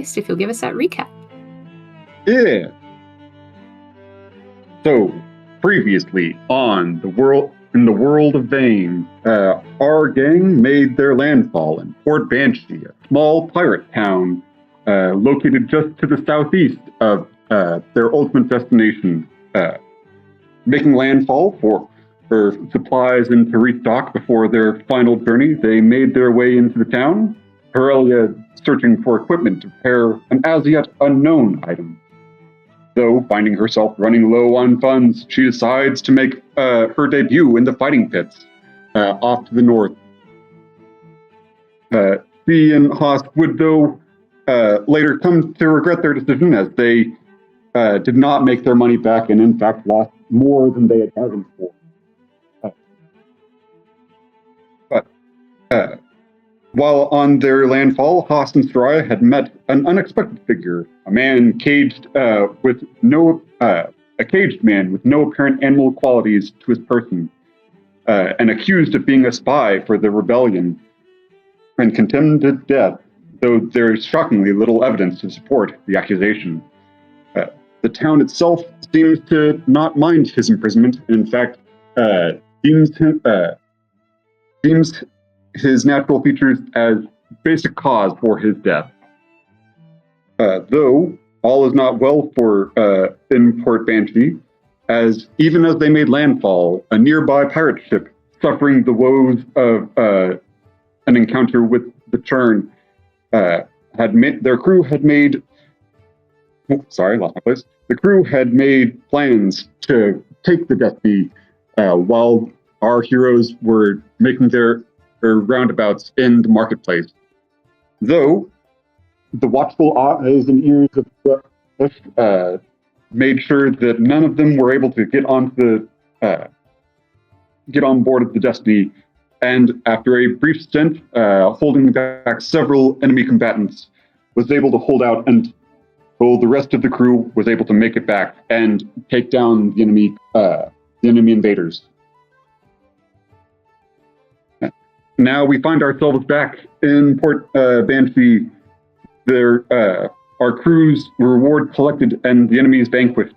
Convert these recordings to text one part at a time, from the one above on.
Beast if you'll give us that recap. Yeah. So, previously on in the world of Vane, our gang made their landfall in Port Banshee, a small pirate town located just to the southeast of their ultimate destination, making landfall for supplies and to restock before their final journey. They made their way into the town, Aurelia searching for equipment to repair an as yet unknown item. Though, finding herself running low on funds, she decides to make her debut in the fighting pits off to the north. She and Haas would, though, later come to regret their decision as they did not make their money back and, in fact, lost more than they had bargained for. But while on their landfall, Haas and Soraya had met an unexpected figure, a man caged a caged man with no apparent animal qualities to his person, and accused of being a spy for the rebellion, and condemned to death, though there is shockingly little evidence to support the accusation. The town itself seems to not mind his imprisonment, and in fact, deems his natural features as basic cause for his death. Though all is not well for in Port Banshee, as even as they made landfall, a nearby pirate ship, suffering the woes of an encounter with the Churn, their crew had made. Lost my place. The crew had made plans to take the Destiny while our heroes were making their roundabouts in the marketplace. Though the watchful eyes and ears of the made sure that none of them were able to get on board of the Destiny, and after a brief stint, holding back several enemy combatants, was able to hold out until the rest of the crew was able to make it back and take down the enemy invaders. Now we find ourselves back in Port Banshee. Our crew's reward collected and the enemy's vanquished,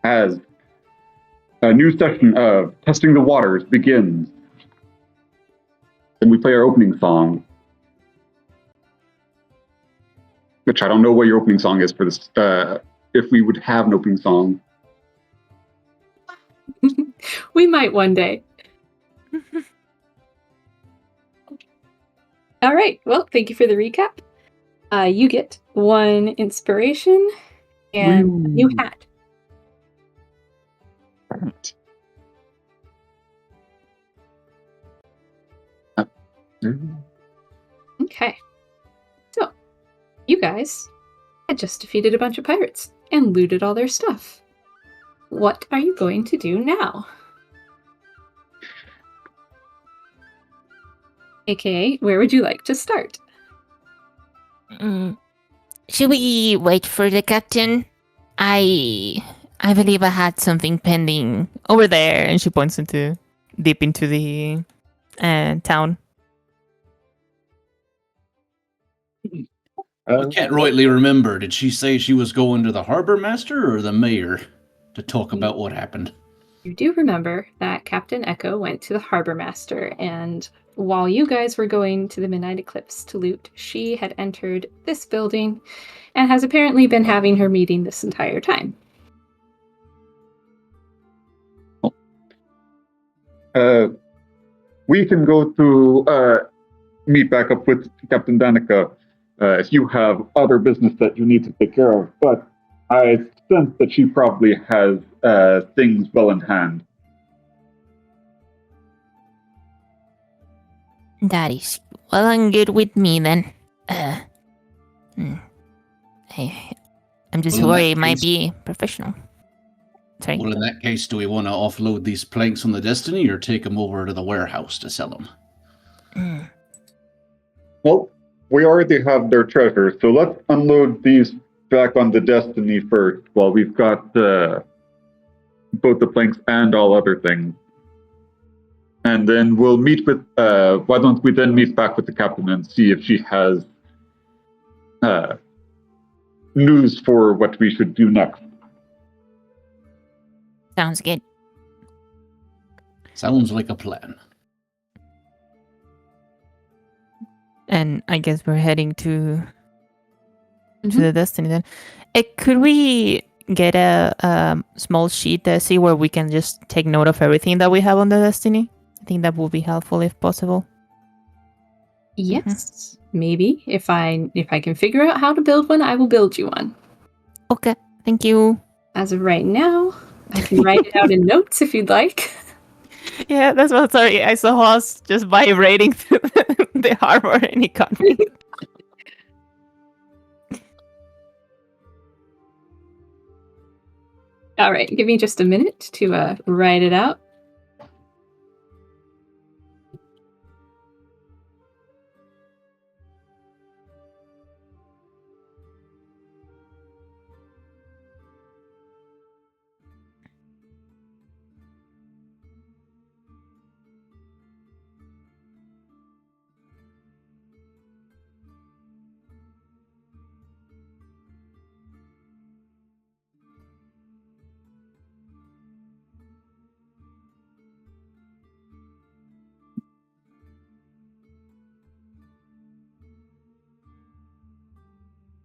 as a new session of Testing the Waters begins. And we play our opening song, which I don't know what your opening song is for this, if we would have an opening song. We might one day. All right. Well, thank you for the recap. You get 1 inspiration and a new hat. Okay. So, you guys had just defeated a bunch of pirates and looted all their stuff. What are you going to do now? AKA, where would you like to start? Should we wait for the captain? I believe I had something pending over there, and she points deep into the town. I can't rightly remember. Did she say she was going to the harbor master or the mayor to talk about what happened? You do remember that Captain Echo went to the harbor master, and while you guys were going to the Midnight Eclipse to loot, she had entered this building and has apparently been having her meeting this entire time. We can go to meet back up with Captain Danica if you have other business that you need to take care of, but I sense that she probably has things well in hand. That is well and good with me then. I'm just worried it might be professional. Sorry. Well, in that case, do we want to offload these planks on the Destiny or take them over to the warehouse to sell them? Well, we already have their treasure, so let's unload these back on the Destiny first while we've got both the planks and all other things. And then we'll meet with, why don't we then meet back with the captain and see if she has news for what we should do next. Sounds good. Sounds like a plan. And I guess we're heading to Mhm. the Destiny then. Could we get a small sheet to see where we can just take note of everything that we have on the Destiny? I think that would be helpful if possible. Yes, maybe. If I can figure out how to build one, I will build you one. Okay, thank you. As of right now, I can write it out in notes if you'd like. Yeah, that's what. Sorry, I saw us just vibrating through the harbor and it got me. All right, give me just a minute to write it out.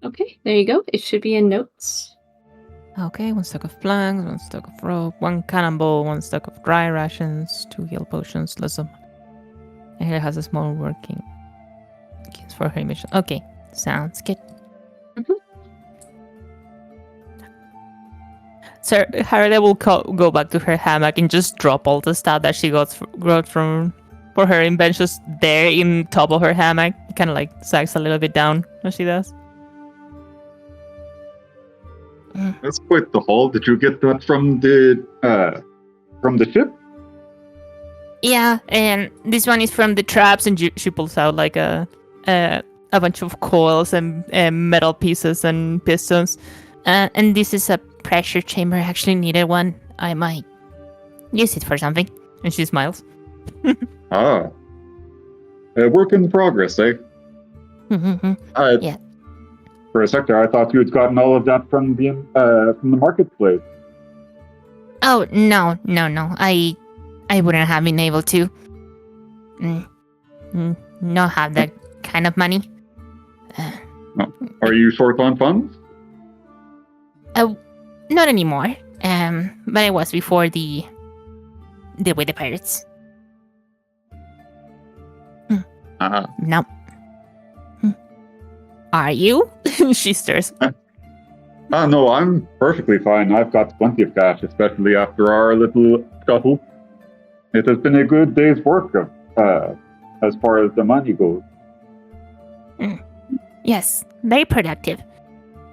Okay, there you go. It should be in notes. Okay, 1 stack of planks, 1 stack of rope, 1 cannonball, 1 stack of dry rations, 2 heal potions, less of. And here has a small working kits for her mission. Okay, sounds good. Mhm. So Harada will go back to her hammock and just drop all the stuff that she got from for her inventions there in top of her hammock. Kind of like sags a little bit down as she does. That's quite the haul. Did you get that from the ship? Yeah, and this one is from the traps, and she pulls out like a bunch of coils and metal pieces and pistons. And this is a pressure chamber. I actually needed one. I might use it for something. And she smiles. Ah. Work in progress, eh? Yeah. For a sector, I thought you had gotten all of that from the marketplace. Oh, no. I wouldn't have been able to. Not have that kind of money. Are you short on funds? Not anymore. But I was before the with the pirates. No. Are you? She stirs. No, I'm perfectly fine. I've got plenty of cash, especially after our little scuffle. It has been a good day's work as far as the money goes. Yes, very productive.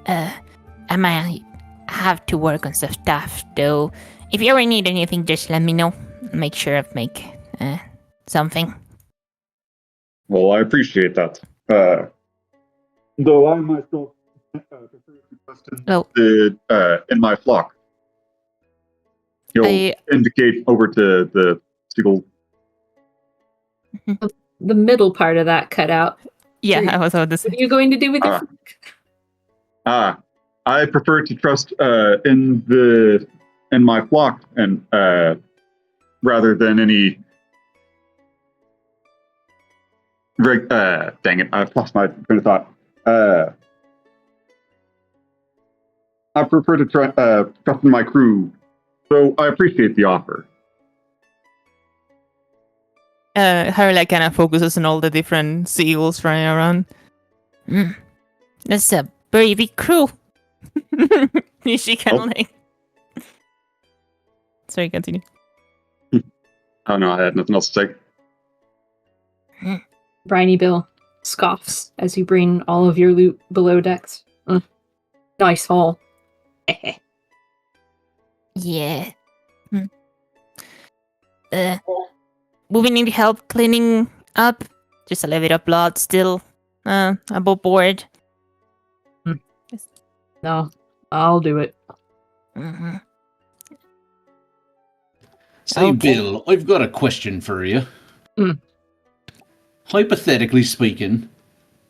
I might have to work on some stuff, though. If you ever need anything, just let me know. Make sure I make something. Well, I appreciate that. Though I myself prefer to trust in my flock. You'll indicate over to the seagull. The middle part of that cut out. Yeah, I was about to say. What are you going to do with your flock? I prefer to trust in my flock and rather than any. Dang it! I've lost my train of thought. I prefer to trust in my crew, so I appreciate the offer. Harley kind of focuses on all the different seagulls running around. That's a very big crew. She kind of like. Sorry, continue. Oh no, I had nothing else to say. Briny Bill scoffs as you bring all of your loot below decks. Nice haul. Yeah. We need help cleaning up. Just a little bit of blood still above board. No, I'll do it. Say, okay. Bill, I've got a question for you. Hypothetically speaking,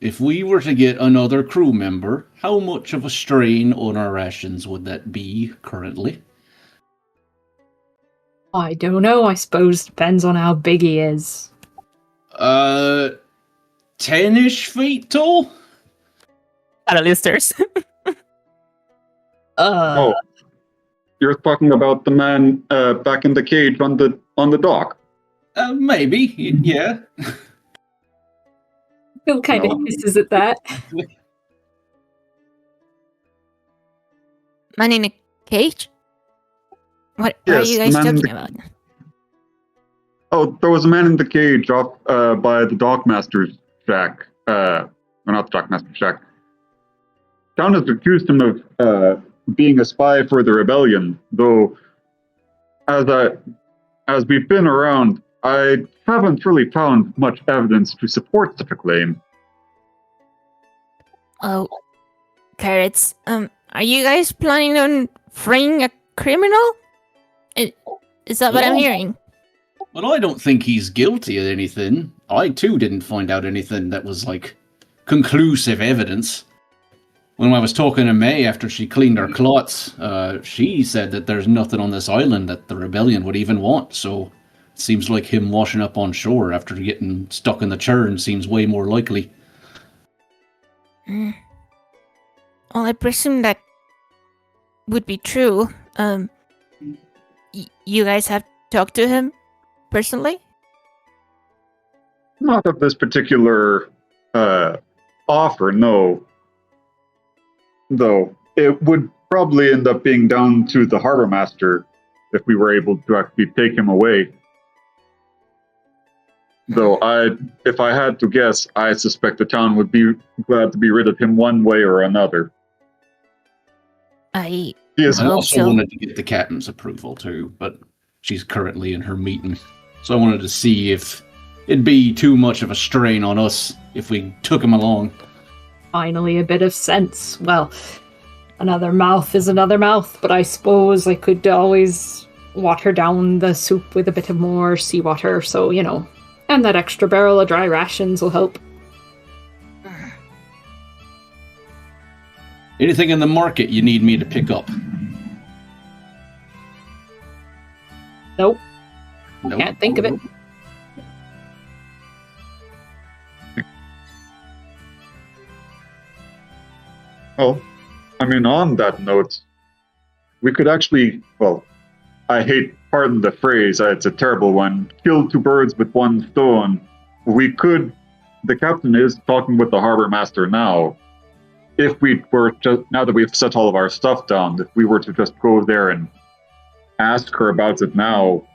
if we were to get another crew member, how much of a strain on our rations would that be currently? I don't know. I suppose depends on how big he is. 10-ish feet tall? Out of listers. Oh, you're talking about the man back in the cage on the dock. Maybe, yeah. Bill kind of No. hisses at that. Man in a cage? What are Yes, you the guys man in talking the- about? Oh, there was a man in the cage off by the dockmaster's shack. Or not the dockmaster's shack. Town has accused him of being a spy for the rebellion, though as we've been around, I haven't really found much evidence to support such a claim. Oh, carrots. Are you guys planning on freeing a criminal? Is that what I'm No. hearing? But I don't think he's guilty of anything. I too didn't find out anything that was like conclusive evidence. When I was talking to May after she cleaned her clots, she said that there's nothing on this island that the rebellion would even want. So it seems like him washing up on shore after getting stuck in the churn seems way more likely. Well, I presume that would be true. You guys have talked to him personally? Not of this particular offer, no. Though it would probably end up being down to the harbor master if we were able to actually take him away. Though if I had to guess, I suspect the town would be glad to be rid of him one way or another. I He is I hope also so. wanted to get the captain's approval too, but she's currently in her meeting. So I wanted to see if it'd be too much of a strain on us if we took him along. Finally, a bit of sense. Well, another mouth is another mouth, but I suppose I could always water down the soup with a bit of more seawater, so, you know. And that extra barrel of dry rations will help. Anything in the market you need me to pick up? Nope, Nope. can't think of it. Well, I mean, on that note, we could actually, well, pardon the phrase, it's a terrible one, kill two birds with one stone. The captain is talking with the harbor master now. If we were just, now that we've set all of our stuff down, if we were to just go there and ask her about it now,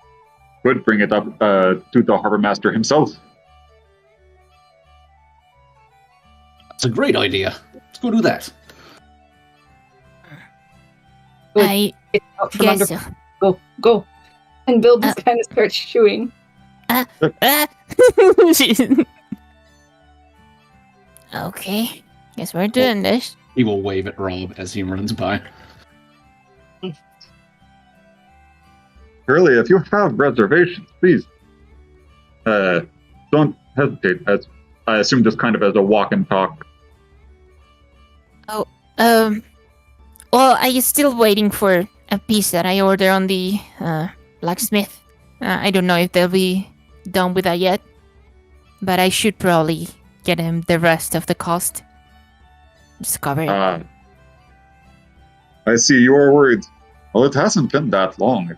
would bring it up to the harbor master himself. That's a great idea. Let's go do that. I Get out from under. guess so. Go. And Bill just kind of starts chewing. Okay, guess we're doing this. He will wave at Rob as he runs by. Curly, if you have reservations, please don't hesitate. As I assume, just kind of as a walk and talk. Well, I is still waiting for a piece that I ordered on the blacksmith. I don't know if they'll be done with that yet, but I should probably get him the rest of the cost. Just cover it. I see you are worried. Well, it hasn't been that long.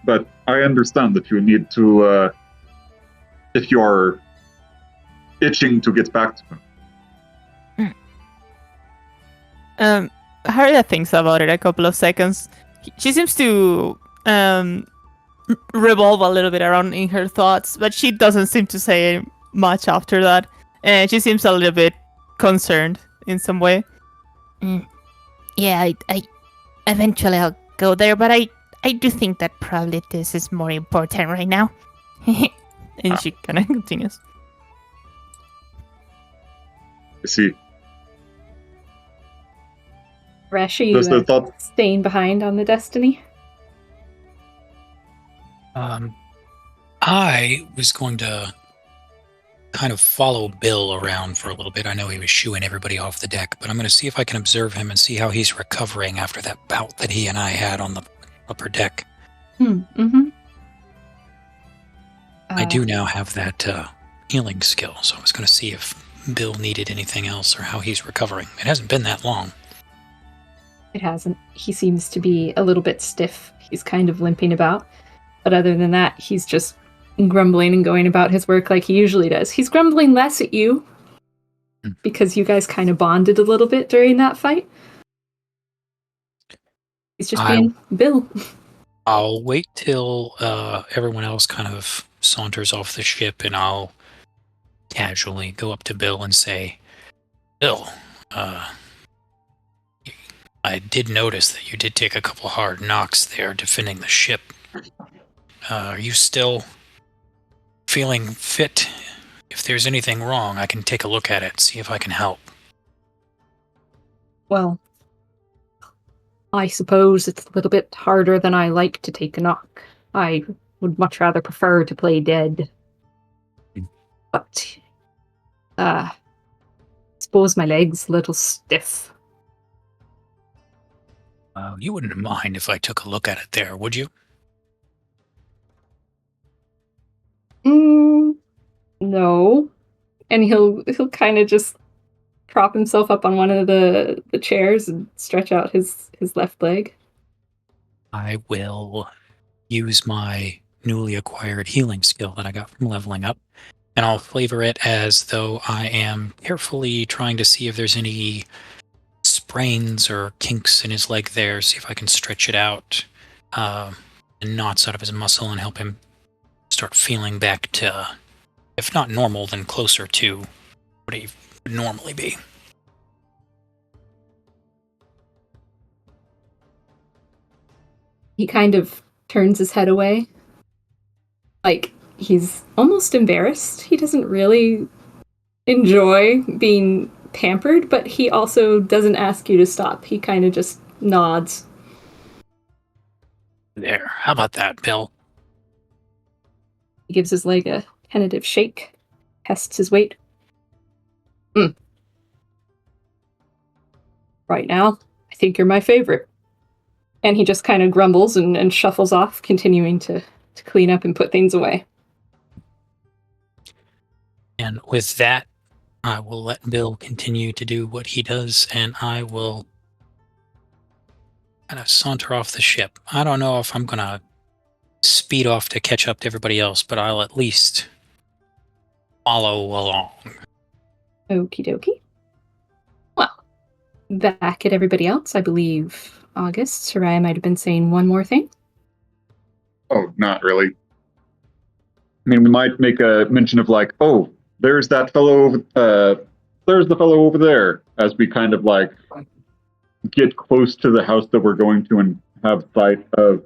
But I understand that you need to, if you are itching to get back to him. Harriet thinks about it a couple of seconds. She seems to revolve a little bit around in her thoughts, but she doesn't seem to say much after that. And she seems a little bit concerned in some way. Yeah, I eventually I'll go there, but I do think that probably this is more important right now. And she kind of continues. I see. Resh, are you Just a thought. staying behind on the Destiny? I was going to kind of follow Bill around for a little bit. I know he was shooing everybody off the deck, but I'm going to see if I can observe him and see how he's recovering after that bout that he and I had on the upper deck. Mm-hmm. I do now have that healing skill, so I was going to see if Bill needed anything else or how he's recovering. It hasn't been that long. It hasn't. He seems to be a little bit stiff. He's kind of limping about. But other than that, he's just grumbling and going about his work like he usually does. He's grumbling less at you because you guys kind of bonded a little bit during that fight. He's just being Bill. I'll wait till everyone else kind of saunters off the ship, and I'll casually go up to Bill and say, Bill, I did notice that you did take a couple hard knocks there defending the ship. Are you still feeling fit? If there's anything wrong, I can take a look at it, see if I can help. Well, I suppose it's a little bit harder than I like to take a knock. I would much rather prefer to play dead. But, I suppose my leg's a little stiff. You wouldn't mind if I took a look at it there, would you? No. And he'll kind of just prop himself up on one of the chairs and stretch out his left leg. I will use my newly acquired healing skill that I got from leveling up, and I'll flavor it as though I am carefully trying to see if there's any sprains or kinks in his leg there, see if I can stretch it out, and knots out of his muscle and help him start feeling back to, if not normal, then closer to what he would normally be. He kind of turns his head away. Like, he's almost embarrassed. He doesn't really enjoy being pampered, but he also doesn't ask you to stop. He kind of just nods. There, how about that, Bill? He gives his leg a tentative shake, tests his weight. Right now, I think you're my favorite. And he just kind of grumbles and shuffles off, continuing to clean up and put things away. And with that, I will let Bill continue to do what he does, and I will kind of saunter off the ship. I don't know if I'm going to speed off to catch up to everybody else, but I'll at least follow along. Okie dokie. Well, back at everybody else, I believe August, Soraya might have been saying one more thing. Oh, not really. I mean, we might make a mention of like, oh, there's that fellow, there's the fellow over there, as we kind of like get close to the house that we're going to and have sight of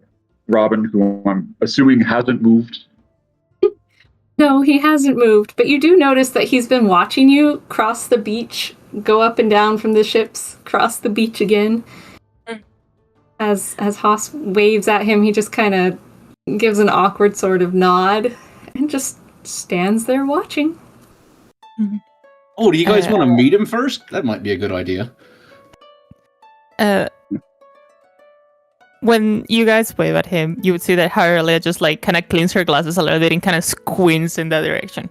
Robin, who I'm assuming hasn't moved. No, he hasn't moved, but you do notice that he's been watching you cross the beach, go up and down from the ships, cross the beach again. As Haas waves at him, he just kind of gives an awkward sort of nod and just stands there watching. Oh, do you guys want to meet him first? That might be a good idea. When you guys wave at him, you would see that Harley just like kind of cleans her glasses a little bit and kind of squints in that direction.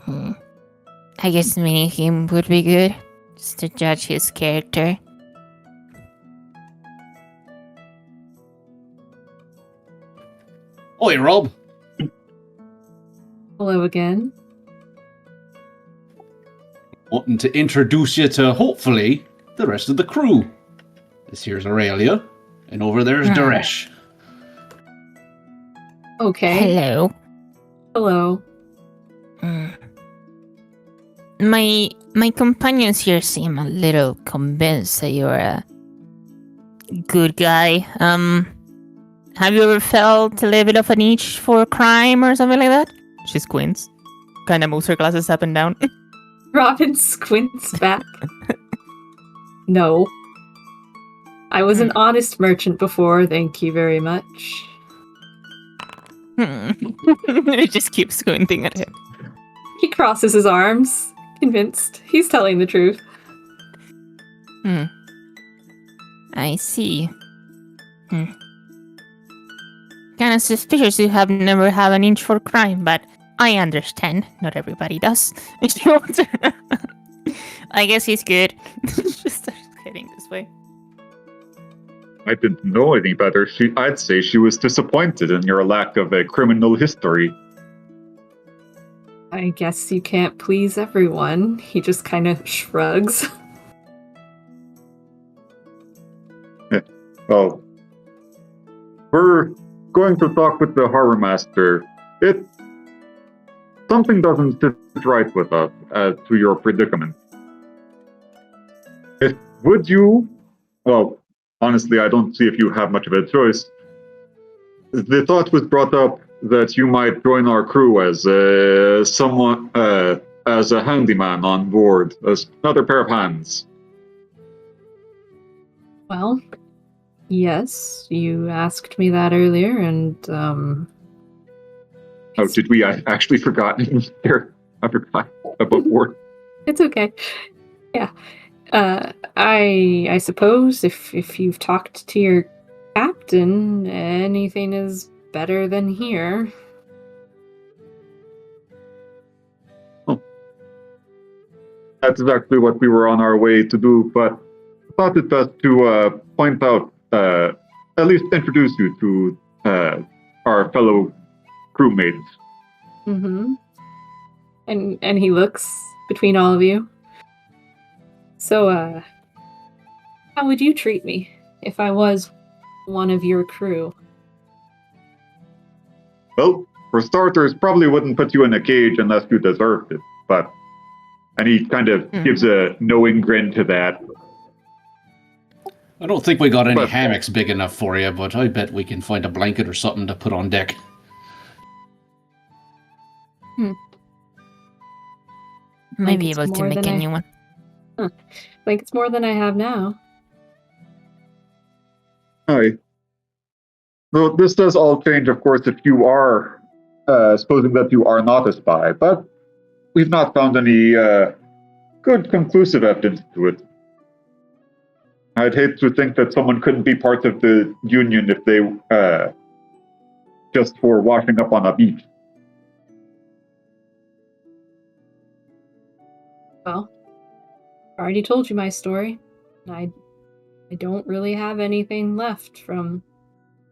I guess meeting him would be good, just to judge his character. Oi, Rob. Hello again. Wanting to introduce you to, hopefully, the rest of the crew. This here's Aurelia, and over there's Daresh. Okay. Hello. Hello. My companions here seem a little convinced that you're a good guy. Have you ever felt a little bit of an itch for crime or something like that? She squints. Kind of moves her glasses up and down. Robin squints back. No. I was an honest merchant before, thank you very much. He just keeps squinting at him. He crosses his arms, convinced he's telling the truth. I see. Kind of suspicious you have never had an inch for crime, but I understand. Not everybody does. I guess he's good. Just starts heading this way. I didn't know any better. I'd say she was disappointed in your lack of a criminal history. I guess you can't please everyone. He just kind of shrugs. Well, we're going to talk with the harbor master. Something doesn't sit right with us as to your predicament. Would you? Well, honestly, I don't see if you have much of a choice. The thought was brought up that you might join our crew as as a handyman on board, as another pair of hands. Well, yes, you asked me that earlier, and Oh, did we? I actually forgotten. I forgot about board. it's okay. Yeah. I suppose if you've talked to your captain, anything is better than here. Oh. That's exactly what we were on our way to do, but I thought it best to point out, at least introduce you to our fellow crewmates. Mm-hmm. And he looks between all of you. So, how would you treat me if I was one of your crew? Well, for starters, probably wouldn't put you in a cage unless you deserved it, but... And he kind of gives a knowing grin to that. I don't think we got any hammocks big enough for you, but I bet we can find a blanket or something to put on deck. Maybe able to make a new one. Like it's more than I have now. Hi. Well, this does all change, of course, if you are, supposing that you are not a spy, but we've not found any good conclusive evidence to it. I'd hate to think that someone couldn't be part of the Union if they, just for washing up on a beach. Well, I already told you my story. I don't really have anything left from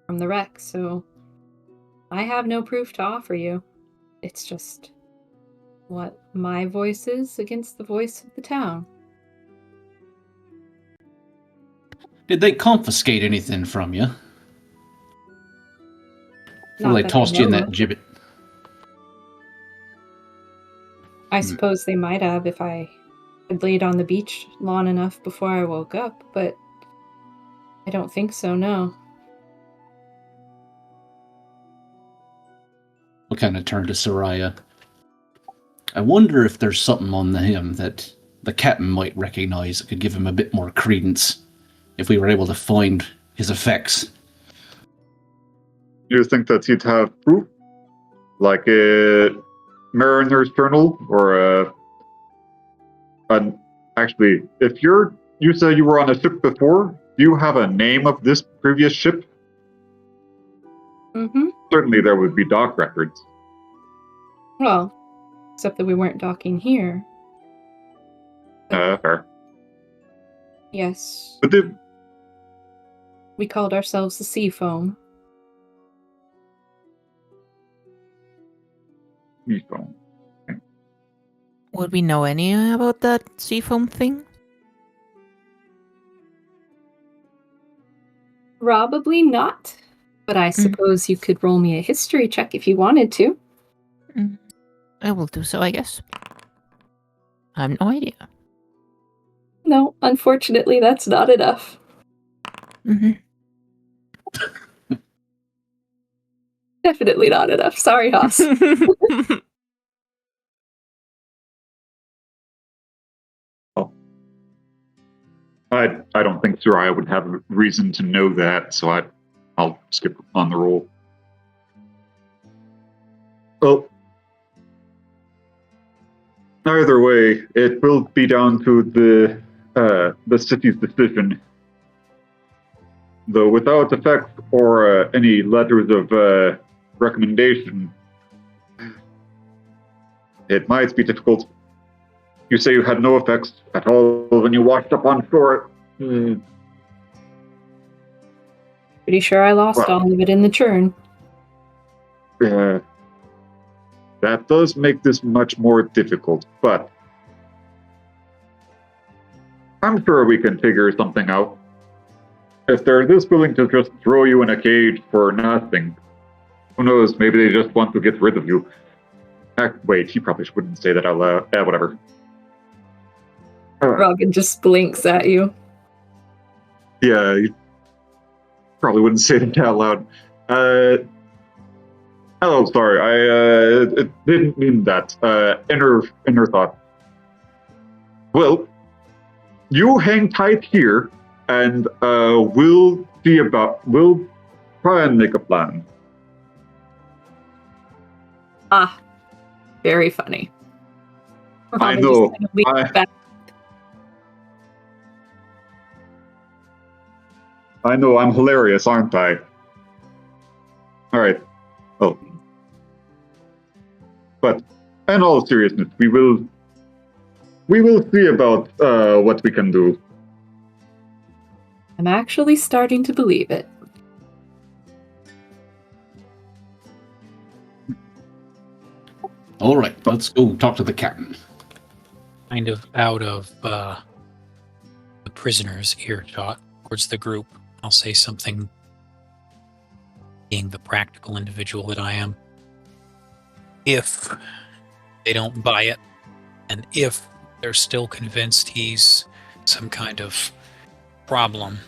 the wreck, so I have no proof to offer you. It's just what my voice is against the voice of the town. Did they confiscate anything from you? Before they tossed you in that gibbet? I suppose they might have if I had laid on the beach long enough before I woke up, but I don't think so, no. We'll kind of turn to Soraya. I wonder if there's something on him that the captain might recognize that could give him a bit more credence if we were able to find his effects. Do you think that he'd have proof? Like a mariner's journal or actually, if you said you were on a ship before, do you have a name of this previous ship? Mm-hmm. Certainly there would be dock records. Well, except that we weren't docking here. Fair. Yes. But We called ourselves the Seafoam. Seafoam. Would we know any about that seafoam thing? Probably not. But I suppose you could roll me a history check if you wanted to. I will do so, I guess. I have no idea. No, unfortunately, that's not enough. Definitely not enough. Sorry, Haas. I don't think Soraya would have a reason to know that, so I'll skip on the roll. Oh. Either way, it will be down to the city's decision. Though without effects or any letters of recommendation, it might be difficult. You say you had no effects at all when you washed up on shore. Pretty sure I lost all of it in the churn. That does make this much more difficult, but I'm sure we can figure something out. If they're this willing to just throw you in a cage for nothing, who knows, maybe they just want to get rid of you. Wait, he probably wouldn't say that out loud. Whatever. Robin just blinks at you. Yeah, you probably wouldn't say that out loud. Oh, sorry, I didn't mean that. Inner thought. Well, you hang tight here, and we'll try and make a plan. Ah, very funny. I Robin know. just kind of leans back. I know, I'm hilarious, aren't I? Alright. Oh. But, in all seriousness, we will see about what we can do. I'm actually starting to believe it. All right, let's go talk to the captain. Kind of out of the prisoner's earshot towards the group, I'll say something, being the practical individual that I am. If they don't buy it, and if they're still convinced he's some kind of problem,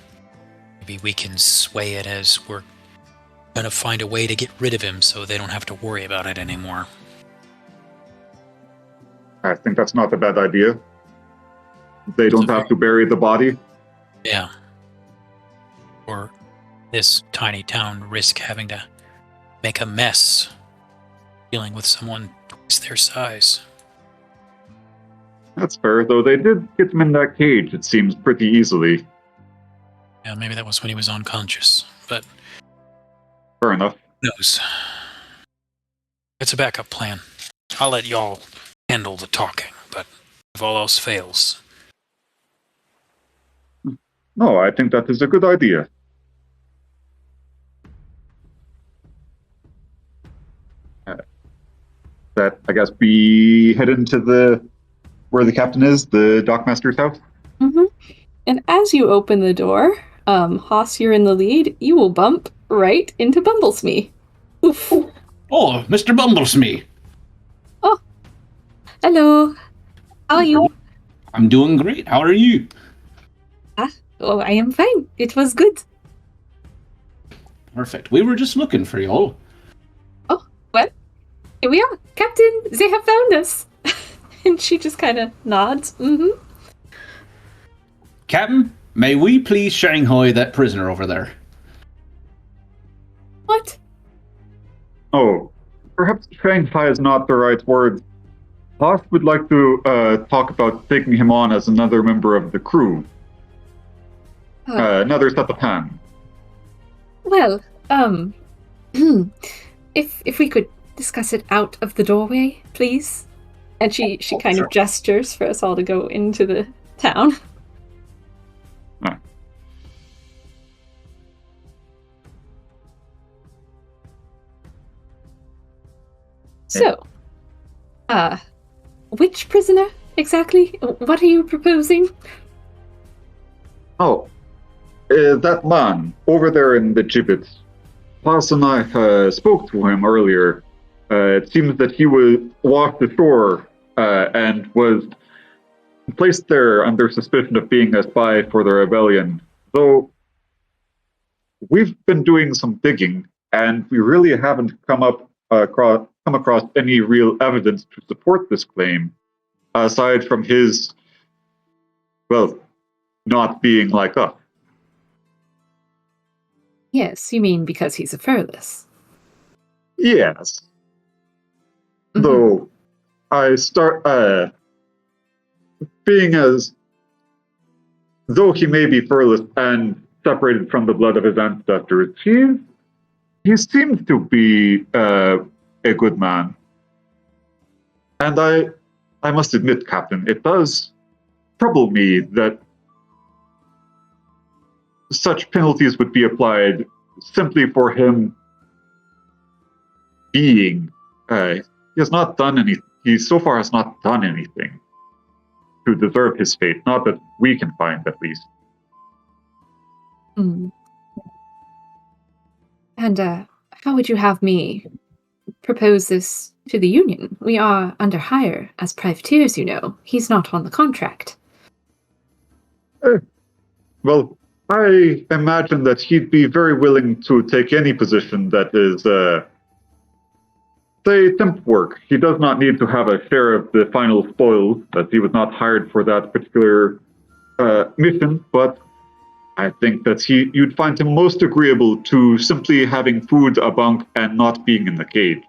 maybe we can sway it as we're going to find a way to get rid of him so they don't have to worry about it anymore. I think that's not a bad idea. They don't have to bury the body. Yeah. Or this tiny town risk having to make a mess dealing with someone twice their size. That's fair, though they did get him in that cage, it seems, pretty easily. Yeah, maybe that was when he was unconscious, but Fair enough. who knows? It's a backup plan. I'll let y'all handle the talking, but if all else fails... No, I think that is a good idea. That, I guess, we head into where the captain is, the dockmaster's house. Mm-hmm. And as you open the door, Haas, you're in the lead, you will bump right into Bumblesmee. Oof. Oh, Mr. Bumblesmee. Oh, hello. How are you? I'm doing great. How are you? Oh, I am fine. It was good. Perfect. We were just looking for y'all. Oh, well, here we are. Captain, they have found us. And she just kind of nods. Mm-hmm. Captain, may we please Shanghai that prisoner over there? What? Oh, perhaps Shanghai is not the right word. Haas would like to talk about taking him on as another member of the crew. Another set of hands. Well, if we could discuss it out of the doorway, please. And she kind of gestures for us all to go into the town. So, which prisoner exactly? What are you proposing? Oh, that man over there in the gibbets. Haas and I spoke to him earlier. It seems that he was washed ashore and was placed there under suspicion of being a spy for the rebellion. Though we've been doing some digging, and we really haven't come across any real evidence to support this claim, aside from his, well, not being like us. Yes, you mean because he's a furless. Yes. Mm-hmm. Though being as though he may be furless and separated from the blood of his ancestors, he seems to be a good man. And I must admit, Captain, it does trouble me that such penalties would be applied simply for him being. He has not done any. He so far has not done anything to deserve his fate. Not that we can find, at least. Mm. And how would you have me propose this to the Union? We are under hire as privateers, you know. He's not on the contract. Well, I imagine that he'd be very willing to take any position that is, say, temp work. He does not need to have a share of the final spoils, as he was not hired for that particular mission, but I think that you'd find him most agreeable to simply having food, a bunk, and not being in the cage.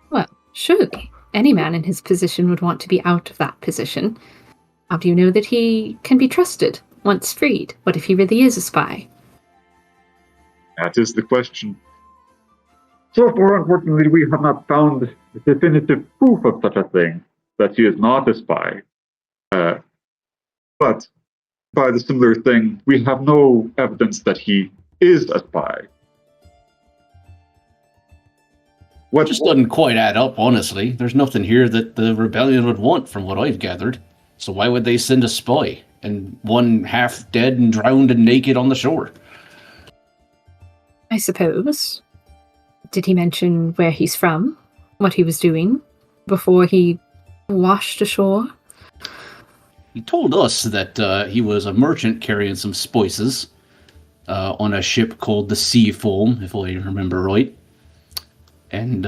Well, surely any man in his position would want to be out of that position. How do you know that he can be trusted once freed? What if he really is a spy? That is the question. So far, unfortunately, we have not found definitive proof of such a thing, that he is not a spy. But by the similar thing, we have no evidence that he is a spy. What just doesn't quite add up, honestly. There's nothing here that the rebellion would want, from what I've gathered. So why would they send a spy? And one half dead and drowned and naked on the shore? I suppose. Did he mention where he's from? What he was doing? Before he washed ashore? He told us that he was a merchant carrying some spices on a ship called the Sea Foam, if I remember right. And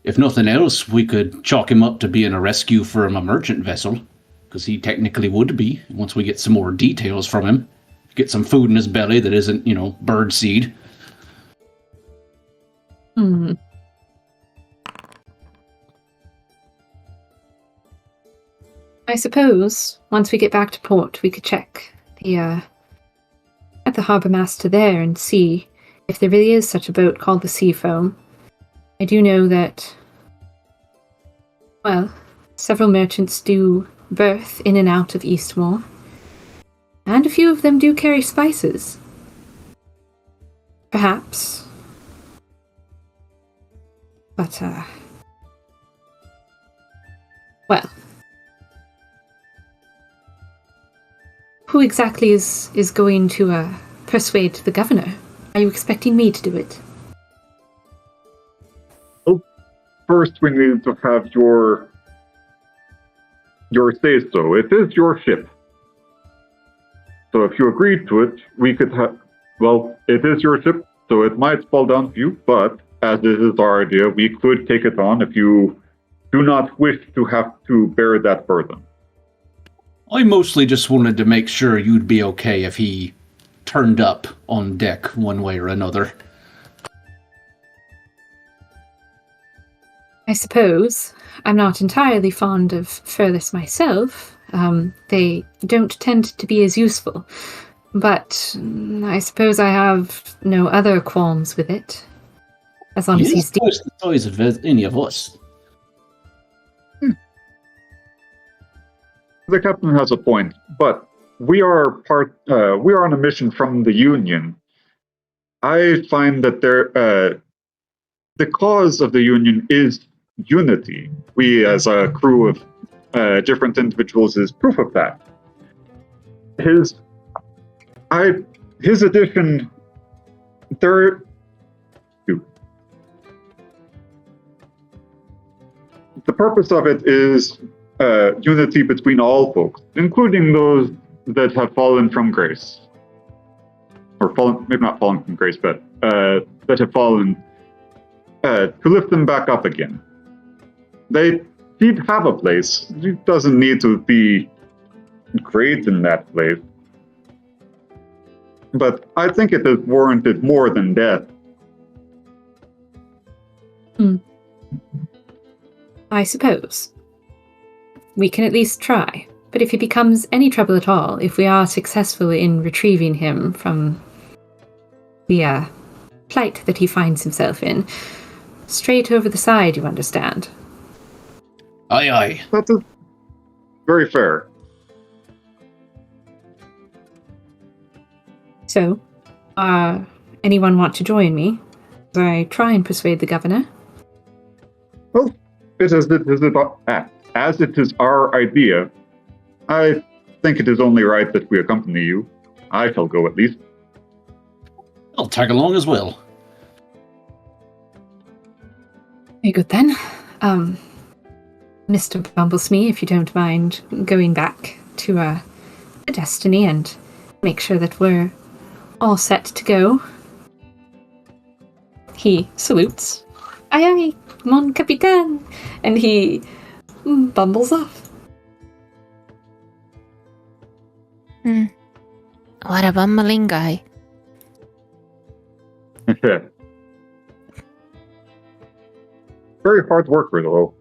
if nothing else, we could chalk him up to being a rescue from a merchant vessel, because he technically would be, once we get some more details from him. Get some food in his belly that isn't, bird seed. I suppose once we get back to port, we could check at the harbour master there and see if there really is such a boat called the Sea Foam. I do know that, well, several merchants do berth in and out of Eastmore, and a few of them do carry spices. Perhaps. But, well, who exactly is going to persuade the governor? Are you expecting me to do it? Well, first we need to have your say-so. It is your ship. So if you agreed to it, we could have... Well, it is your ship, so it might fall down to you, but as it is our idea, we could take it on if you do not wish to have to bear that burden. I mostly just wanted to make sure you'd be okay if he turned up on deck one way or another. I suppose. I'm not entirely fond of furthest myself. They don't tend to be as useful. But I suppose I have no other qualms with it. As long as he's twice the size of any of us. The captain has a point, but we are on a mission from the Union. I find that the cause of the Union is unity. We, as a crew of different individuals, is proof of that. His addition, the purpose of it is unity between all folks, including those that have fallen from grace. Or fallen, maybe not fallen from grace, but that have fallen, to lift them back up again. He'd have a place. He doesn't need to be great in that place. But I think it is warranted more than death. I suppose. We can at least try. But if he becomes any trouble at all, if we are successful in retrieving him from the plight that he finds himself in, straight over the side, you understand? Aye, aye. That is very fair. So, anyone want to join me as I try and persuade the governor? Well, as it is our idea, I think it is only right that we accompany you. I shall go at least. I'll tag along as well. Very good then. Mr. Bumblesmee, if you don't mind going back to the Destiny and make sure that we're all set to go. He salutes. Aye aye, mon capitaine! And he bumbles off. What a bumbling guy. Very hard worker, though.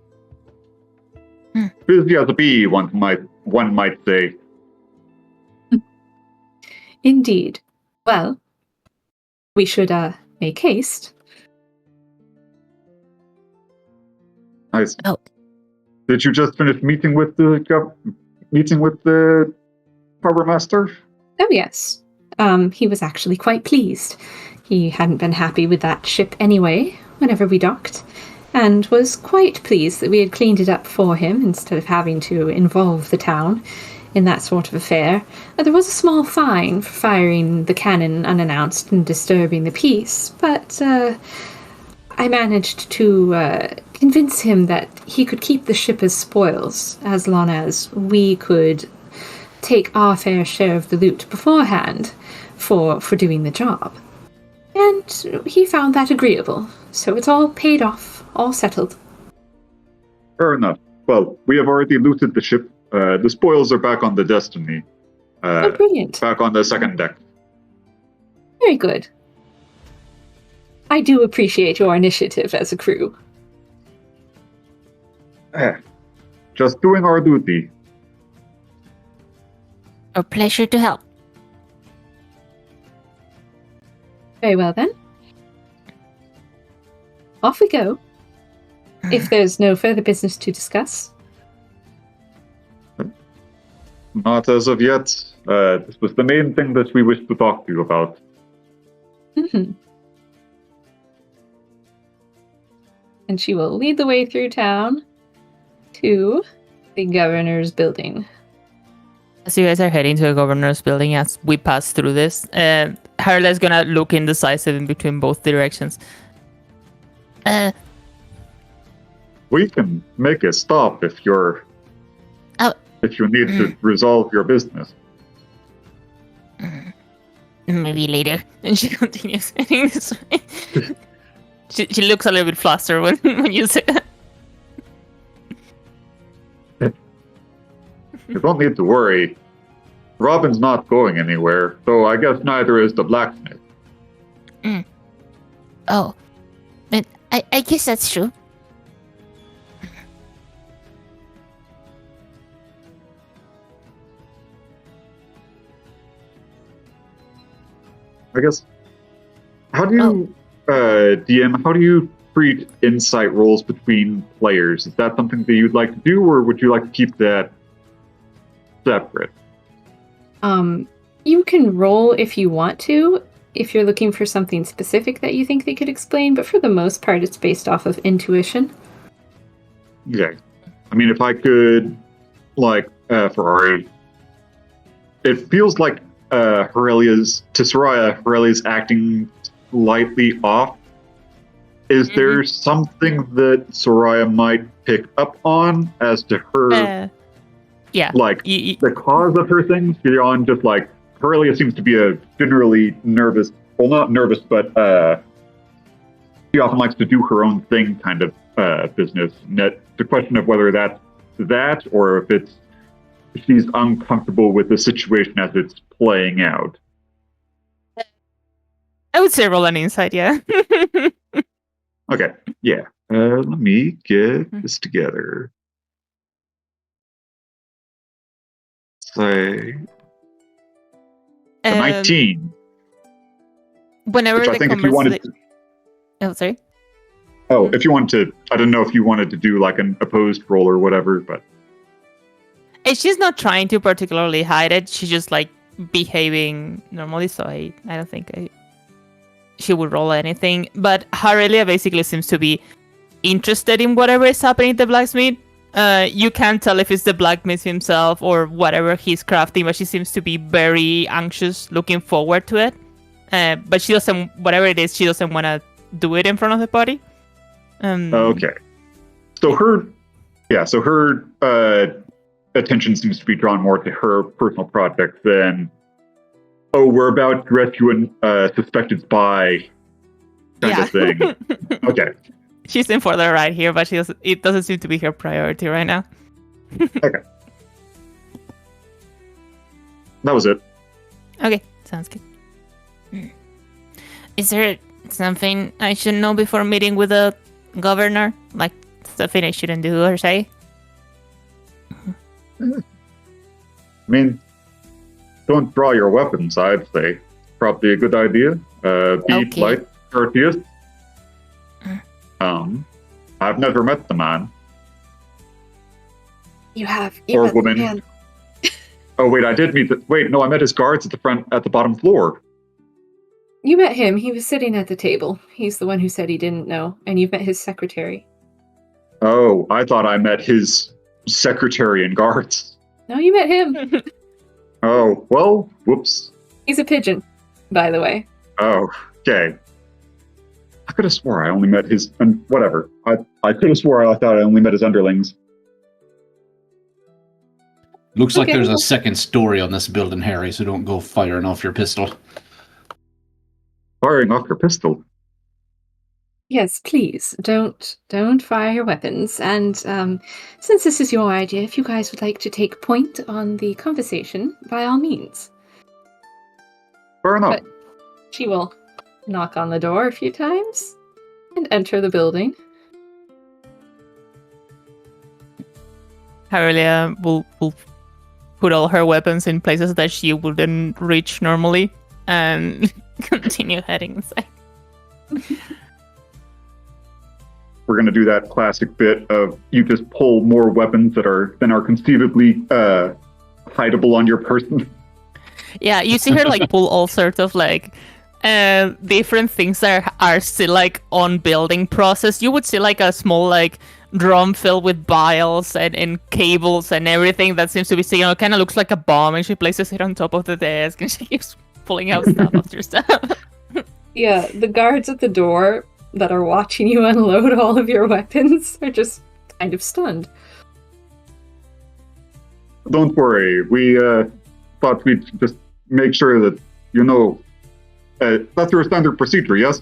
Busy as a bee, one might say. Indeed. Well, we should make haste. Nice. Oh. Did you just finish meeting with the harbor master? Oh yes. He was actually quite pleased. He hadn't been happy with that ship anyway, whenever we docked, and was quite pleased that we had cleaned it up for him instead of having to involve the town in that sort of affair. There was a small fine for firing the cannon unannounced and disturbing the peace, but I managed to convince him that he could keep the ship as spoils as long as we could take our fair share of the loot beforehand for doing the job. And he found that agreeable, so it's all paid off, all settled. Fair enough. Well, we have already looted the ship. The spoils are back on the Destiny. Oh, brilliant. Back on the second deck. Very good. I do appreciate your initiative as a crew. Just doing our duty. A pleasure to help. Very well then. Off we go. If there's no further business to discuss. Not as of yet. This was the main thing that we wished to talk to you about. Mm-hmm. And she will lead the way through town to the governor's building. As you guys are heading to the governor's building, as we pass through this, Harley's gonna look indecisive in between both directions. We can make a stop if you're... if you need to resolve your business. Maybe later. And she continues heading this way. She looks a little bit flustered when you say that. You don't need to worry. Robin's not going anywhere, so I guess neither is the blacksmith. Oh, but I guess that's true. I guess. How do you, DM, how do you treat insight rolls between players? Is that something that you'd like to do, or would you like to keep that separate? You can roll if you want to, if you're looking for something specific that you think they could explain, but for the most part, it's based off of intuition. Okay. I mean, if I could, like, for Ari, it feels like Soraya acting slightly off. Is there something that Soraya might pick up on as to her, yeah, like, the cause of her things beyond just, like, Aurelia seems to be a generally nervous, well, not nervous, but she often likes to do her own thing kind of business. And that the question of whether that's that or if it's she's uncomfortable with the situation as it's playing out. I would say roll an insight, yeah. Okay, yeah. Let me get this together. say a Um, 19. Whenever Which I the think if you wanted conversation. Oh, sorry. if you wanted to, I don't know if you wanted to do like an opposed roll or whatever, but She's not trying to particularly hide it. She's just like behaving normally. So I don't think she would roll anything. But Aurelia basically seems to be interested in whatever is happening at the blacksmith. You can't tell if it's the blacksmith himself or whatever he's crafting, but she seems to be very anxious, looking forward to it. But she doesn't, whatever it is, she doesn't want to do it in front of the party. okay. So her attention seems to be drawn more to her personal project than, oh, we're about to rescue a suspected spy kind of thing. Okay. She's in for the ride here, but it doesn't seem to be her priority right now. Okay. That was it. Okay, sounds good. Is there something I should know before meeting with the governor? Like something I shouldn't do or say? I mean, don't draw your weapons, I'd say. Probably a good idea. Be Okay. polite, courteous. I've never met the man. You have. Or met the woman. man. Oh wait, I did meet I met his guards at the bottom floor. You met him. He was sitting at the table. He's the one who said he didn't know. And you've met his secretary. Oh, I thought I met his secretary and guards. No, you met him. Oh, well, whoops. He's a pigeon, by the way. Oh, okay. I could have swore I only met his... whatever. I could have swore I thought I only met his underlings. Looks like Okay. there's a second story on this building, Harry, so don't go firing off your pistol. Firing off your pistol. Yes, please, don't fire your weapons. And since this is your idea, if you guys would like to take point on the conversation, by all means. Fair enough. But she will knock on the door a few times and enter the building. Aurelia will put all her weapons in places that she wouldn't reach normally and continue heading inside. We're going to do that classic bit of you just pull more weapons that are conceivably hideable on your person. Yeah, you see her like pull all sorts of like different things that are still like on building process. You would see like a small like drum filled with vials and cables and everything that seems to be sticking out. Kind of looks like a bomb, and she places it on top of the desk and she keeps pulling out stuff after stuff. Yeah, the guards at the door that are watching you unload all of your weapons are just kind of stunned. Don't worry. We thought we'd just make sure that, that's your standard procedure, yes?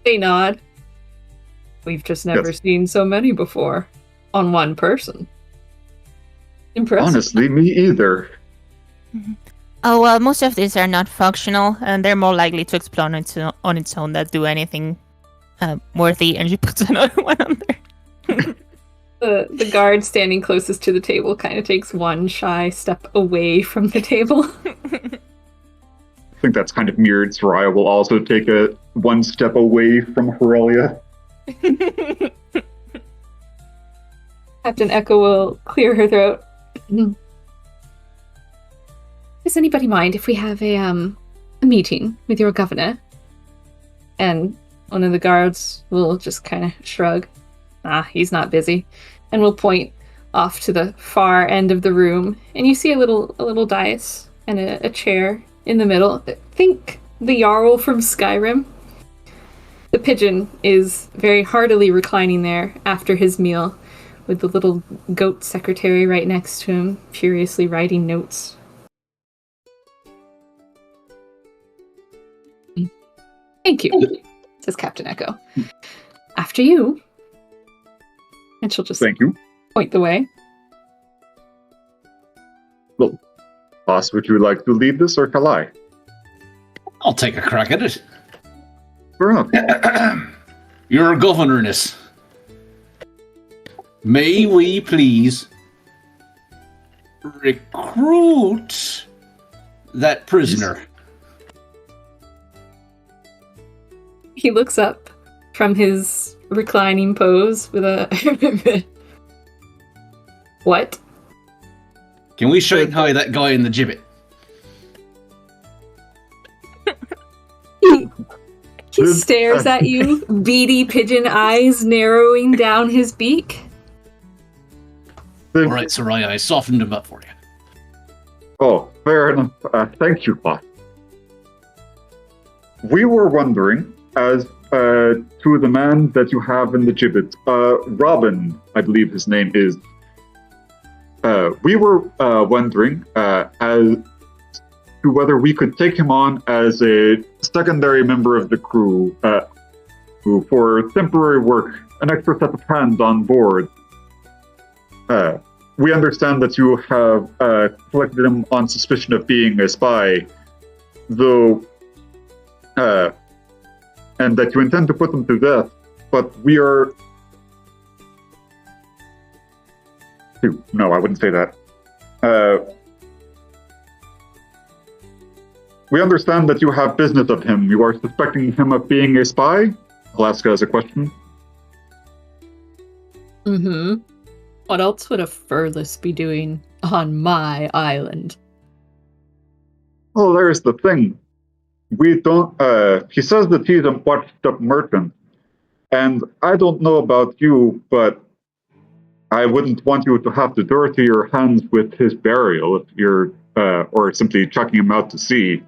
They nod. We've just never Yes. seen so many before. On one person. Impressive. Honestly, me either. Oh, well, most of these are not functional, and they're more likely to explode on its own than do anything worthy, and she puts another one on there. The guard standing closest to the table kind of takes one shy step away from the table. I think that's kind of mirrored. Soraya will also take a one step away from Aurelia. Captain Echo will clear her throat. Does anybody mind if we have a meeting with your governor? And one of the guards will just kind of shrug. He's not busy. And will point off to the far end of the room. And you see a little dais and a chair in the middle. Think the Jarl from Skyrim. The pigeon is very heartily reclining there after his meal, with the little goat secretary right next to him, furiously writing notes. Thank you, says Captain Echo. After you. And she'll just Thank you. point the way. Well, boss, would you like to lead this, or shall I? I'll take a crack at it. Fair enough. Your governess. May we please recruit that prisoner. He looks up from his reclining pose with a... What? Can we Shanghai that guy in the gibbet? He stares at you, beady pigeon eyes narrowing down his beak. All right, Soraya, I softened him up for you. Oh, fair enough. Thank you, boss. We were wondering, as to the man that you have in the gibbet, Robin, I believe his name is. We were wondering as to whether we could take him on as a secondary member of the crew who, for temporary work, an extra set of hands on board. We understand that you have collected him on suspicion of being a spy, though, and that you intend to put him to death, but we are... No, I wouldn't say that. We understand that you have business of him. You are suspecting him of being a spy? Alaska has a question. Mm-hmm. What else would a furless be doing on my island? Oh, there's the thing. We don't, he says that he's a washed-up merchant. And I don't know about you, but I wouldn't want you to have to dirty your hands with his burial if you're, or simply chucking him out to sea.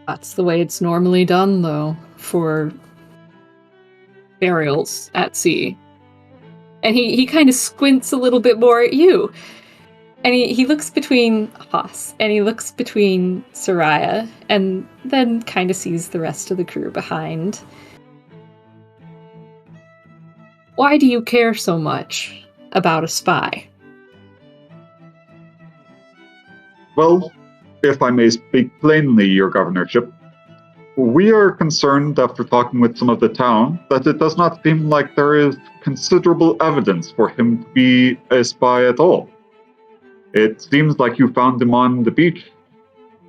That's the way it's normally done, though, for burials at sea. And he kind of squints a little bit more at you. And he looks between Haas, and he looks between Soraya, and then kind of sees the rest of the crew behind. Why do you care so much about a spy? Well, if I may speak plainly, your governorship, we are concerned after talking with some of the town that it does not seem like there is considerable evidence for him to be a spy at all. It seems like you found him on the beach.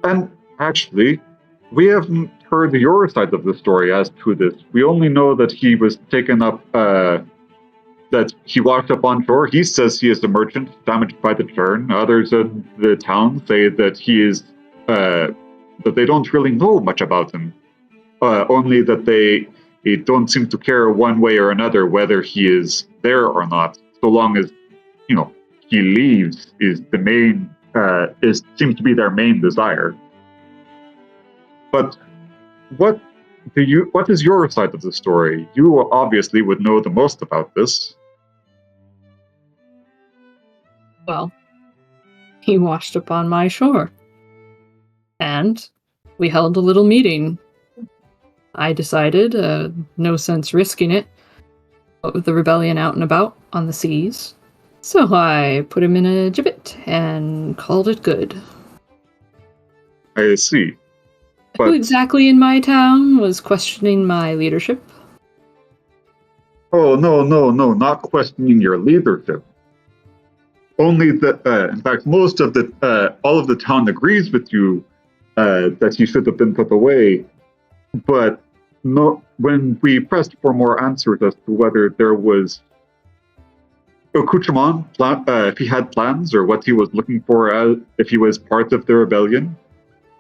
And actually, we haven't heard your side of the story as to this. We only know that he was taken up, that he walked up on shore. He says he is a merchant damaged by the churn. Others in the town say that he is, that they don't really know much about him. Only that they don't seem to care one way or another whether he is there or not, so long as, you know, he leaves is the main, seems to be their main desire. But what is your side of the story? You obviously would know the most about this. Well, he washed up on my shore. And we held a little meeting. I decided, no sense risking it, with the rebellion out and about on the seas. So I put him in a gibbet and called it good. I see. But who exactly in my town was questioning my leadership? Oh, no, not questioning your leadership. Only that, in fact, most of the, all of the town agrees with you that he should have been put away. But no, when we pressed for more answers as to whether there was accoutrement, if he had plans or what he was looking for, if he was part of the rebellion,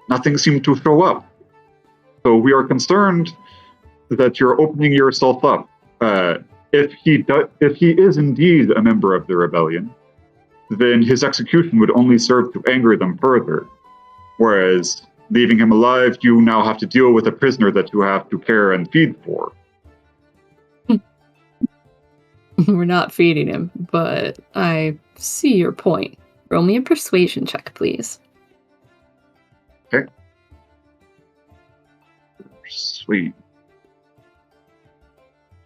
nothing seemed to show up. So we are concerned that you're opening yourself up. If he is indeed a member of the rebellion, then his execution would only serve to anger them further. Whereas leaving him alive, you now have to deal with a prisoner that you have to care and feed for. We're not feeding him, but I see your point. Roll me a persuasion check, please. Okay. Sweet.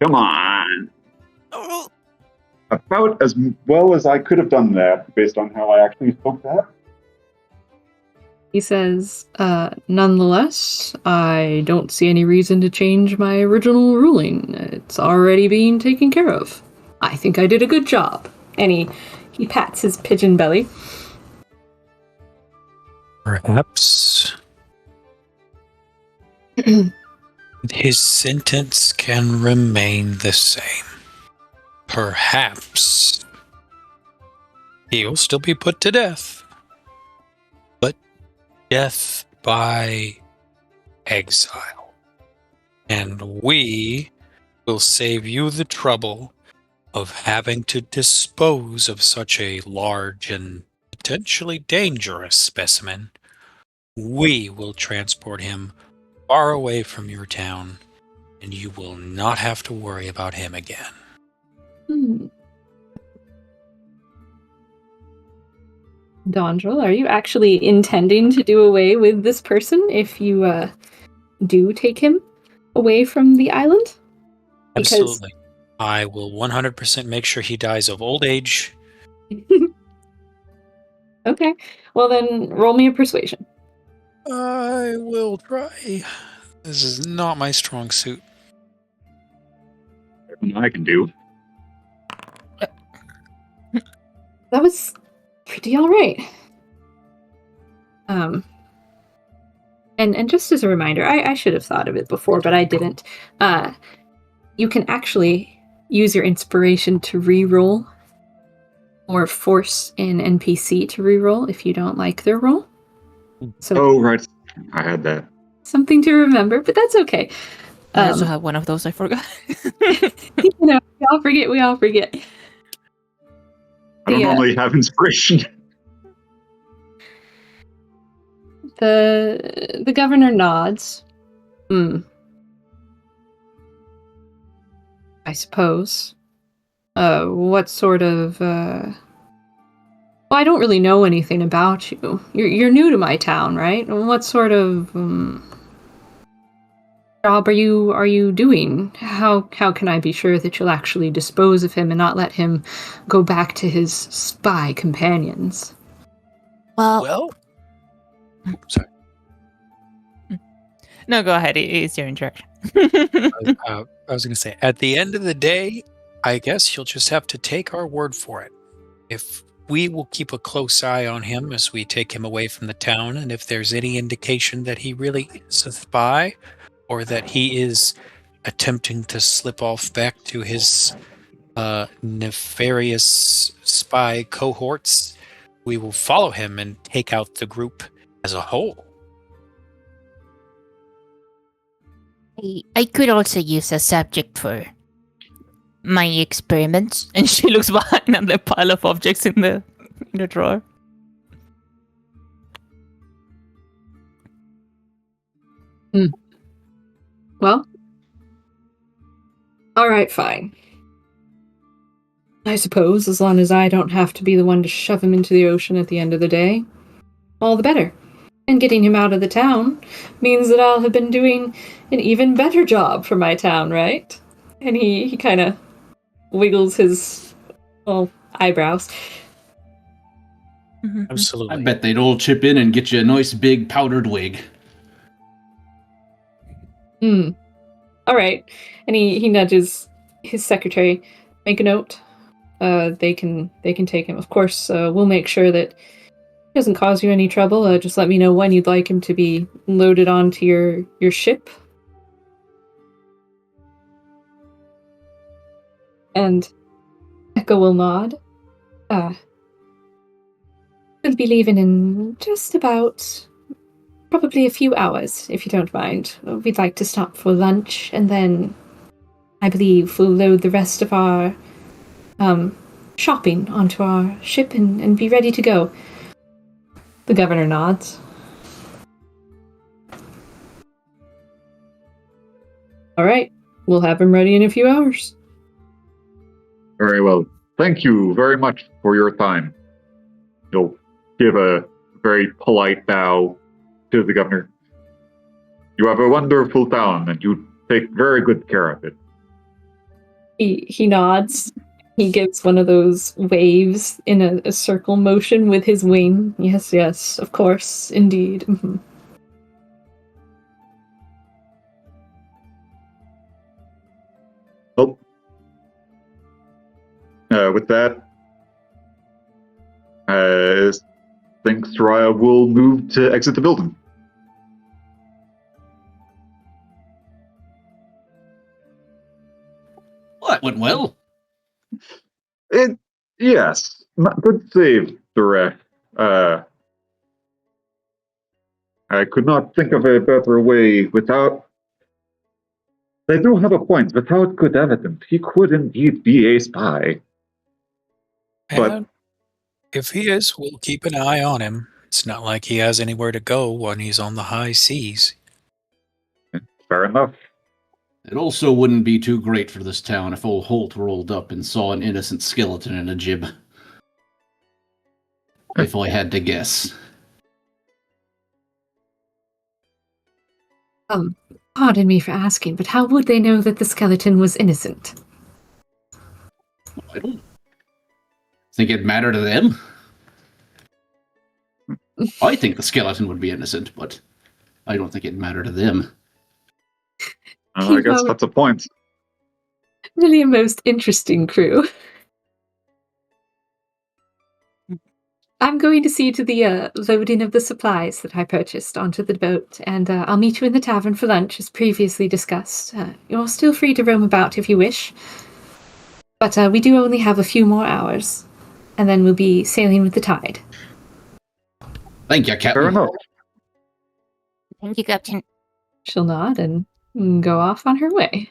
Come on. About as well as I could have done that, based on how I actually spoke that. He says, nonetheless, I don't see any reason to change my original ruling. It's already being taken care of. I think I did a good job. And he pats his pigeon belly. Perhaps his sentence can remain the same. Perhaps he'll still be put to death, but death by exile. And we will save you the trouble of having to dispose of such a large and potentially dangerous specimen. We will transport him far away from your town, and you will not have to worry about him again. Dondrel, are you actually intending to do away with this person if you do take him away from the island? Absolutely. I will 100% make sure he dies of old age. Okay. Well, then roll me a persuasion. I will try. This is not my strong suit. Everything I can do. That was pretty all right. And just as a reminder, I should have thought of it before, but I didn't. You can actually use your inspiration to re-roll, or force an NPC to re-roll if you don't like their roll. So Oh, right. I had that. something to remember, but that's okay. I also have one of those. I forgot. We all forget. I don't Yeah. normally have inspiration. The governor nods. I suppose. What sort of Well, I don't really know anything about you. You're new to my town, right? What sort of job are you doing? How can I be sure that you'll actually dispose of him and not let him go back to his spy companions? Well, Sorry. No, go ahead. It's your introduction. I was going to say, at the end of the day, I guess you'll just have to take our word for it. If we will keep a close eye on him as we take him away from the town, and if there's any indication that he really is a spy, or that he is attempting to slip off back to his nefarious spy cohorts, we will follow him and take out the group as a whole. I could also use a subject for my experiments. And she looks behind at the pile of objects in the drawer. Well, all right, fine. I suppose as long as I don't have to be the one to shove him into the ocean at the end of the day, all the better. And getting him out of the town means that I'll have been doing an even better job for my town, right? And he kind of wiggles his eyebrows. Absolutely. I bet they'd all chip in and get you a nice big powdered wig. All right. And he nudges his secretary. Make a note. They can take him. Of course, we'll make sure that it doesn't cause you any trouble. Just let me know when you'd like him to be loaded onto your ship. And Echo will nod. We'll be leaving in just about probably a few hours, if you don't mind. We'd like to stop for lunch, and then I believe we'll load the rest of our shopping onto our ship and be ready to go. The governor nods. All right, we'll have him ready in a few hours. Very well. Thank you very much for your time. You'll give a very polite bow to the governor. You have a wonderful town, and you take very good care of it. He nods. He gives one of those waves in a circle motion with his wing. Yes, of course, indeed. Mm-hmm. Well, with that, think Soraya will move to exit the building. Well, that went well. Yes, good save, Suresh. I could not think of a better way without... They do have a point. Without good evidence, he could indeed be a spy. But And if he is, we'll keep an eye on him. It's not like he has anywhere to go when he's on the high seas. fair enough. It also wouldn't be too great for this town if old Holt rolled up and saw an innocent skeleton in a jib. If I had to guess. Pardon me for asking, but how would they know that the skeleton was innocent? I don't think it'd matter to them. I think the skeleton would be innocent, but I don't think it'd matter to them. I guess that's a point. Really a most interesting crew. I'm going to see to the loading of the supplies that I purchased onto the boat, and I'll meet you in the tavern for lunch, as previously discussed. You're still free to roam about if you wish, but we do only have a few more hours, and then we'll be sailing with the tide. Thank you, Captain. Fair enough. Thank you, Captain. She'll nod and go off on her way.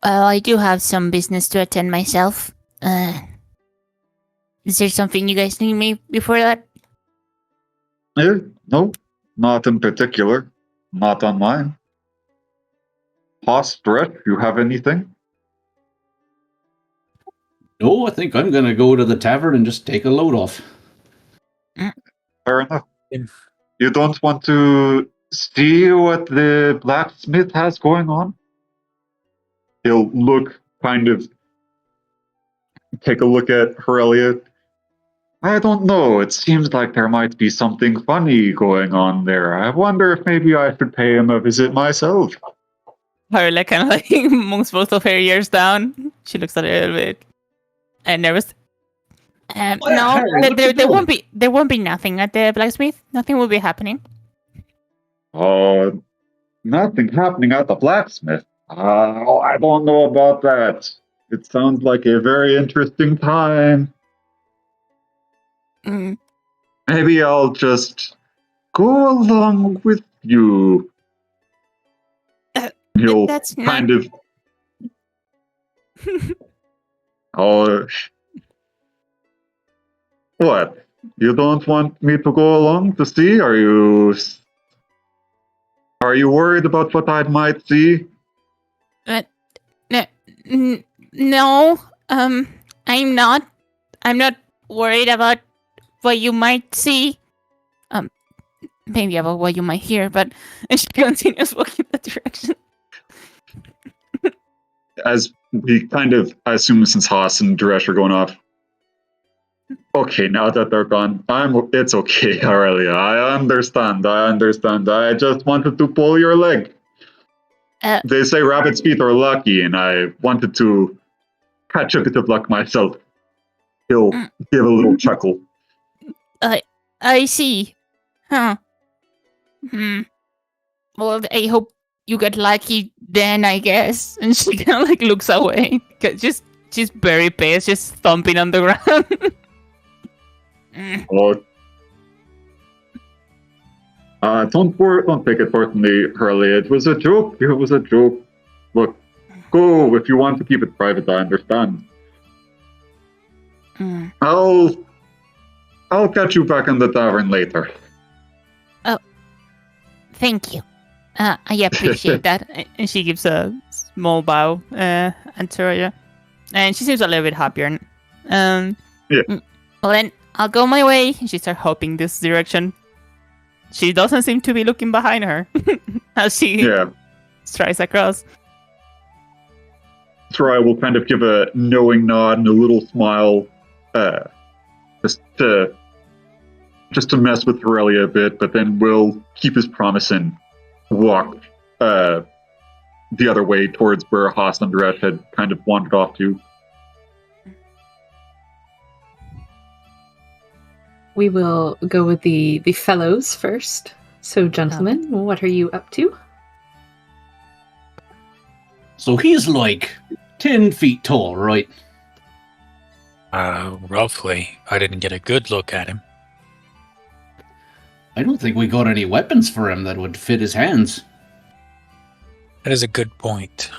I do have some business to attend myself. Is there something you guys need me before that? No, not in particular. Not on mine. Hoss, Brett, you have anything? No, I think I'm going to go to the tavern and just take a load off. Fair enough. You don't want to see what the blacksmith has going on? He'll look, take a look at Aurelia. I don't know, it seems like there might be something funny going on there. I wonder if maybe I should pay him a visit myself. Harla kind of like moves both of her ears down. She looks a little bit nervous. No, there won't be nothing at the blacksmith. Nothing will be happening. Oh, nothing happening at the blacksmith. I don't know about that. It sounds like a very interesting time. Maybe I'll just go along with you. He'll That's kind not... of... Oh... What? You don't want me to go along to see? Are you worried about what I might see? No. I'm not. I'm not worried about what you might see. Maybe about what you might hear, but... And she continues walking that direction. As we kind of, I assume since Haas and Duresh are going off. Okay, now that they're gone, it's okay, Aurelia. I understand. I just wanted to pull your leg. They say rabbit's feet are lucky, and I wanted to catch a bit of luck myself. He'll give a little chuckle. I see. Huh. Well, I hope you get lucky then, I guess. And she kind of like looks away. She's very pissed, just thumping on the ground. Don't take it personally, Hurley. It was a joke. Look, go if you want to keep it private. I understand. I'll catch you back in the tavern later. Oh, thank you. I appreciate that. And she gives a small bow, Antoria. And she seems a little bit happier. Yeah. Well, then I'll go my way. And she starts hopping this direction. She doesn't seem to be looking behind her as she strides across. Soraya will kind of give a knowing nod and a little smile, just to mess with Aurelia a bit, but then will keep his promise and walk the other way towards where Haas and Duresh had kind of wandered off to. We will go with the fellows first. So, gentlemen, what are you up to? So he's like 10 feet tall, right? Roughly. I didn't get a good look at him. I don't think we got any weapons for him that would fit his hands. That is a good point.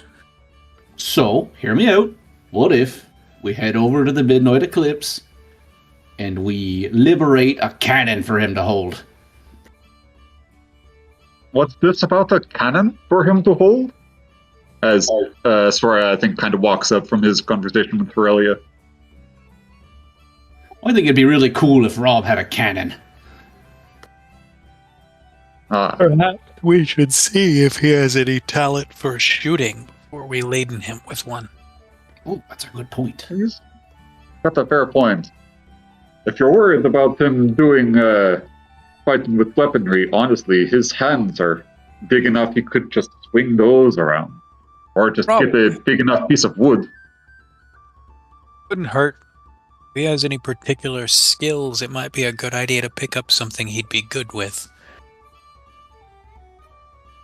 So, hear me out. What if we head over to the Midnight Eclipse and we liberate a cannon for him to hold? What's this about a cannon for him to hold? As Sora, I think, kind of walks up from his conversation with Aurelia. I think it'd be really cool if Rob had a cannon. Perhaps we should see if he has any talent for shooting before we laden him with one. Oh, that's a good point. He's got a fair point. If you're worried about him doing fighting with weaponry, honestly, his hands are big enough he could just swing those around. Or just get a big enough piece of wood. Wouldn't hurt. If he has any particular skills, it might be a good idea to pick up something he'd be good with.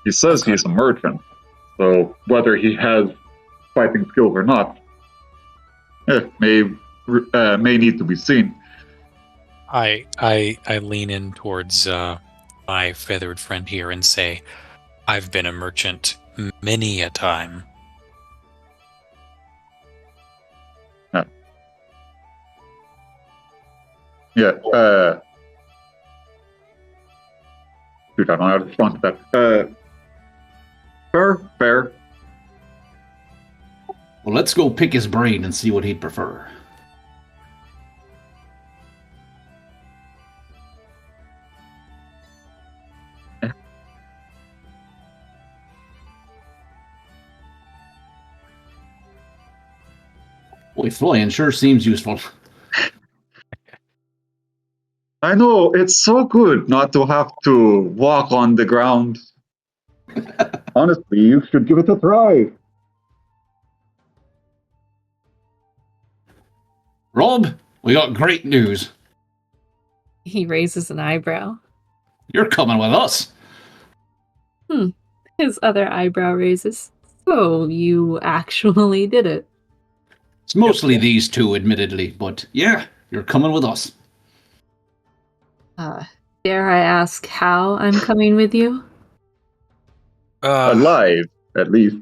He says he's a merchant, so whether he has fighting skills or not, may need to be seen. I lean in towards my feathered friend here and say, I've been a merchant many a time. Yeah, dude, I don't know how to respond to that. Fair. Well, let's go pick his brain and see what he'd prefer. Boy, flying sure seems useful. I know, it's so good not to have to walk on the ground. Honestly, you should give it a try. Rob, we got great news. He raises an eyebrow. You're coming with us. His other eyebrow raises. So, you actually did it. It's mostly these two, admittedly, but yeah, you're coming with us. Dare I ask how I'm coming with you? Alive, at least.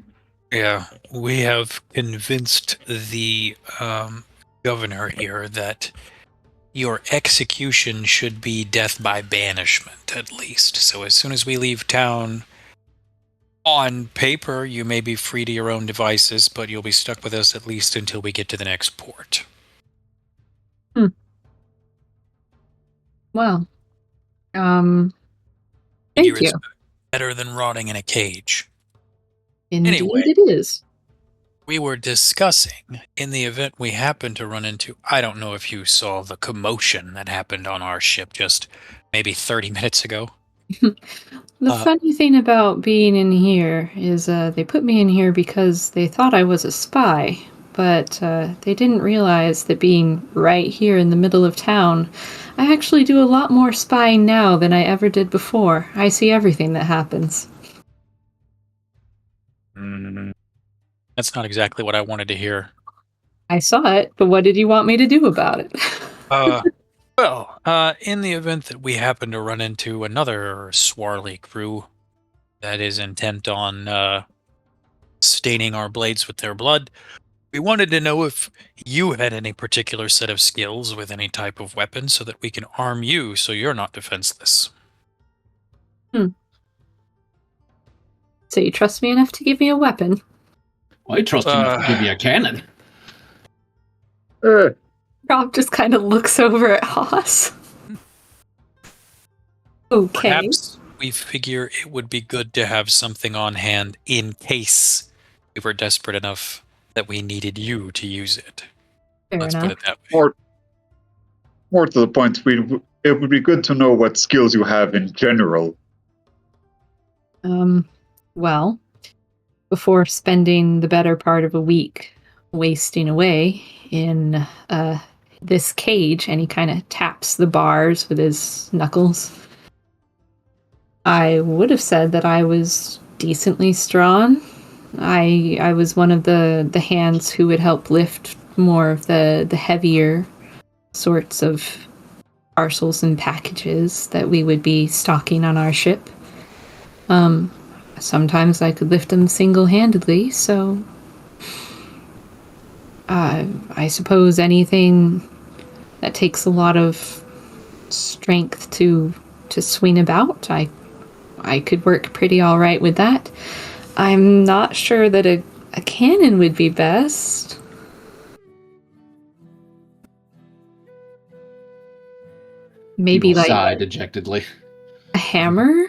Yeah, we have convinced the governor here that your execution should be death by banishment, at least. So as soon as we leave town, on paper, you may be free to your own devices, but you'll be stuck with us at least until we get to the next port. Well, thank Here you. is better than rotting in a cage. Indeed Anyway. it is. We were discussing, in the event we happened to run into, I don't know if you saw the commotion that happened on our ship just maybe 30 minutes ago. The funny thing about being in here is they put me in here because they thought I was a spy, but they didn't realize that being right here in the middle of town, I actually do a lot more spying now than I ever did before. I see everything that happens. That's not exactly what I wanted to hear. I saw it, but what did you want me to do about it? In the event that we happen to run into another swarly crew that is intent on staining our blades with their blood, we wanted to know if you had any particular set of skills with any type of weapon so that we can arm you so you're not defenseless. So you trust me enough to give me a weapon? I trust you enough to give you a cannon. Rob just kind of looks over at Haas. Okay. Perhaps we figure it would be good to have something on hand in case we were desperate enough that we needed you to use it. Fair Let's enough. put it that way. More to the point, it would be good to know what skills you have in general. Well, before spending the better part of a week wasting away in this cage, and he kind of taps the bars with his knuckles. I would have said that I was decently strong. I was one of the hands who would help lift more of the heavier sorts of parcels and packages that we would be stocking on our ship. Sometimes I could lift them single-handedly, so I suppose anything that takes a lot of strength to swing about, I could work pretty all right with that. I'm not sure that a cannon would be best. Maybe People like sigh dejectedly. a hammer,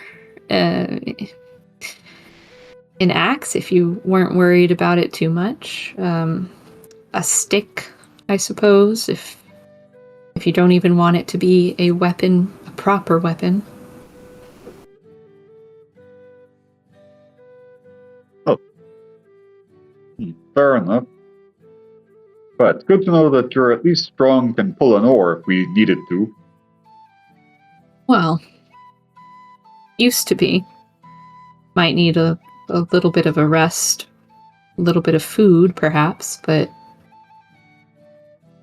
an axe if you weren't worried about it too much. A stick, I suppose, if you don't even want it to be a weapon, a proper weapon. Fair enough. But it's good to know that you're at least strong and pull an oar if we needed to. Well, used to be. Might need a little bit of a rest, a little bit of food, perhaps, but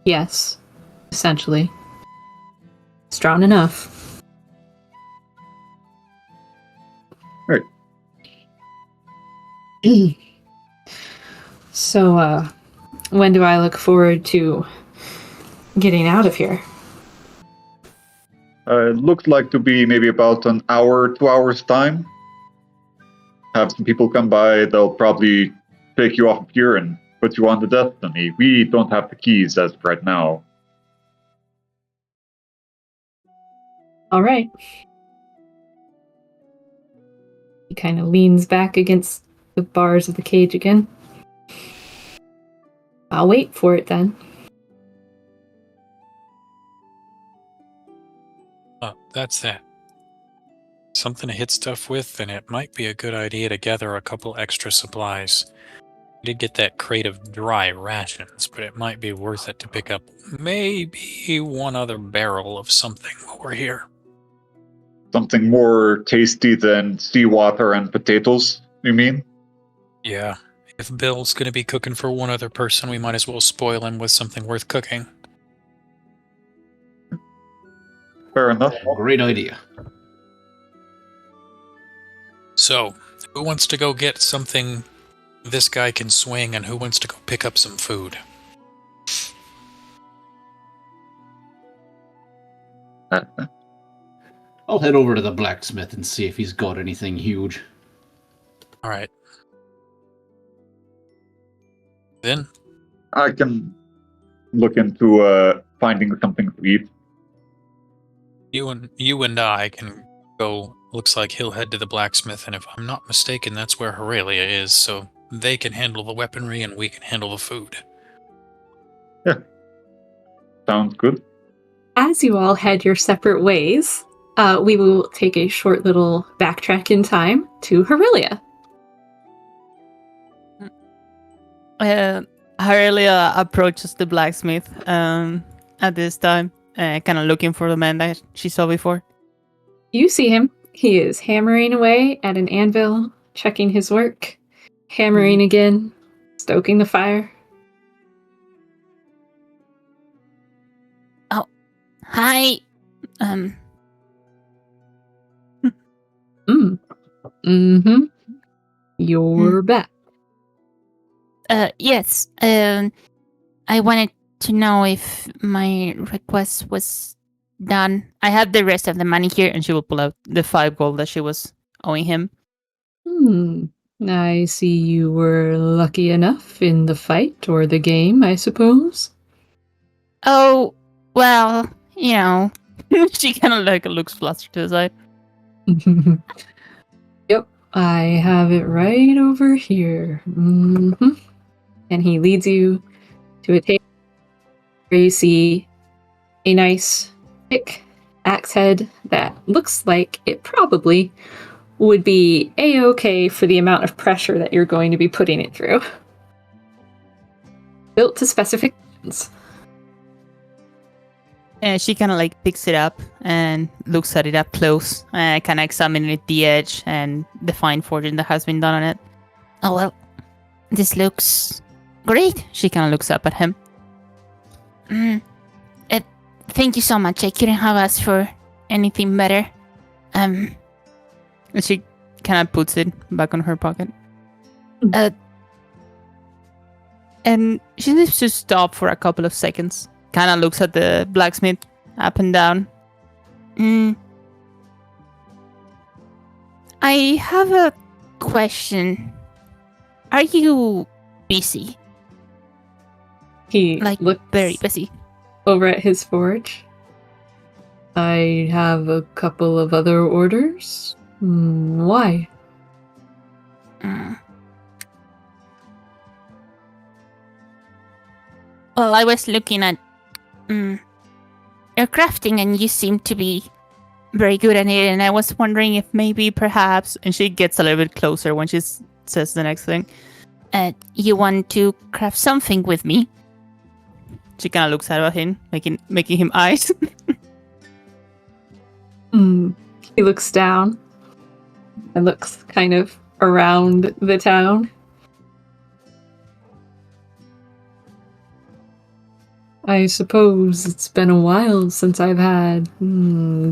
yes, essentially. Strong enough. Right. So, when do I look forward to getting out of here? It looks like to be maybe about an hour, 2 hours time. Have some people come by, they'll probably take you off of here and put you on the Destiny. We don't have the keys as of right now. All right. He kind of leans back against the bars of the cage again. I'll wait for it then. Oh, that's that. Something to hit stuff with, and it might be a good idea to gather a couple extra supplies. We did get that crate of dry rations, but it might be worth it to pick up maybe one other barrel of something while we're here. Something more tasty than seawater and potatoes, you mean? Yeah. If Bill's going to be cooking for one other person, we might as well spoil him with something worth cooking. Fair enough. Great idea. So, who wants to go get something this guy can swing, and who wants to go pick up some food? I'll head over to the blacksmith and see if he's got anything huge. All right. Then? I can look into finding something to eat. You and I can go. Looks like he'll head to the blacksmith, and if I'm not mistaken, that's where Aurelia is, so they can handle the weaponry and we can handle the food. Yeah. Sounds good. As you all head your separate ways, we will take a short little backtrack in time to Aurelia. Aurelia approaches the blacksmith at this time, kind of looking for the man that she saw before. You see him. He is hammering away at an anvil, checking his work, hammering again, stoking the fire. Oh, hi. Mm-hmm. You're back. Yes. I wanted to know if my request was done. I have the rest of the money here, and she will pull out the 5 gold that she was owing him. I see you were lucky enough in the fight or the game, I suppose. Oh, well, you know. She kind of like looks flustered to the side. Yep, I have it right over here. Mm-hmm. And he leads you to a table where you see a nice thick axe head that looks like it probably would be a-okay for the amount of pressure that you're going to be putting it through. Built to specifications. And she kind of like picks it up and looks at it up close, kind of examining it, the edge and the fine forging that has been done on it. Oh, well, this looks great. She kind of looks up at him. Thank you so much. I couldn't have asked for anything better. And she kind of puts it back on her pocket. And she seems to stop for a couple of seconds. Kind of looks at the blacksmith up and down. I have a question. Are you busy? He Like, looks very busy? over at his forge. I have a couple of other orders. Why? Well, I was looking at your crafting, and you seem to be very good at it, and I was wondering if maybe perhaps, And she gets a little bit closer when she says the next thing. you want to craft something with me. She kind of looks at him, making him eyes. He looks down and looks kind of around the town. I suppose it's been a while since I've had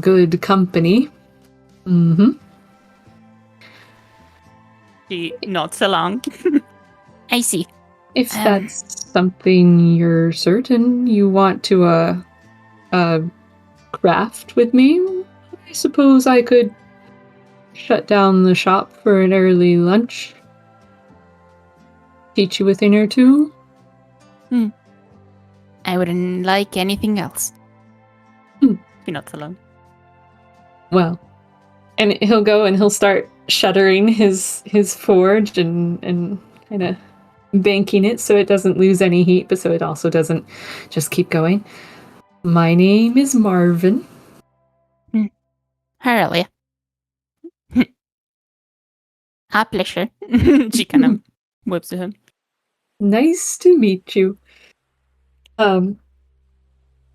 good company. She nods along. I see. If that's something you're certain you want to craft with me, I suppose I could shut down the shop for an early lunch. Teach you a thing or two. I wouldn't like anything else. She nods along. Well, and he'll go and he'll start shuttering his forge and kind of banking it so it doesn't lose any heat, but so it also doesn't just keep going. My name is Marvin. Hardly. A pleasure. She kind of whips to him. Nice to meet you. I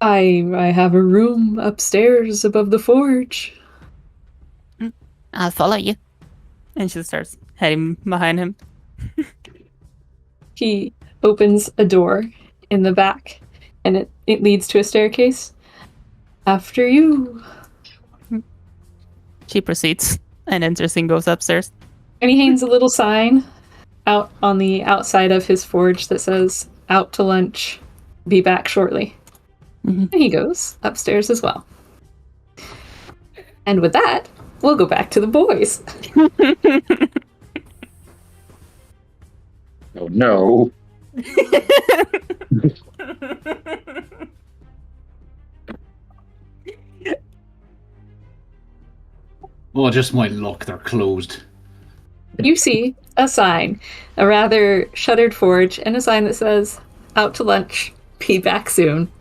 have a room upstairs above the forge. I'll follow you. And she starts heading behind him. He opens a door in the back, and it leads to a staircase. After you. She proceeds and enters and goes upstairs. And he hangs a little sign out on the outside of his forge that says, "Out to lunch. Be back shortly." And he goes upstairs as well. And with that, we'll go back to the boys. Oh no. Well, just my luck, they're closed. You see a sign, a rather shuttered forge, and a sign that says, "Out to lunch. Be back soon."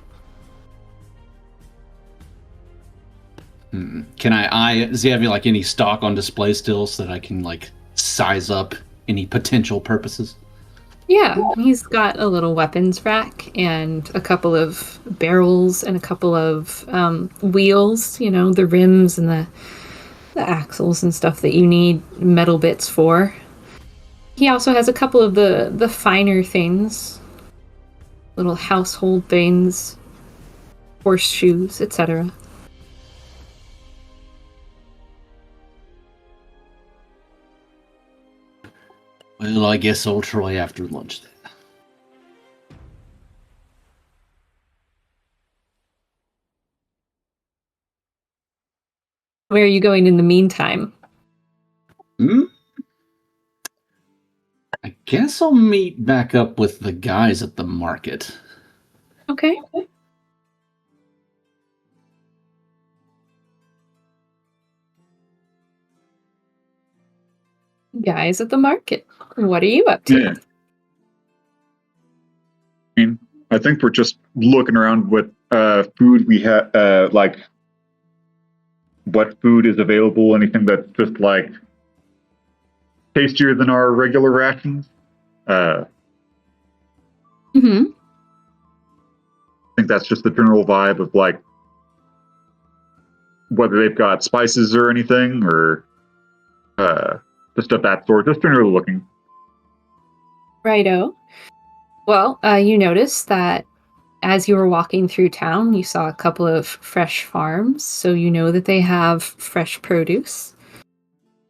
Can does he have like any stock on display still so that I can like size up any potential purposes? Yeah, he's got a little weapons rack and a couple of barrels and a couple of wheels, the rims and the axles and stuff that you need metal bits for. He also has a couple of the finer things, little household things, horseshoes, etc. Well, I guess I'll try after lunch then. Where are you going in the meantime? I guess I'll meet back up with the guys at the market. Okay. Guys at the market. What are you up to? Yeah. I think we're just looking around what food we have, like what food is available, anything that's just like tastier than our regular rations. I think that's just the general vibe of like whether they've got spices or anything, or just of that sort. Just generally looking. Righto. Well, you notice that as you were walking through town, you saw a couple of fresh farms, so you know that they have fresh produce.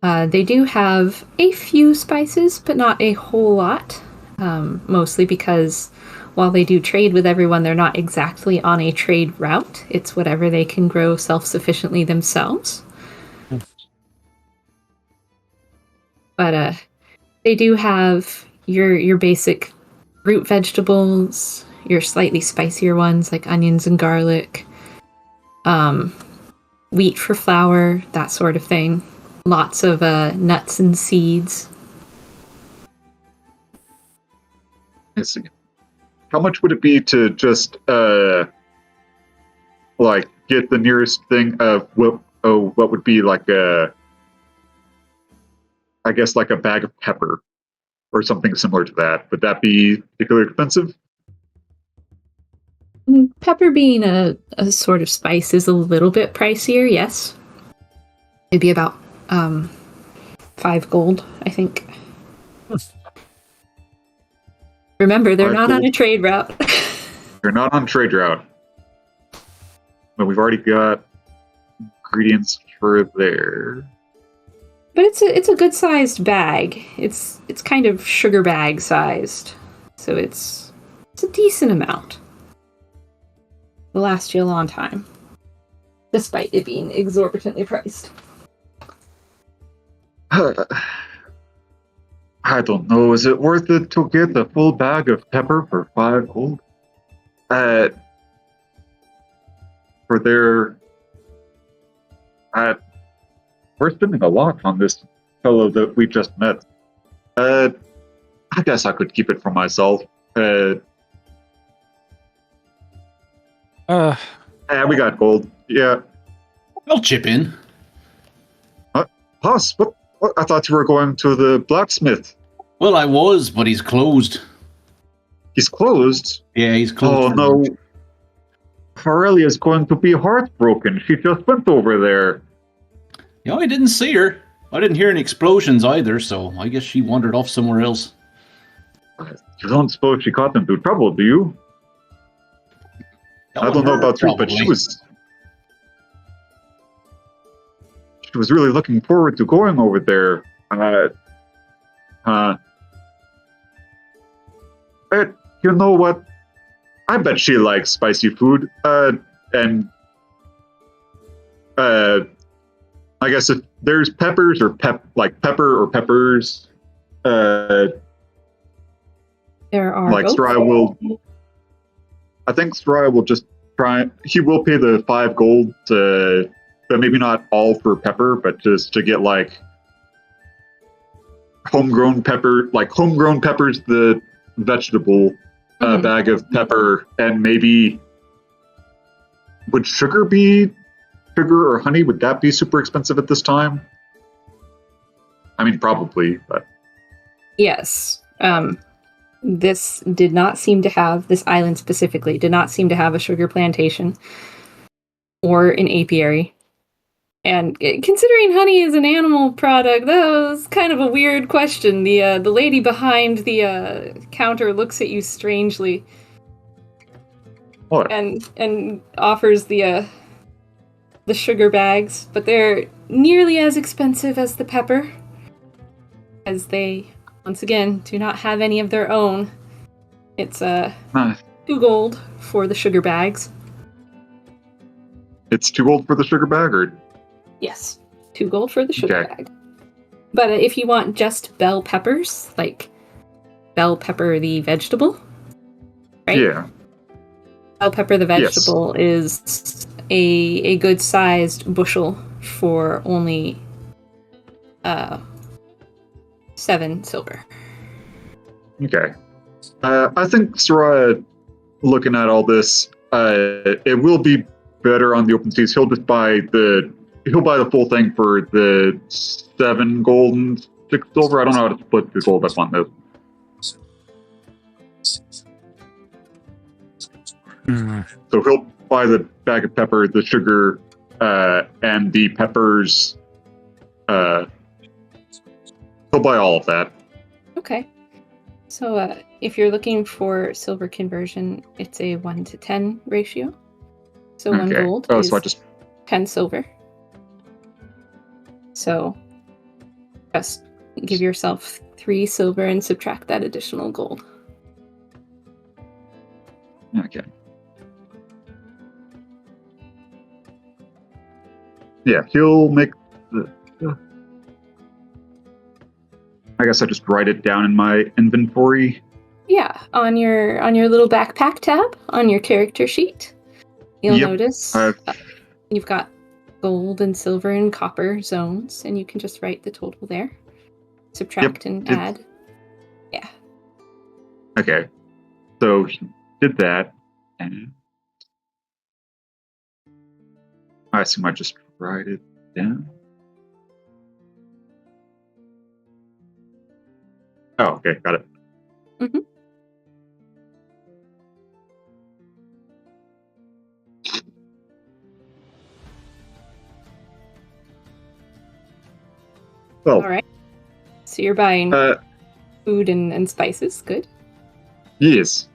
They do have a few spices, but not a whole lot, mostly because while they do trade with everyone, they're not exactly on a trade route. It's whatever they can grow self-sufficiently themselves. But they do have your basic root vegetables, your slightly spicier ones like onions and garlic, wheat for flour, that sort of thing. Lots of nuts and seeds. I see. How much would it be to just like get the nearest thing of what would be like I guess like a bag of pepper or something similar to that? Would that be particularly expensive? Pepper being a sort of spice is a little bit pricier, yes. It'd be about 5 gold, I think. Remember, they're 5 not on gold. a trade route. They're not on trade route. But we've already got ingredients for there. But it's a good sized bag. It's kind of sugar bag sized. So it's a decent amount. It'll last you a long time. Despite it being exorbitantly priced. I don't know. Is it worth it to get the full bag of pepper for 5 gold? For their... we're spending a lot on this fellow that we just met. I guess I could keep it for myself. Yeah, we got gold. Yeah. I'll chip in. Boss, what? I thought you were going to the blacksmith. Well, I was, but he's closed. He's closed? Yeah, he's closed. Oh, no. Aurelia's going to be heartbroken. She just went over there. Yeah, I didn't see her. I didn't hear any explosions either, so I guess she wandered off somewhere else. You don't suppose she got into trouble, do you? I don't know about you, but she was really looking forward to going over there. But you know what? I bet she likes spicy food. And I guess if there's peppers or pepper or peppers, There are like both. Stry will. I think Stry will just try. He will pay the 5 gold, but maybe not all for pepper, but just to get like homegrown peppers, the vegetable, bag of pepper, and maybe would sugar or honey? Would that be super expensive at this time? I mean, probably, but Yes. This island specifically did not seem to have a sugar plantation or an apiary. And considering honey is an animal product, that was kind of a weird question. The lady behind the counter looks at you strangely. what? And offers the sugar bags, but they're nearly as expensive as the pepper, as they once again do not have any of their own. It's 2 gold for the sugar bags. It's too old for the sugar bag, or Yes, 2 gold for the sugar Okay. bag. But if you want just bell peppers, like bell pepper the vegetable, right? yeah, Bell pepper the vegetable is a good-sized bushel for only 7 silver. okay. I think Soraya, looking at all this, it will be better on the open seas. He'll buy the full thing for the 7 gold and 6 silver. I don't know how to split the gold up on this. Hmm. So he'll buy the bag of pepper, the sugar, and the peppers. He'll buy all of that. Okay. So if you're looking for silver conversion, it's a 1 to 10 ratio. So 1 Okay. gold Oh, is so I just 10 silver. So just give yourself 3 silver and subtract that additional gold. okay. Yeah, he'll make the. I guess I just write it down in my inventory. Yeah, on your little backpack tab on your character sheet, you'll Yep, notice you've got gold and silver and copper zones, and you can just write the total there. Subtract and add. Yeah. Okay, so he did that, and I assume I just write it down. Oh, okay, got it. Mm-hmm. Well, All right. So you're buying food and spices. Good. yes.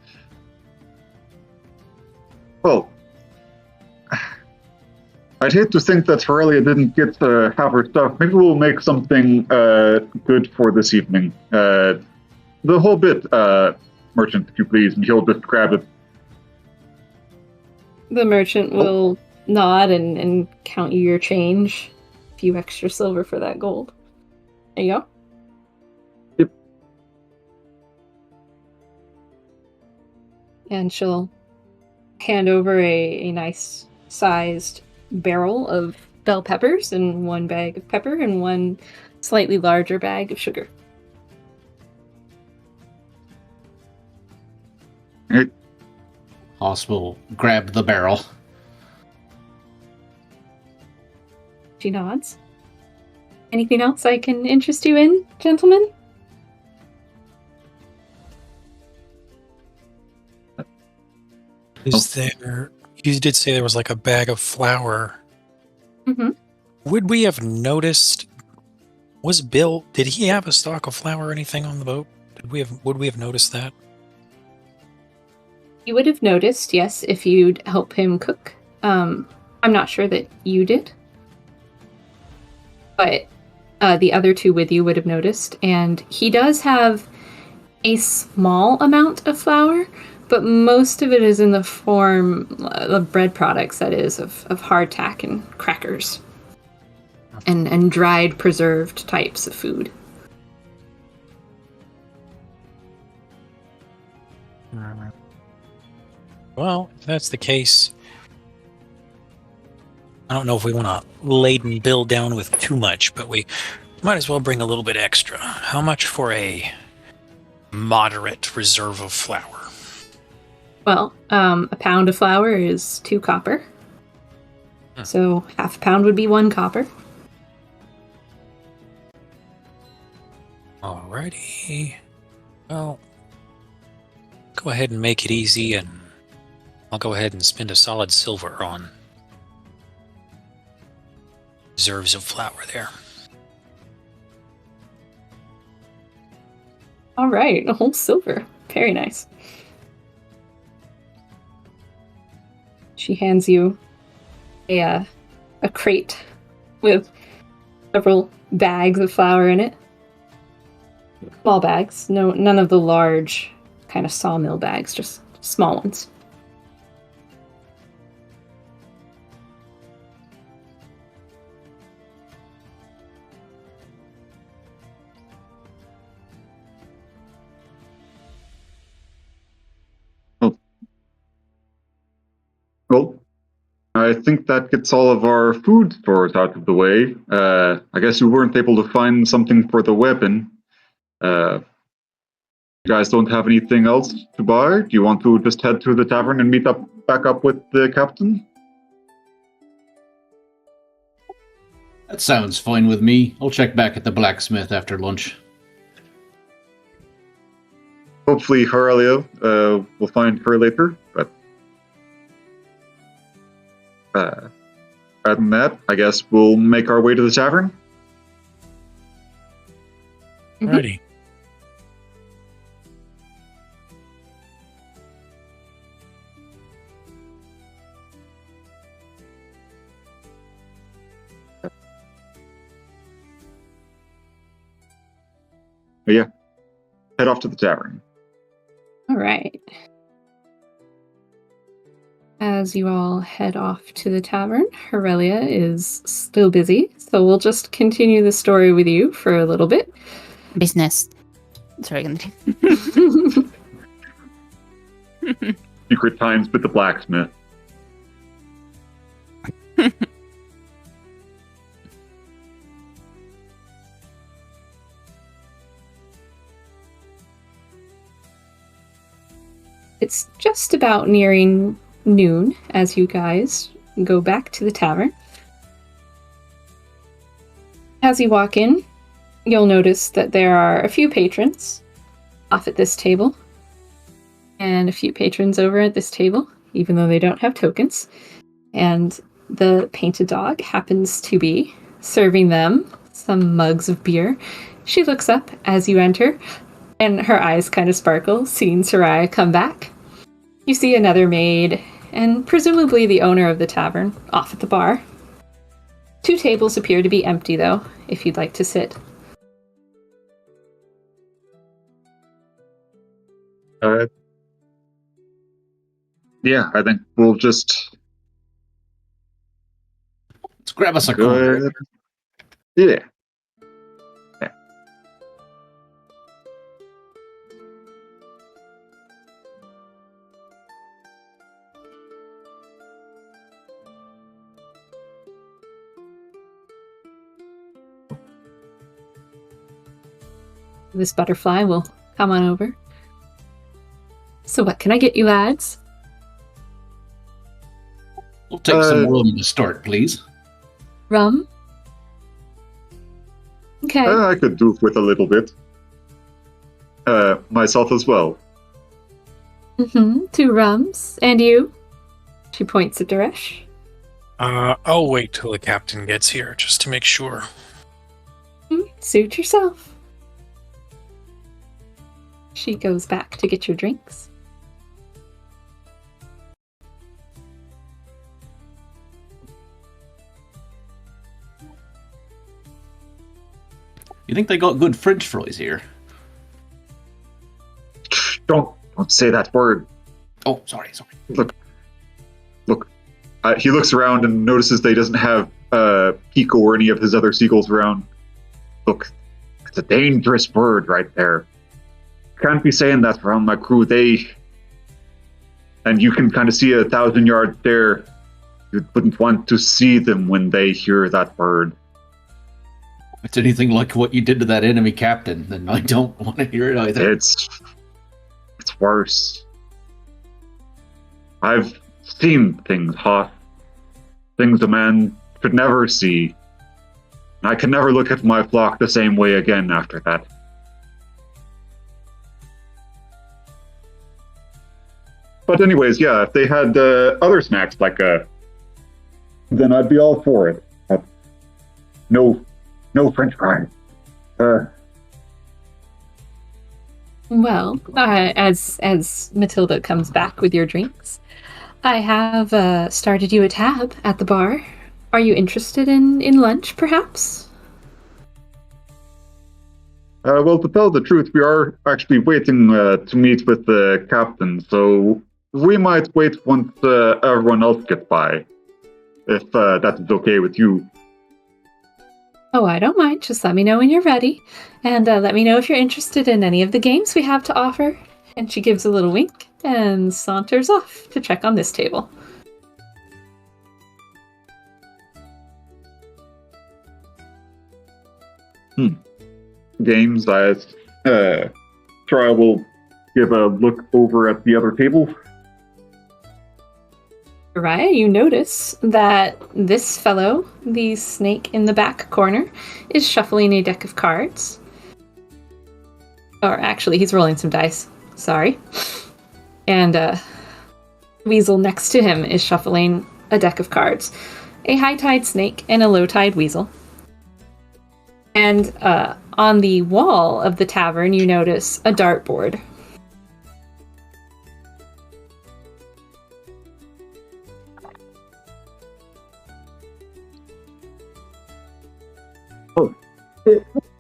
Well, I'd hate to think that Aurelia didn't get half her stuff. Maybe we'll make something good for this evening. The whole bit, merchant, if you please, and he'll just grab it. The merchant will nod and count you your change. A few extra silver for that gold. There you go. Yep. And she'll hand over a nice sized barrel of bell peppers and 1 bag of pepper and 1 slightly larger bag of sugar. Hoss will grab the barrel. She nods. Anything else I can interest you in, gentlemen? Is there? You did say there was like a bag of flour. Mm-hmm. Would we have noticed? Was Bill? Did he have a stock of flour or anything on the boat? Would we have noticed that? You would have noticed, yes, if you'd help him cook. I'm not sure that you did, but the other 2 with you would have noticed. And he does have a small amount of flour, but most of it is in the form of bread products, that is, of hardtack and crackers and dried, preserved types of food. Well, if that's the case, I don't know if we want to laden Bill down with too much, but we might as well bring a little bit extra. How much for a moderate reserve of flour? Well, a pound of flour is 2 copper. So half a pound would be 1 copper. Alrighty. Well, go ahead and make it easy, and I'll go ahead and spend a solid silver on reserves of flour there. All right, a whole silver. Very nice. She hands you a crate with several bags of flour in it. Small bags, none of the large kind of sawmill bags, just small ones. Well, I think that gets all of our food stores out of the way. I guess you weren't able to find something for the weapon. You guys don't have anything else to buy? Do you want to just head to the tavern and meet back up with the captain? That sounds fine with me. I'll check back at the blacksmith after lunch. Hopefully, Aurelia will find her later, but other than that, I guess we'll make our way to the tavern. Mhm. Righty. But yeah, head off to the tavern. All right. As you all head off to the tavern, Aurelia is still busy, so we'll just continue the story with you for a little bit. Business. Sorry. Secret times with the blacksmith. It's just about nearing noon as you guys go back to the tavern. As you walk in, you'll notice that there are a few patrons off at this table and a few patrons over at this table, even though they don't have tokens. And the painted dog happens to be serving them some mugs of beer. She looks up as you enter, and her eyes kind of sparkle, seeing Soraya come back. You see another maid, and presumably the owner of the tavern, off at the bar. 2 tables appear to be empty, though, if you'd like to sit. Yeah, I think we'll just Let's grab us a go cooler. ahead. Yeah. This butterfly will come on over. So what can I get you, lads? We'll take some rum to start, please. Rum? Okay. I could do with a little bit. Myself as well. 2 rums. And you? She points at Daresh. I'll wait till the captain gets here, just to make sure. Suit yourself. She goes back to get your drinks. You think they got good French fries here? Don't say that word. Oh, sorry. Look. He looks around and notices that he doesn't have Pico or any of his other seagulls around. Look, it's a dangerous word right there. Can't be saying that around my crew. And you can kind of see 1,000 yards there. You wouldn't want to see them when they hear that word. If it's anything like what you did to that enemy captain, then I don't want to hear it either. It's worse. I've seen things, Hoth. Things a man should never see. I can never look at my flock the same way again after that. But anyways, yeah, if they had other snacks like then I'd be all for it. No French fries. Well, as Matilda comes back with your drinks, I have started you a tab at the bar. Are you interested in lunch, perhaps? Well, to tell the truth, we are actually waiting to meet with the captain, so we might wait once everyone else gets by, if that is okay with you. Oh, I don't mind. Just let me know when you're ready. And let me know if you're interested in any of the games we have to offer. And she gives a little wink and saunters off to check on this table. Games, Troy will give a look over at the other table. Raya, you notice that this fellow, the snake in the back corner, is shuffling a deck of cards. Or actually, he's rolling some dice. Sorry. And Weasel next to him is shuffling a deck of cards. a high tide snake, and a low tide weasel. And on the wall of the tavern, you notice a dartboard.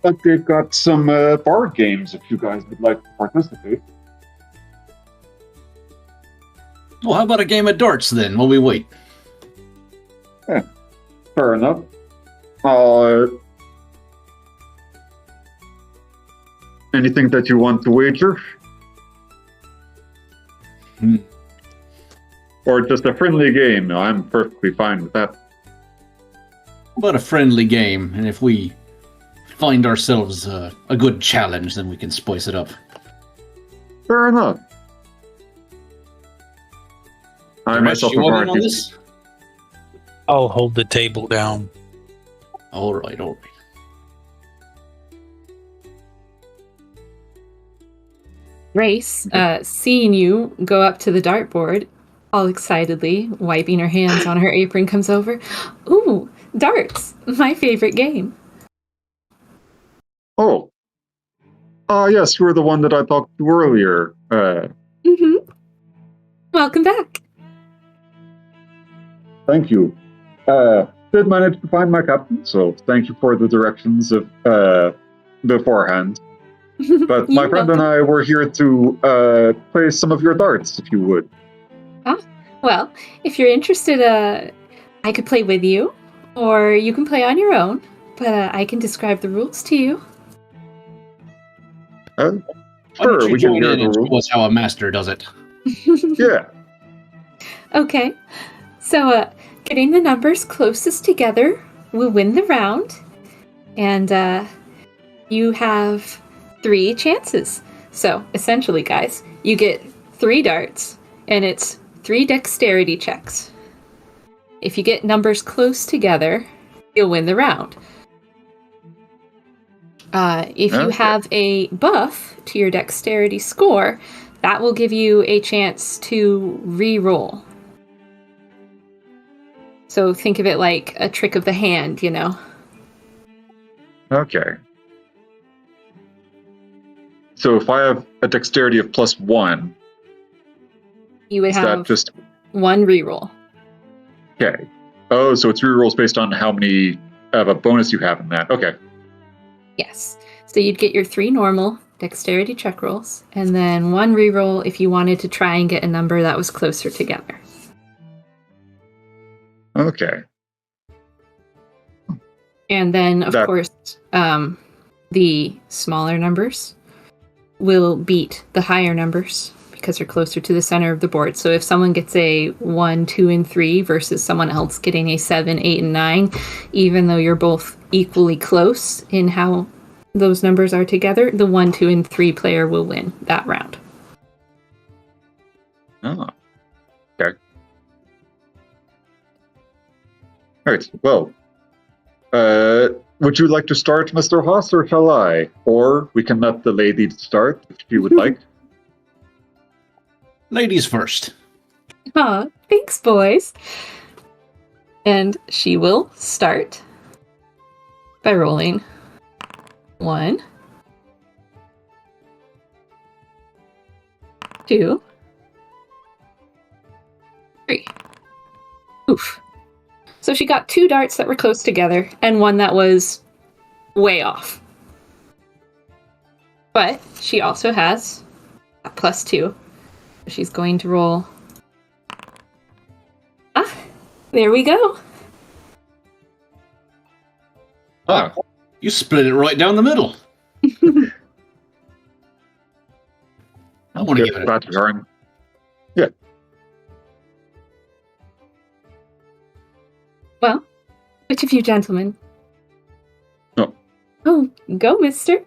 But they've got some board games if you guys would like to participate. Well, how about a game of darts then, while we wait? Fair enough. Anything that you want to wager? Or just a friendly game? No, I'm perfectly fine with that. But a friendly game, and if we find ourselves a good challenge, then we can spice it up. Fair enough. I Resh, myself you have want in on already... this? I'll hold the table down. All right, all right. Grace, seeing you go up to the dartboard, all excitedly, wiping her hands on her apron, comes over. Ooh, darts! My favorite game. Oh. Yes, you were the one that I talked to earlier. Welcome back. Thank you. Did manage to find my captain, so thank you for the directions of beforehand. But my You're friend welcome. and I were here to play some of your darts, if you would. Well, if you're interested, I could play with you, or you can play on your own, but I can describe the rules to you. Why don't Sure, you we can join hear in the and show rules. us how a master does it? Yeah. Okay. So, getting the numbers closest together will win the round, and you have 3 chances. So, essentially, guys, you get 3 darts, and it's 3 dexterity checks. If you get numbers close together, you'll win the round. If you Okay. have a buff to your dexterity score, that will give you a chance to re-roll. So think of it like a trick of the hand, you know? Okay. So if I have a dexterity of +1, You would is that have just... 1 re-roll. Okay. Oh, so it's rerolls based on how many of a bonus you have in that. Okay. Yes. So you'd get your 3 normal dexterity check rolls, and then 1 re-roll if you wanted to try and get a number that was closer together. Okay. And then, of course, the smaller numbers will beat the higher numbers because they're closer to the center of the board. So if someone gets a 1, 2, and 3 versus someone else getting a 7, 8, and 9, even though you're both equally close in how those numbers are together, the 1, 2, and 3 player will win that round. Oh. Okay. All right. Well, would you like to start, Mr. Haas, or shall I? Or we can let the lady start if she would like. Ladies first. Aw, thanks, boys. And she will start by rolling 1, 2, 3. Oof. So she got 2 darts that were close together and 1 that was way off. But she also has a +2. She's going to roll. There we go. Ah, You split it right down the middle. I want to give it a that's turn. Yeah. Well, which of you gentlemen? No. Oh, go, mister.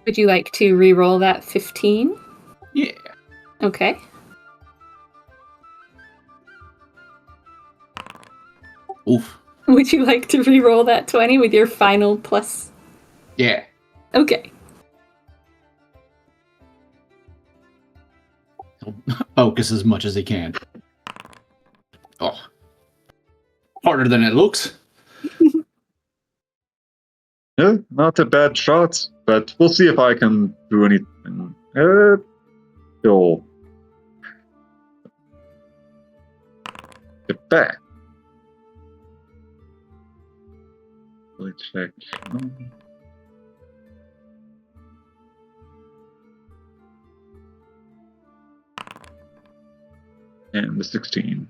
Would you like to re-roll that 15? Yeah. Okay. Oof. Would you like to re-roll that 20 with your final plus Yeah. Okay. He'll focus as much as he can. Oh. Harder than it looks. Yeah, not a bad shot, but we'll see if I can do anything. Still. Get back. Let's check. And the 16.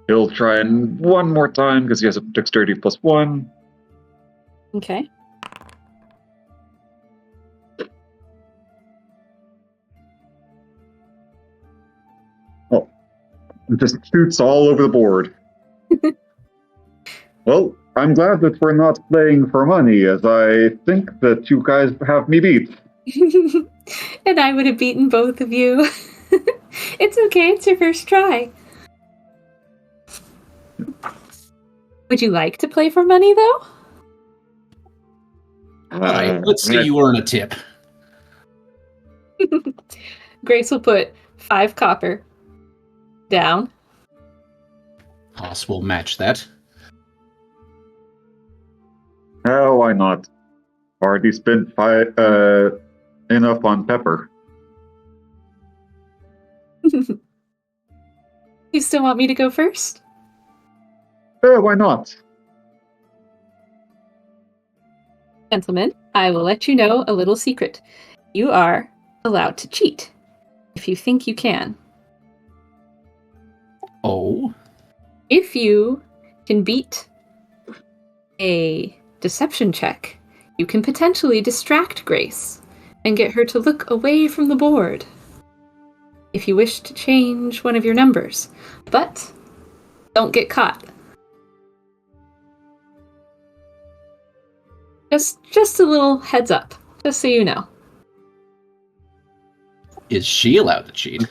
He'll try and one more time because he has a dexterity +1. Okay. Oh, it just shoots all over the board. Well, I'm glad that we're not playing for money, as I think that you guys have me beat. And I would have beaten both of you. It's okay, it's your first try. Would you like to play for money, though? Alright, let's see you earn a tip. Grace will put 5 copper down. Haas will match that. Why not? Already spent enough on pepper. You still want me to go first? Why not? Gentlemen, I will let you know a little secret. You are allowed to cheat, if you think you can. Oh? If you can beat a deception check, you can potentially distract Grace and get her to look away from the board if you wish to change one of your numbers. But don't get caught. Just a little heads up, just so you know. Is she allowed to cheat?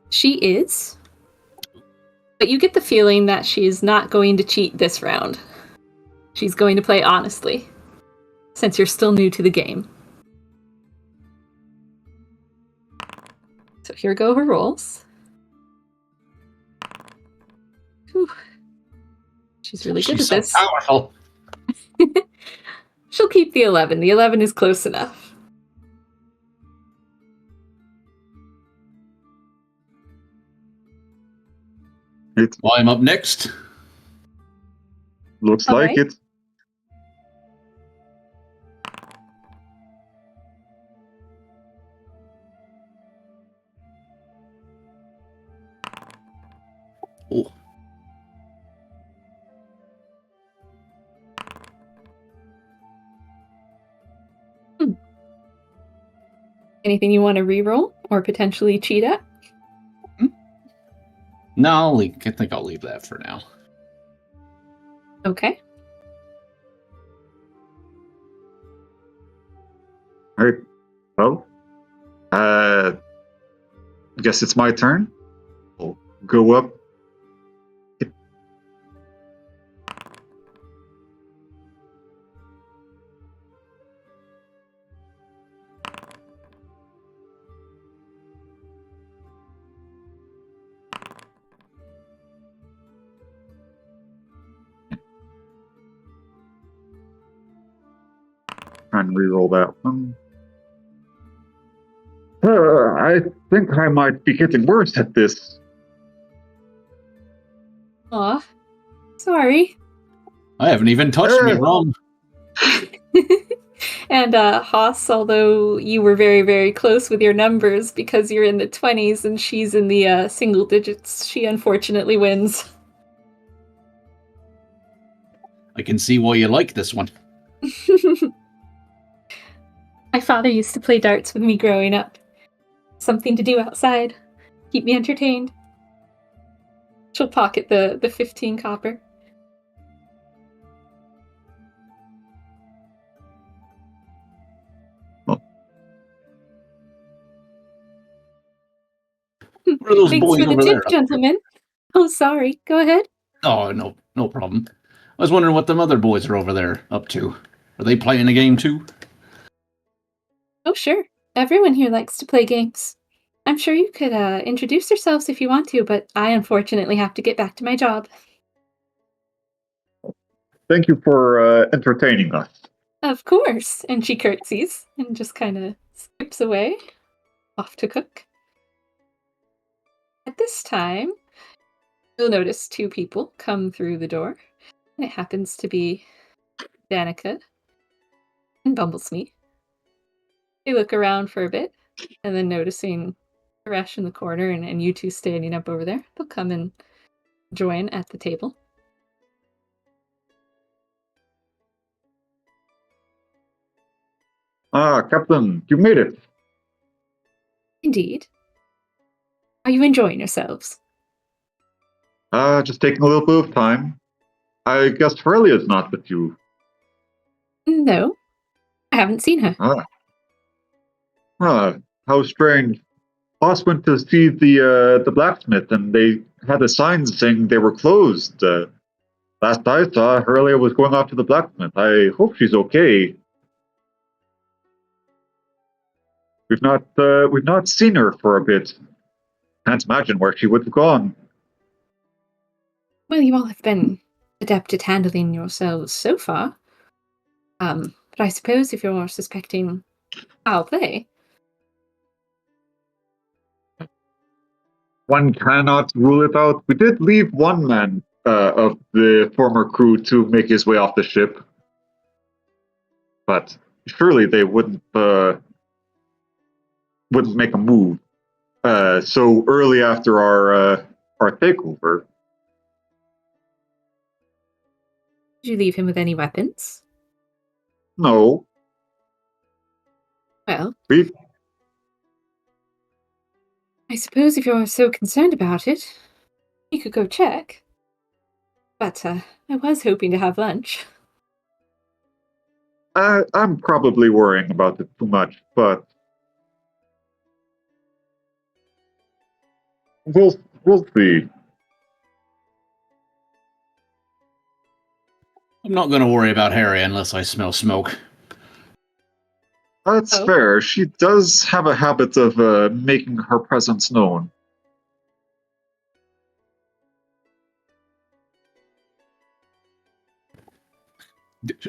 She is, but you get the feeling that she is not going to cheat this round. She's going to play honestly, since you're still new to the game. So here go her rolls. Whew. She's really good at so this. Powerful. She'll keep the 11. The 11 is close enough. It I'm up next. looks All like right. it. Oh. Anything you want to reroll or potentially cheat at? No, I think I'll leave that for now. Okay. All right. Well, I guess it's my turn. I'll go up. Trying to reroll that one. I think I might be getting worse at this. Aw. Sorry. I haven't even touched me wrong. And Haas, although you were very, very close with your numbers because you're in the 20s and she's in the single digits, she unfortunately wins. I can see why you like this one. My father used to play darts with me growing up. Something to do outside. Keep me entertained. She'll pocket the 15 copper. What are those Thanks boys for the over tip, there? gentlemen. Oh, sorry. Go ahead. Oh, no problem. I was wondering what them other boys are over there up to. Are they playing a game too? Oh, sure. Everyone here likes to play games. I'm sure you could introduce yourselves if you want to, but I unfortunately have to get back to my job. Thank you for entertaining us. Of course. And she curtsies and just kind of skips away, off to cook. At this time, you'll notice two people come through the door. It happens to be Danica and Bumblesmee. They look around for a bit, and then noticing Suresh in the corner and you two standing up over there, they'll come and join at the table. Ah, Captain, you made it. Indeed. Are you enjoying yourselves? Just taking a little bit of time. I guess Ferelia's not with you. No, I haven't seen her. How strange. Boss went to see the blacksmith, and they had a sign saying they were closed. Last I saw, Ferelia was going off to the blacksmith. I hope she's okay. We've not seen her for a bit. Can't imagine where she would have gone. Well, you all have been adept at handling yourselves so far. But I suppose if you're suspecting foul play... One cannot rule it out. We did leave one man of the former crew to make his way off the ship. But surely they wouldn't make a move so early after our takeover. Did you leave him with any weapons? No. Well, We I suppose if you're so concerned about it, you could go check. But I was hoping to have lunch. I'm probably worrying about it too much, but we'll see. I'm not going to worry about Harry unless I smell smoke. That's fair. She does have a habit of making her presence known.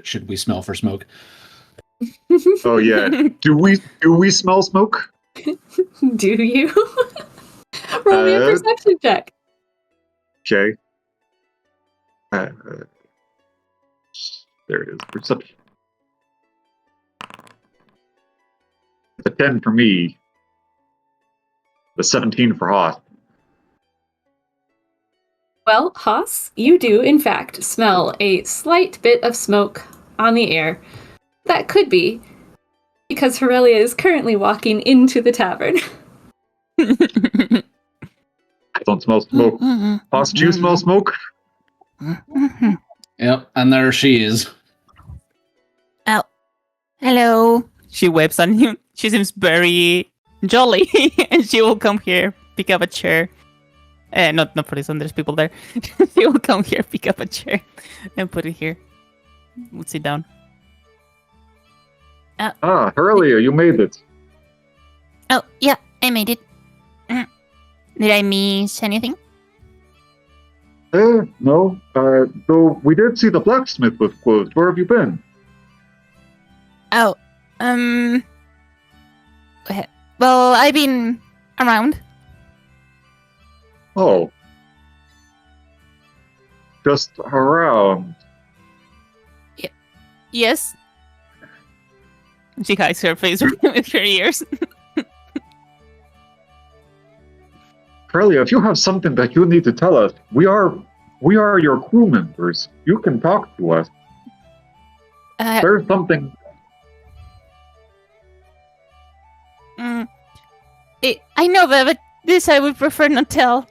Should we smell for smoke? Oh yeah. Do we smell smoke? Do you? Roll me a perception check. Okay. There it is. Perception. The 10 for me. The 17 for Hoth. Well, Haas, you do, in fact, smell a slight bit of smoke on the air. That could be because Ferelia is currently walking into the tavern. I don't smell smoke. Hoth, do you smell smoke? Yep, and there she is. Oh, hello. She waves on you. She seems very jolly, and she will come here, pick up a chair. Not for this one, there's people there. She will come here, pick up a chair, and put it here. We'll sit down. Earlier, you made it. Oh, yeah, I made it. Did I miss anything? No. Though we did see the blacksmith was closed. Where have you been? Oh, well, I've been around. Oh. Just around. Yes. She hides her face with her ears. Aurelia, if you have something that you need to tell us, we are your crew members. You can talk to us. There's something. I know that, but this I would prefer not tell.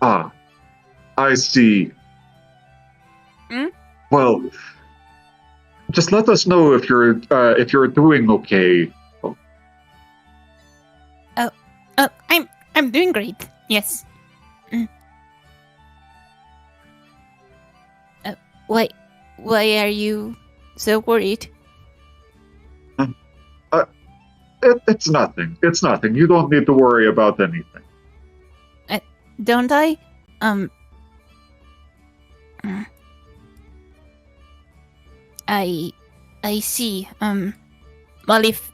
Ah, I see. Well, just let us know if you're doing okay. Oh, I'm doing great. Yes. Why are you so worried? It's nothing. It's nothing. You don't need to worry about anything. Don't I? I see. Well, if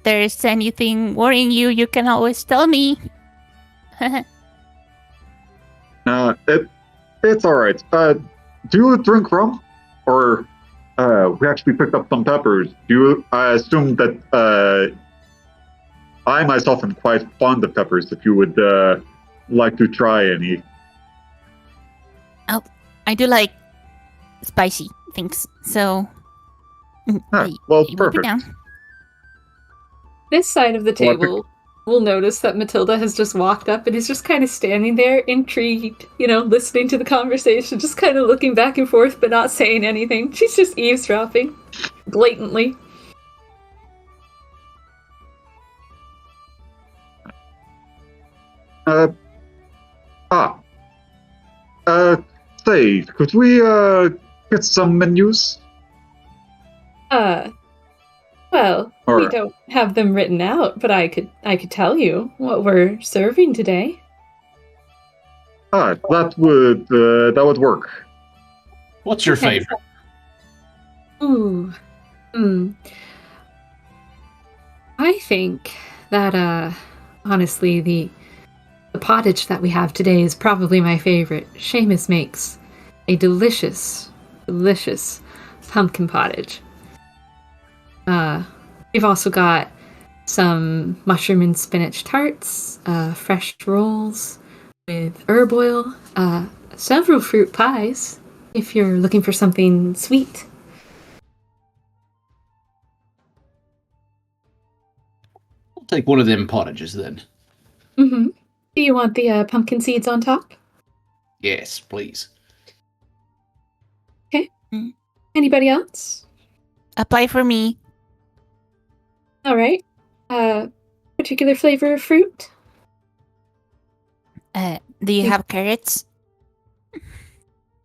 there's anything worrying you, you can always tell me. It's all right. Do you drink rum? Or we actually picked up some peppers. I assume that I myself am quite fond of peppers. If you would like to try any. Oh, I do like spicy things. So. Well, will be perfect. down. This side of the Well, I table will notice that Matilda has just walked up and is just kind of standing there, intrigued, listening to the conversation, just kind of looking back and forth, but not saying anything. She's just eavesdropping, blatantly. Say, could we get some menus? Well, we Alright. don't have them written out, but I could tell you what we're serving today. That would work. What's your Okay. favorite? Ooh. I think that honestly the pottage that we have today is probably my favorite. Seamus makes a delicious pumpkin pottage. We've also got some mushroom and spinach tarts, fresh rolls with herb oil, several fruit pies, if you're looking for something sweet. I'll take one of them pottages then. Mm-hmm. Do you want the pumpkin seeds on top? Yes, please. Okay. Anybody else? A pie for me. All right. Particular flavor of fruit? Do you have carrots?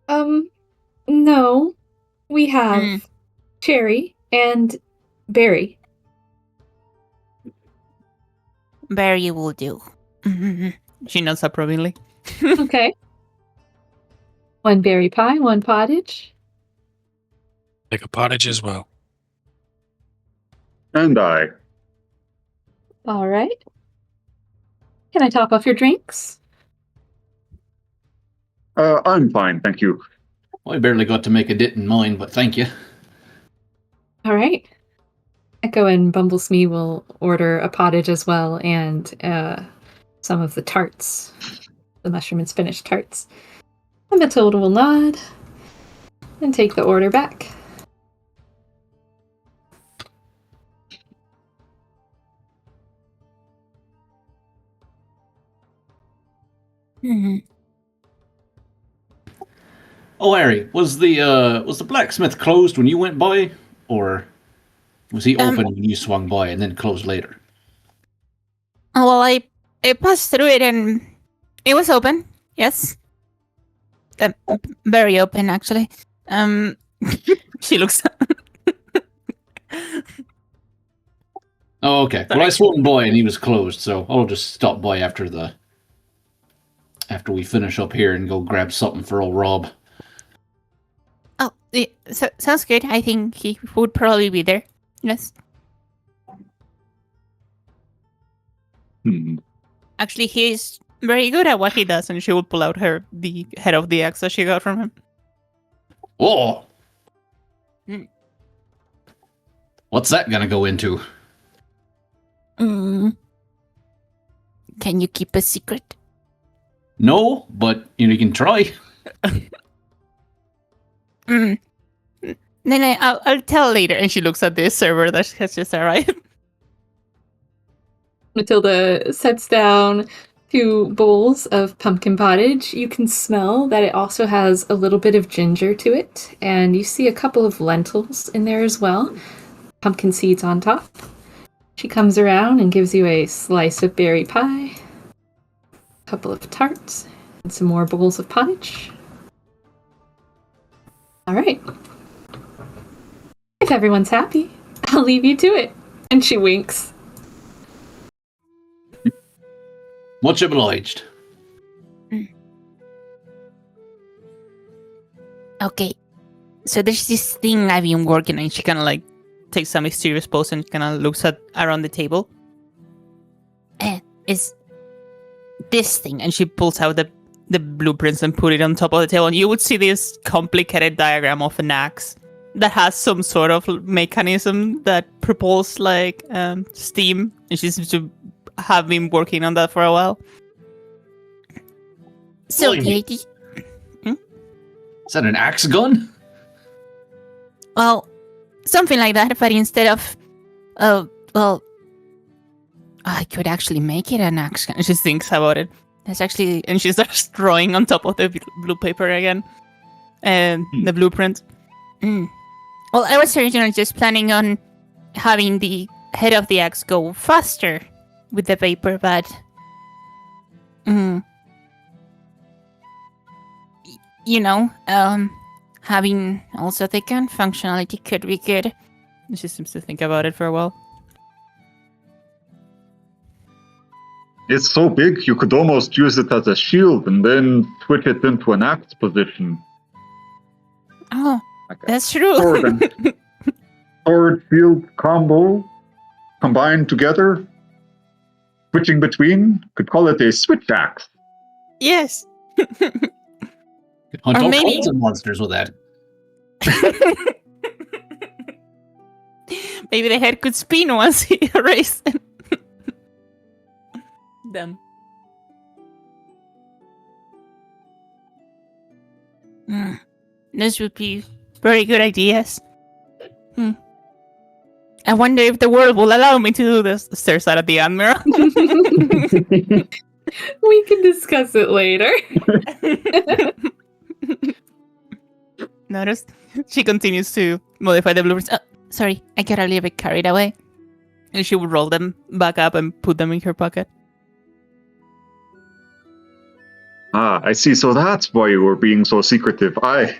No. We have cherry and berry. Berry will do. She nods approvingly. Okay. One berry pie, one pottage. Like a pottage as well. And I. All right. Can I top off your drinks? I'm fine, thank you. I barely got to make a dit in mine, but thank you. All right. Echo and Bumblesmee will order a pottage as well, and some of the tarts, the mushroom and spinach tarts. And Matilda will nod and take the order back. Oh, Harry, was the blacksmith closed when you went by, or was he open when you swung by and then closed later? Oh, well, I passed through it and it was open. Yes. Very open, actually. She looks. Oh, okay. Well, I swung by and he was closed, so I'll just stop by after we finish up here and go grab something for old Rob. Oh, sounds good. I think he would probably be there. Yes. Actually, he's very good at what he does, and she will pull out the head of the axe that she got from him. Oh! What's that gonna go into? Can you keep a secret? No, but you can try. Then I'll tell later. And she looks at this server that has just arrived. Matilda sets down 2 bowls of pumpkin pottage. You can smell that it also has a little bit of ginger to it, and you see a couple of lentils in there as well. Pumpkin seeds on top. She comes around and gives you a slice of berry pie, a couple of tarts, and some more bowls of pottage. All right. If everyone's happy, I'll leave you to it. And she winks. Much obliged. Okay. So there's this thing I've been working on. She kind of like takes some mysterious pose and kind of looks at around the table. Is this thing. And she pulls out the blueprints and put it on top of the table. And you would see this complicated diagram of an axe that has some sort of mechanism that propels like steam. And she seems to have been working on that for a while. So, Blimey. lady. Is that an axe gun? Well, something like that, but instead of... well... I could actually make it an axe gun. And she thinks about it. That's actually... And she starts drawing on top of the blue paper again. And the blueprint. Well, I was originally just planning on having the head of the axe go faster with the paper, but... you know, having also the gun functionality could be good. And she seems to think about it for a while. It's so big, you could almost use it as a shield and then switch it into an axe position. Oh, Like a that's true. sword and sword shield combo combined together. Switching between, could call it a switch axe. Yes. Could hunt Or all maybe- kinds of monsters with that. Maybe the head could spin once he erased it. Them. This would be very good ideas. I wonder if the world will allow me to do this. Stares out at the admiral. We can discuss it later. Notice she continues to modify the blueprints. Sorry, I got a little bit carried away. And she would roll them back up and put them in her pocket. Ah, I see. So that's why you were being so secretive. I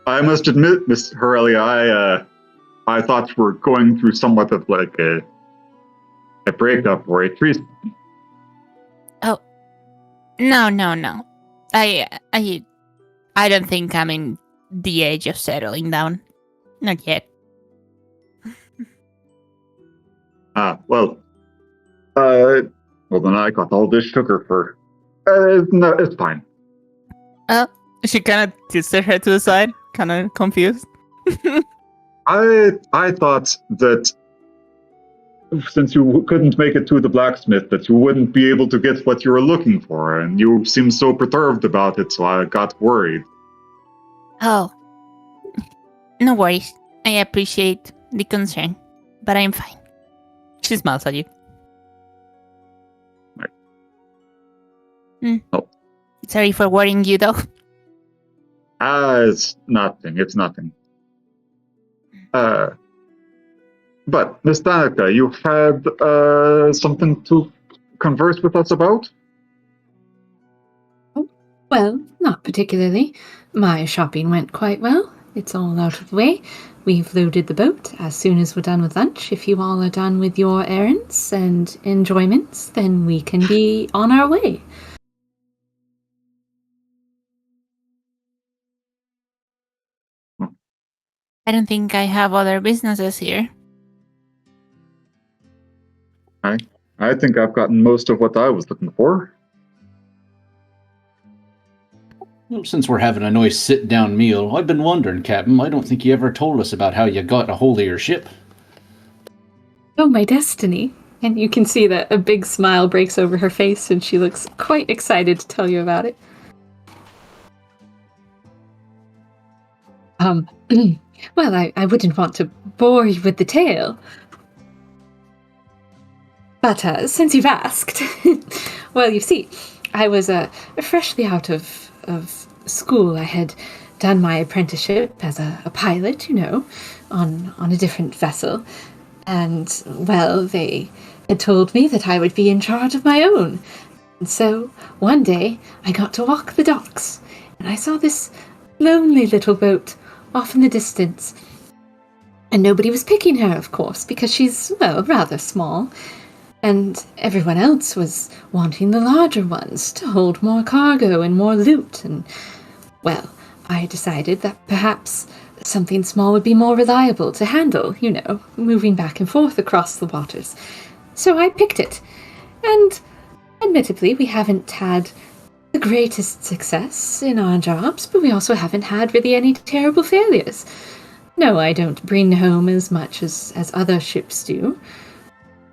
must admit, Miss Aurelia, I thought you were going through somewhat of like a breakup or a treason. No. I don't think I'm in the age of settling down. Not yet. Well, then I got all this sugar for. No, it's fine. She kind of tilts her head to the side, kind of confused. I thought that since you couldn't make it to the blacksmith, that you wouldn't be able to get what you were looking for, and you seemed so perturbed about it, so I got worried. Oh. No worries. I appreciate the concern, but I'm fine. She smiles at you. Oh. Sorry for worrying you, though. It's nothing. It's nothing. But, Miss Danica, you had something to converse with us about? Well, not particularly. My shopping went quite well. It's all out of the way. We've loaded the boat. As soon as we're done with lunch, if you all are done with your errands and enjoyments, then we can be on our way. I don't think I have other businesses here. I think I've gotten most of what I was looking for. Well, since we're having a nice sit-down meal, I've been wondering, Captain, I don't think you ever told us about how you got a hold of your ship. Oh, my destiny. And you can see that a big smile breaks over her face and she looks quite excited to tell you about it. Well, I wouldn't want to bore you with the tale. But since you've asked, well, you see, I was freshly out of school. I had done my apprenticeship as a pilot, you know, on a different vessel. And, well, they had told me that I would be in charge of my own. And so, one day, I got to walk the docks, and I saw this lonely little boat off in the distance. And nobody was picking her, of course, because she's, well, rather small. And everyone else was wanting the larger ones to hold more cargo and more loot. And, well, I decided that perhaps something small would be more reliable to handle, moving back and forth across the waters. So I picked it. And admittedly, we haven't had the greatest success in our jobs, but we also haven't had really any terrible failures. No, I don't bring home as much as other ships do.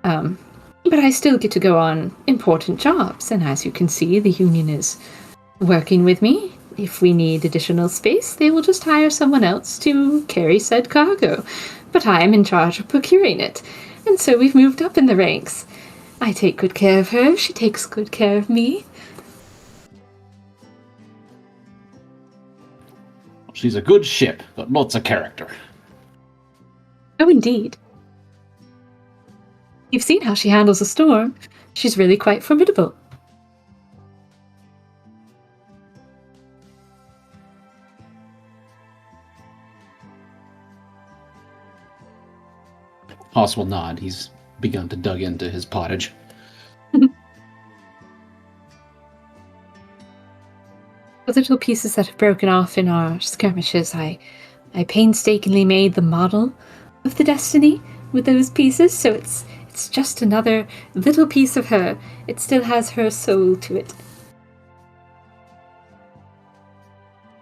But I still get to go on important jobs, and as you can see, the Union is working with me. If we need additional space, they will just hire someone else to carry said cargo. But I am in charge of procuring it, and so we've moved up in the ranks. I take good care of her, she takes good care of me. She's a good ship, got lots of character. Oh, indeed. You've seen how she handles a storm. She's really quite formidable. Haas will nod. He's begun to dug into his pottage. The little pieces that have broken off in our skirmishes, I painstakingly made the model of the Destiny with those pieces, so it's just another little piece of her. It still has her soul to it.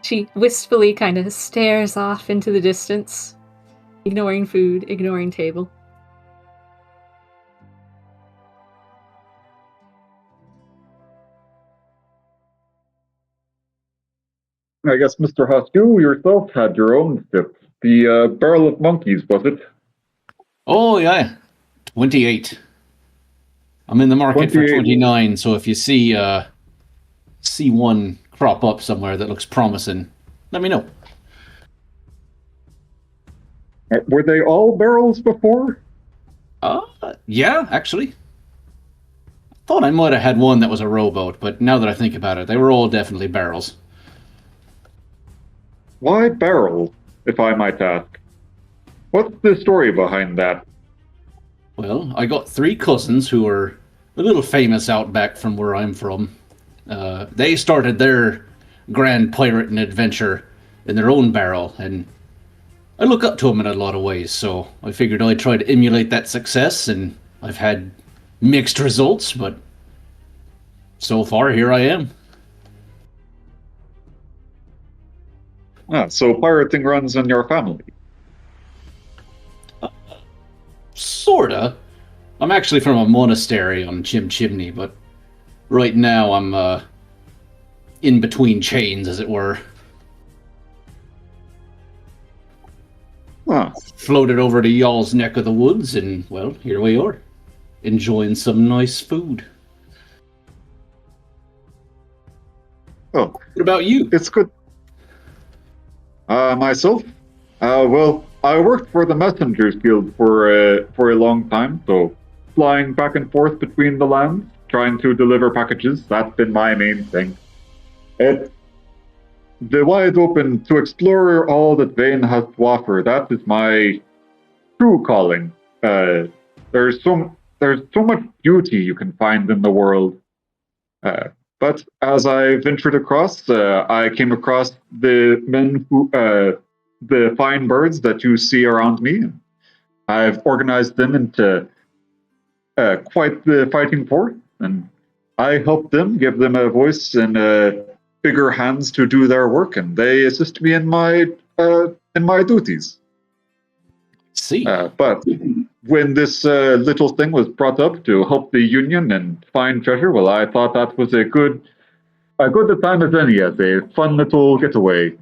She wistfully kind of stares off into the distance, ignoring food, ignoring table. I guess, Mr. Husk, you yourself had your own ship. The Barrel of Monkeys, was it? Oh, yeah. 28. I'm in the market for 29, so if you see one crop up somewhere that looks promising, let me know. Were they all barrels before? Yeah, actually. I thought I might have had one that was a rowboat, but now that I think about it, they were all definitely barrels. Why barrels, if I might ask? What's the story behind that? Well, I got 3 cousins who are a little famous out back from where I'm from. They started their grand pirating adventure in their own barrel, and I look up to them in a lot of ways, so I figured I'd try to emulate that success, and I've had mixed results, but so far, here I am. So pirating runs in your family? Sorta. I'm actually from a monastery on Chim Chimney, but right now I'm in between chains, as it were. Floated over to y'all's neck of the woods, and, well, here we are, enjoying some nice food. Oh. What about you? It's good. Myself? Well, I worked for the Messengers Guild for a long time, so flying back and forth between the lands, trying to deliver packages, that's been my main thing. It's the wide open to explore all that Vane has to offer. That is my true calling. There's so much beauty you can find in the world. But as I ventured across, I came across the men who, the fine birds that you see around me. I've organized them into quite the fighting force, and I help them, give them a voice and bigger hands to do their work, and they assist me in my duties. See. But when this little thing was brought up to help the Union and find treasure, well, I thought that was a good time as any, as a fun little getaway.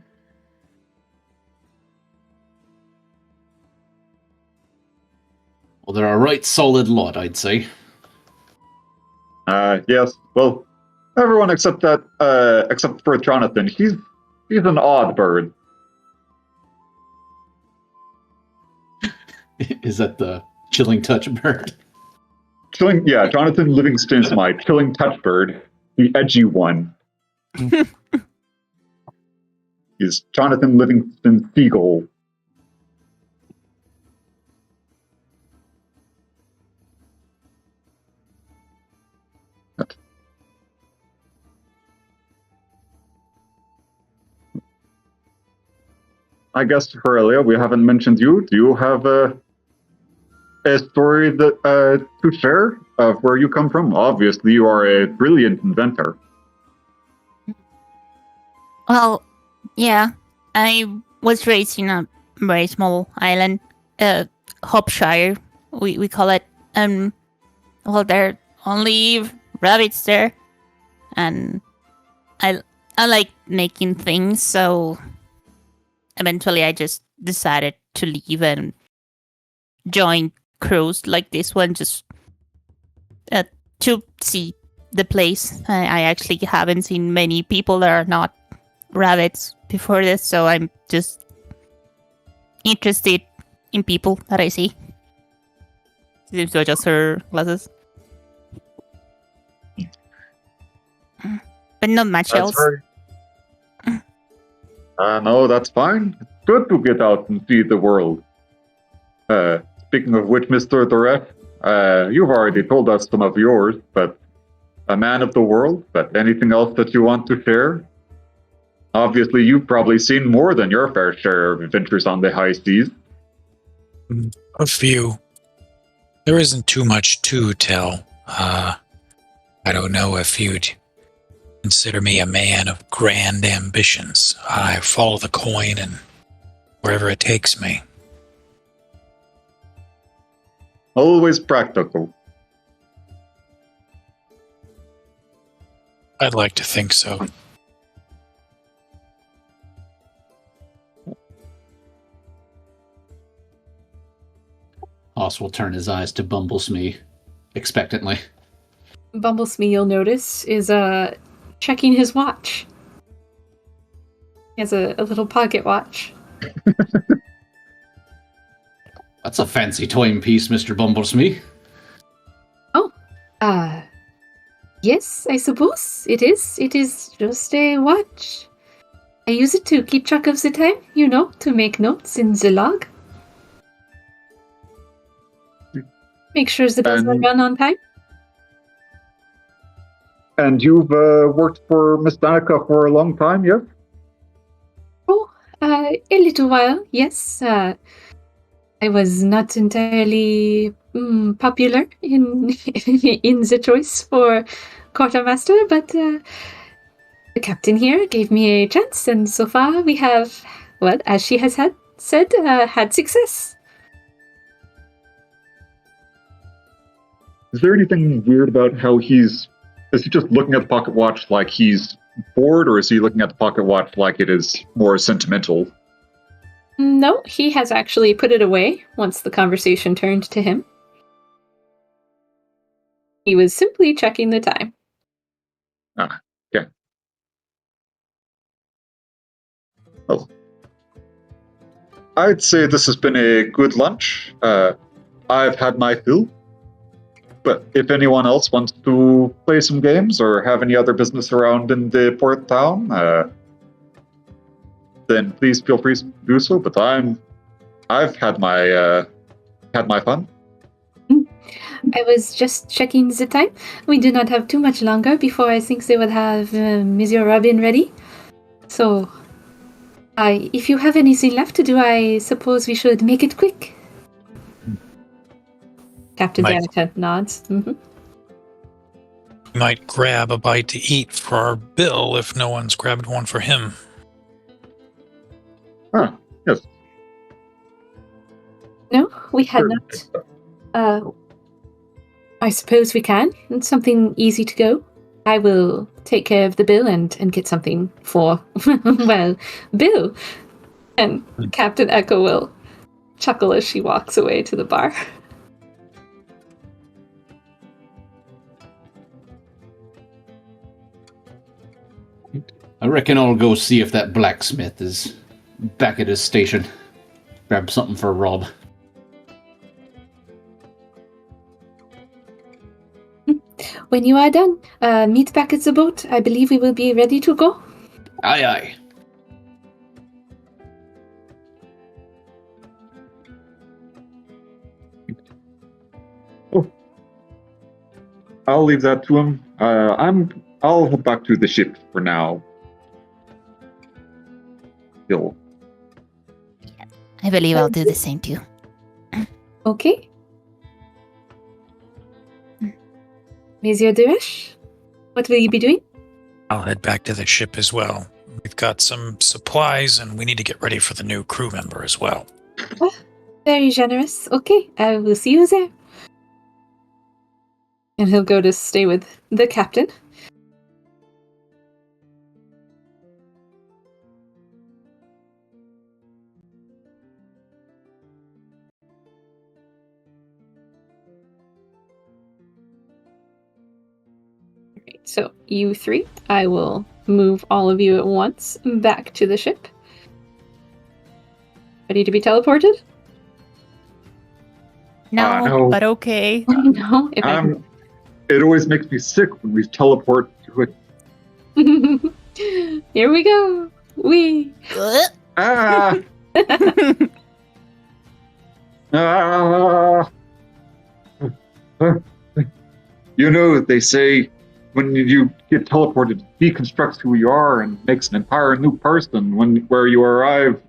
Well, they're a right solid lot, I'd say. Yes. Well, everyone except for Jonathan. He's an odd bird. Is that the chilling touch bird? Yeah, Jonathan Livingston is my chilling touch bird, the edgy one. He's Jonathan Livingston Seagull. I guess, Aurelia, we haven't mentioned you. Do you have a story that to share of where you come from? Obviously, you are a brilliant inventor. Well, yeah, I was raised in a very small island, Hopshire, we call it. Well, there are only rabbits there, and I like making things, so eventually I just decided to leave and join crews like this one, just to see the place. I actually haven't seen many people that are not rabbits before this, so I'm just interested in people that I see. Seems to adjust her glasses. But not much else. No, that's fine. It's good to get out and see the world. Speaking of which, Mr. Doret, you've already told us some of yours, but a man of the world, but anything else that you want to share? Obviously, you've probably seen more than your fair share of adventures on the high seas. A few. There isn't too much to tell. I don't know if you'd consider me a man of grand ambitions. I follow the coin and wherever it takes me. Always practical. I'd like to think so. Hoss will turn his eyes to Bumblesmee expectantly. Bumblesmee, you'll notice, is checking his watch. He has a little pocket watch. That's a fancy timepiece, Mr. Bumblesmee. Oh, yes, I suppose it is. It is just a watch. I use it to keep track of the time, to make notes in the log. Make sure the bells are run on time. And you've worked for Miss Danica for a long time, yes? Oh, a little while, yes. I was not entirely popular in in the choice for quartermaster, but the captain here gave me a chance, and so far we have, well, as she has said, had success. Is there anything weird about how is he just looking at the pocket watch like he's bored, or is he looking at the pocket watch like it is more sentimental? No, he has actually put it away once the conversation turned to him. He was simply checking the time. Ah, okay. Well, I'd say this has been a good lunch. I've had my fill. But if anyone else wants to play some games or have any other business around in the port town, then please feel free to do so. But I've had my fun. I was just checking the time. We do not have too much longer before I think they will have Monsieur Robin ready. So, if you have anything left to do, I suppose we should make it quick. Captain Danica nods. Mm-hmm. Might grab a bite to eat for our bill if no one's grabbed one for him. Ah, yes. No, we had Sure. not. I suppose we can. It's something easy to go. I will take care of the bill and get something for, well, Bill. And Captain Echo will chuckle as she walks away to the bar. I reckon I'll go see if that blacksmith is back at his station. Grab something for Rob. When you are done, meet back at the boat. I believe we will be ready to go. Aye, aye. Oh, I'll leave that to him. I'll head back to the ship for now. He'll I believe I'll do the same too. Okay. Monsieur Deresh, what will you be doing? I'll head back to the ship as well. We've got some supplies, and we need to get ready for the new crew member as well. Very generous. Okay, I will see you there. And he'll go to stay with the captain. Alright, so you three, I will move all of you at once back to the ship. Ready to be teleported? No, no. but okay. No, if I can. It always makes me sick when we teleport to it. Here we go. We. Ah! Ah! You know, they say when you get teleported, it deconstructs who you are and makes an entire new person where you arrive.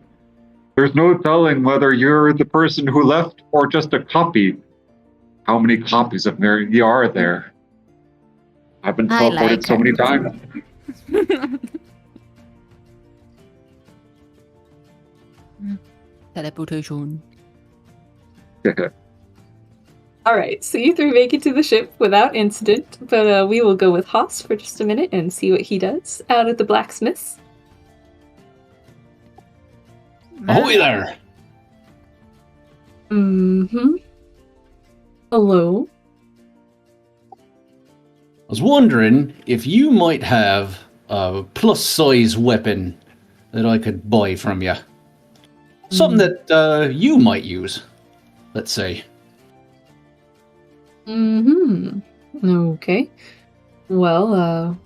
There's no telling whether you're the person who left or just a copy. How many copies of me are there? I've been I teleported like so her. many times. Teleportation. All right, so you three make it to the ship without incident, but we will go with Haas for just a minute and see what he does out at the blacksmith's. Ahoy there! Mm-hmm. Hello? I was wondering if you might have a plus-size weapon that I could buy from you. Something that you might use, let's say. Mm-hmm. Okay. Well,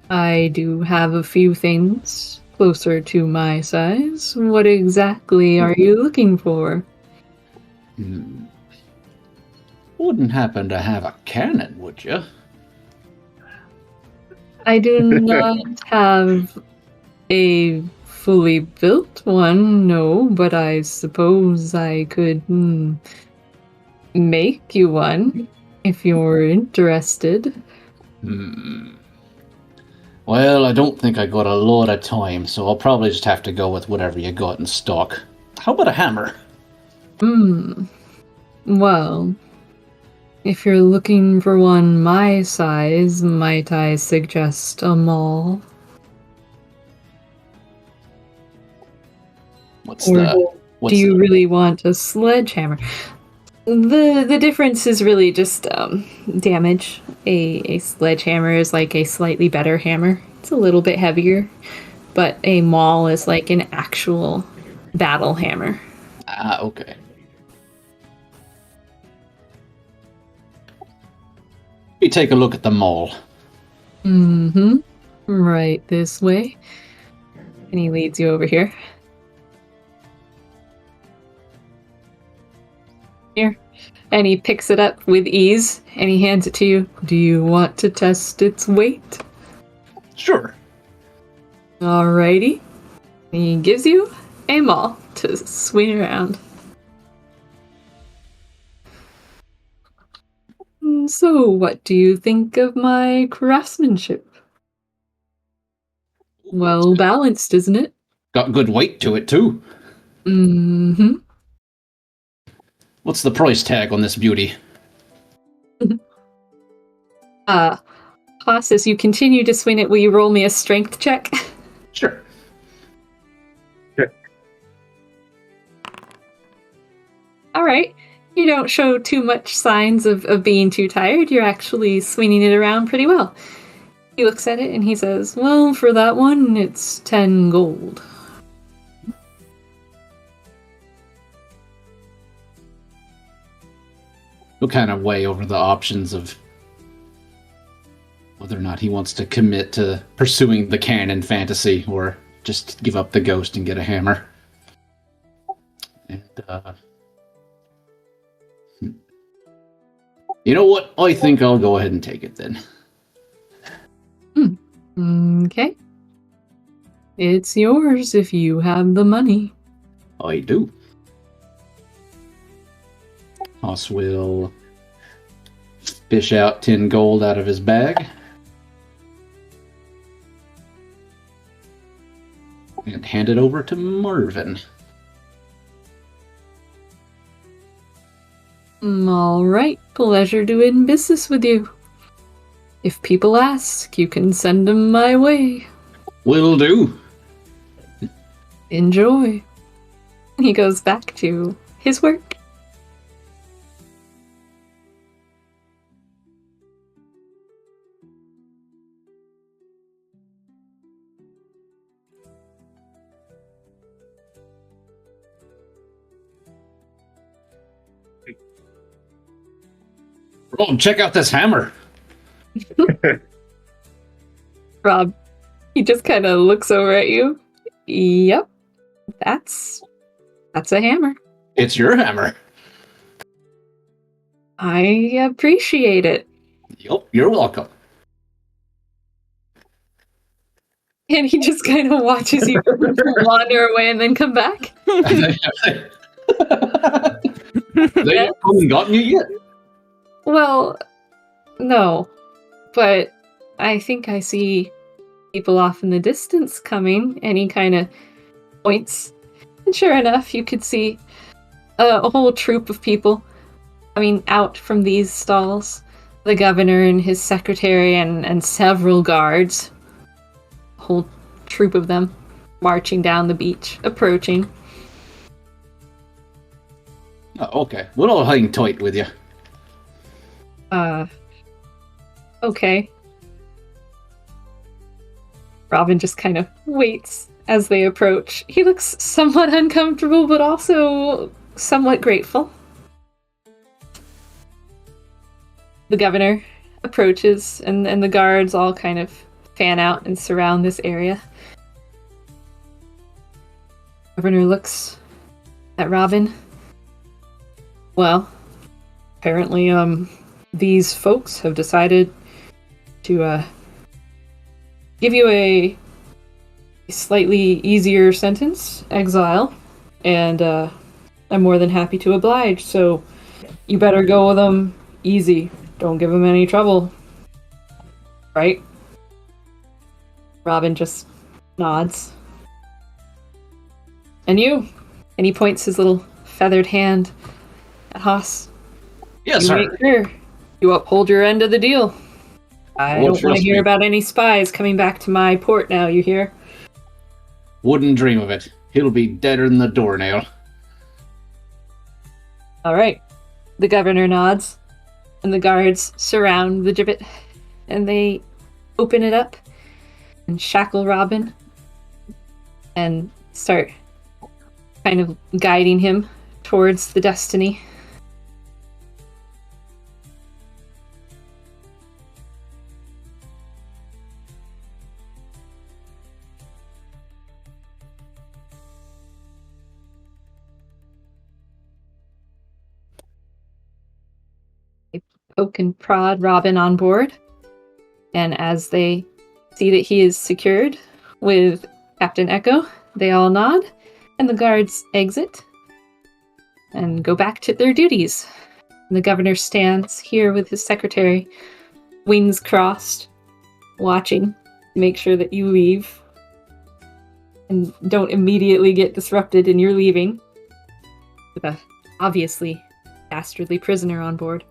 I do have a few things closer to my size. What exactly are you looking for? Wouldn't happen to have a cannon, would you? I do not have a fully built one, no, but I suppose I could make you one if you're interested. Well, I don't think I got a lot of time, so I'll probably just have to go with whatever you got in stock. How about a hammer? Well, if you're looking for one my size, might I suggest a maul? What's Or the... do you really want a sledgehammer? The difference is really just damage. A sledgehammer is like a slightly better hammer. It's a little bit heavier, but a maul is like an actual battle hammer. Ah, okay. You take a look at the mall. Mm-hmm. Right this way. And he leads you over here. Here. And he picks it up with ease, and he hands it to you. Do you want to test its weight? Sure. Alrighty. He gives you a maul to swing around. So, what do you think of my craftsmanship? Well balanced, isn't it? Got good weight to it, too. Mm-hmm. What's the price tag on this beauty? Haas, as you continue to swing it, will you roll me a strength check? Sure. Alright. You don't show too much signs of being too tired. You're actually swinging it around pretty well. He looks at it and he says, well, for that one, it's 10 gold. We'll kind of weigh over the options of whether or not he wants to commit to pursuing the canon fantasy or just give up the ghost and get a hammer. And, You know what? I think I'll go ahead and take it then. Okay. It's yours if you have the money. I do. Haas will fish out 10 gold out of his bag. And hand it over to Marvin. All right. Pleasure doing business with you. If people ask, you can send them my way. Will do. Enjoy. He goes back to his work. Oh, check out this hammer. Rob, he just kind of looks over at you. Yep, that's a hammer. It's your hammer. I appreciate it. Yup, you're welcome. And he just kind of watches you wander away and then come back. They haven't gotten you yet. Well, no, but I think I see people off in the distance coming, and he kind of points. And sure enough, you could see a whole troop of people coming out from these stalls. The governor and his secretary and several guards. A whole troop of them marching down the beach, approaching. Oh, okay. We'll all hang tight with you. Okay. Robin just kind of waits as they approach. He looks somewhat uncomfortable, but also somewhat grateful. The governor approaches, and the guards all kind of fan out and surround this area. Governor looks at Robin. Well, apparently, these folks have decided to give you a slightly easier sentence, exile, and I'm more than happy to oblige, so you better go with them easy. Don't give them any trouble. Right? Robin just nods. And you? And he points his little feathered hand at Haas. Yes, You sir. make sure you uphold your end of the deal. I Well, don't want trust to hear me. about any spies coming back to my port now, you hear? Wouldn't dream of it. He'll be deader than the doornail. All right. The governor nods, and the guards surround the gibbet, and they open it up and shackle Robin and start kind of guiding him towards the destiny. Poke and prod Robin on board, and as they see that he is secured with Captain Echo, they all nod, and the guards exit and go back to their duties. And the governor stands here with his secretary, wings crossed, watching to make sure that you leave and don't immediately get disrupted in your leaving with a obviously dastardly prisoner on board.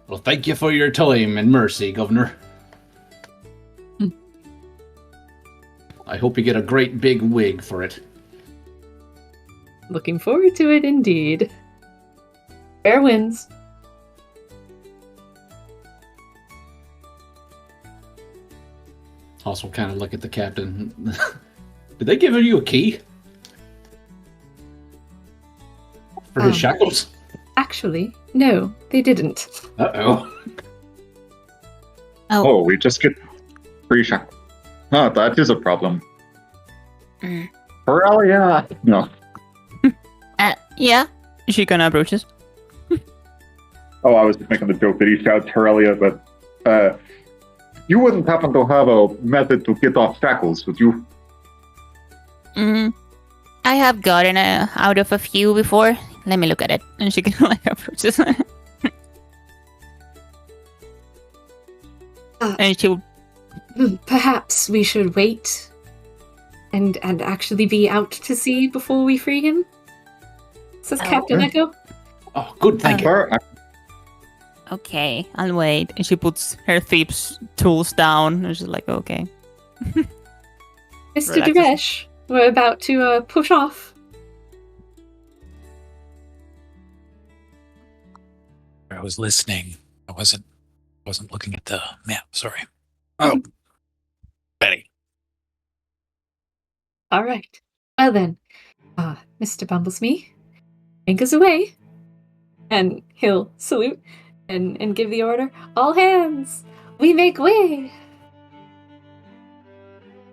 Well, thank you for your time and mercy, Governor. I hope you get a great big wig for it. Looking forward to it indeed. Fair winds. Also kind of look at the captain. Did they give you a key? For his shackles? Actually, no, they didn't. Uh-oh. Oh, we just get free shot. Ah, that is a problem. Mm. Yeah. No. Yeah. She kind of approaches. Oh, I was just making the joke that he shouts Aurelia, but you wouldn't happen to have a method to get off shackles, would you? I have gotten out of a few before. Let me look at it. And she can like approaches. And she will. Perhaps we should wait and actually be out to sea before we free him? Says Captain Echo. Oh, good, thank you. Sure, Okay, I'll wait. And she puts her thieves' tools down. And she's like, okay. Mr. Relaxes. Deresh, we're about to push off. I was listening. I wasn't looking at the map. Sorry. Oh, Betty. All right. Well then, Mr. Bumblesmee, anchors away. And he'll salute and give the order. All hands, we make way.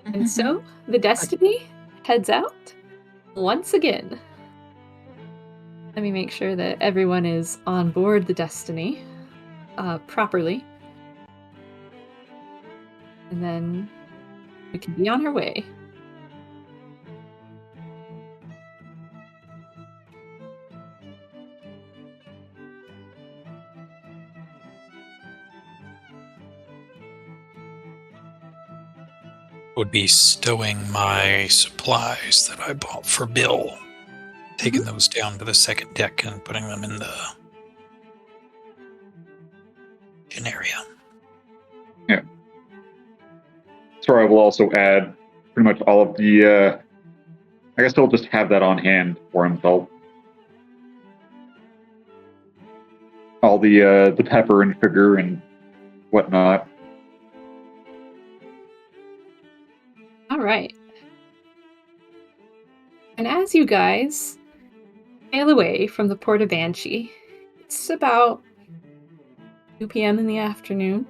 And so the Destiny heads out once again. Let me make sure that everyone is on board the Destiny properly. And then we can be on our way. Would be stowing my supplies that I bought for Bill, taking those down to the second deck and putting them in the in area. Yeah. Sorry, I will also add pretty much all of the. I guess he'll just have that on hand for himself. All the pepper and sugar and whatnot. All right. And as you guys sail away from the Port of Banshee, it's about 2 p.m. in the afternoon.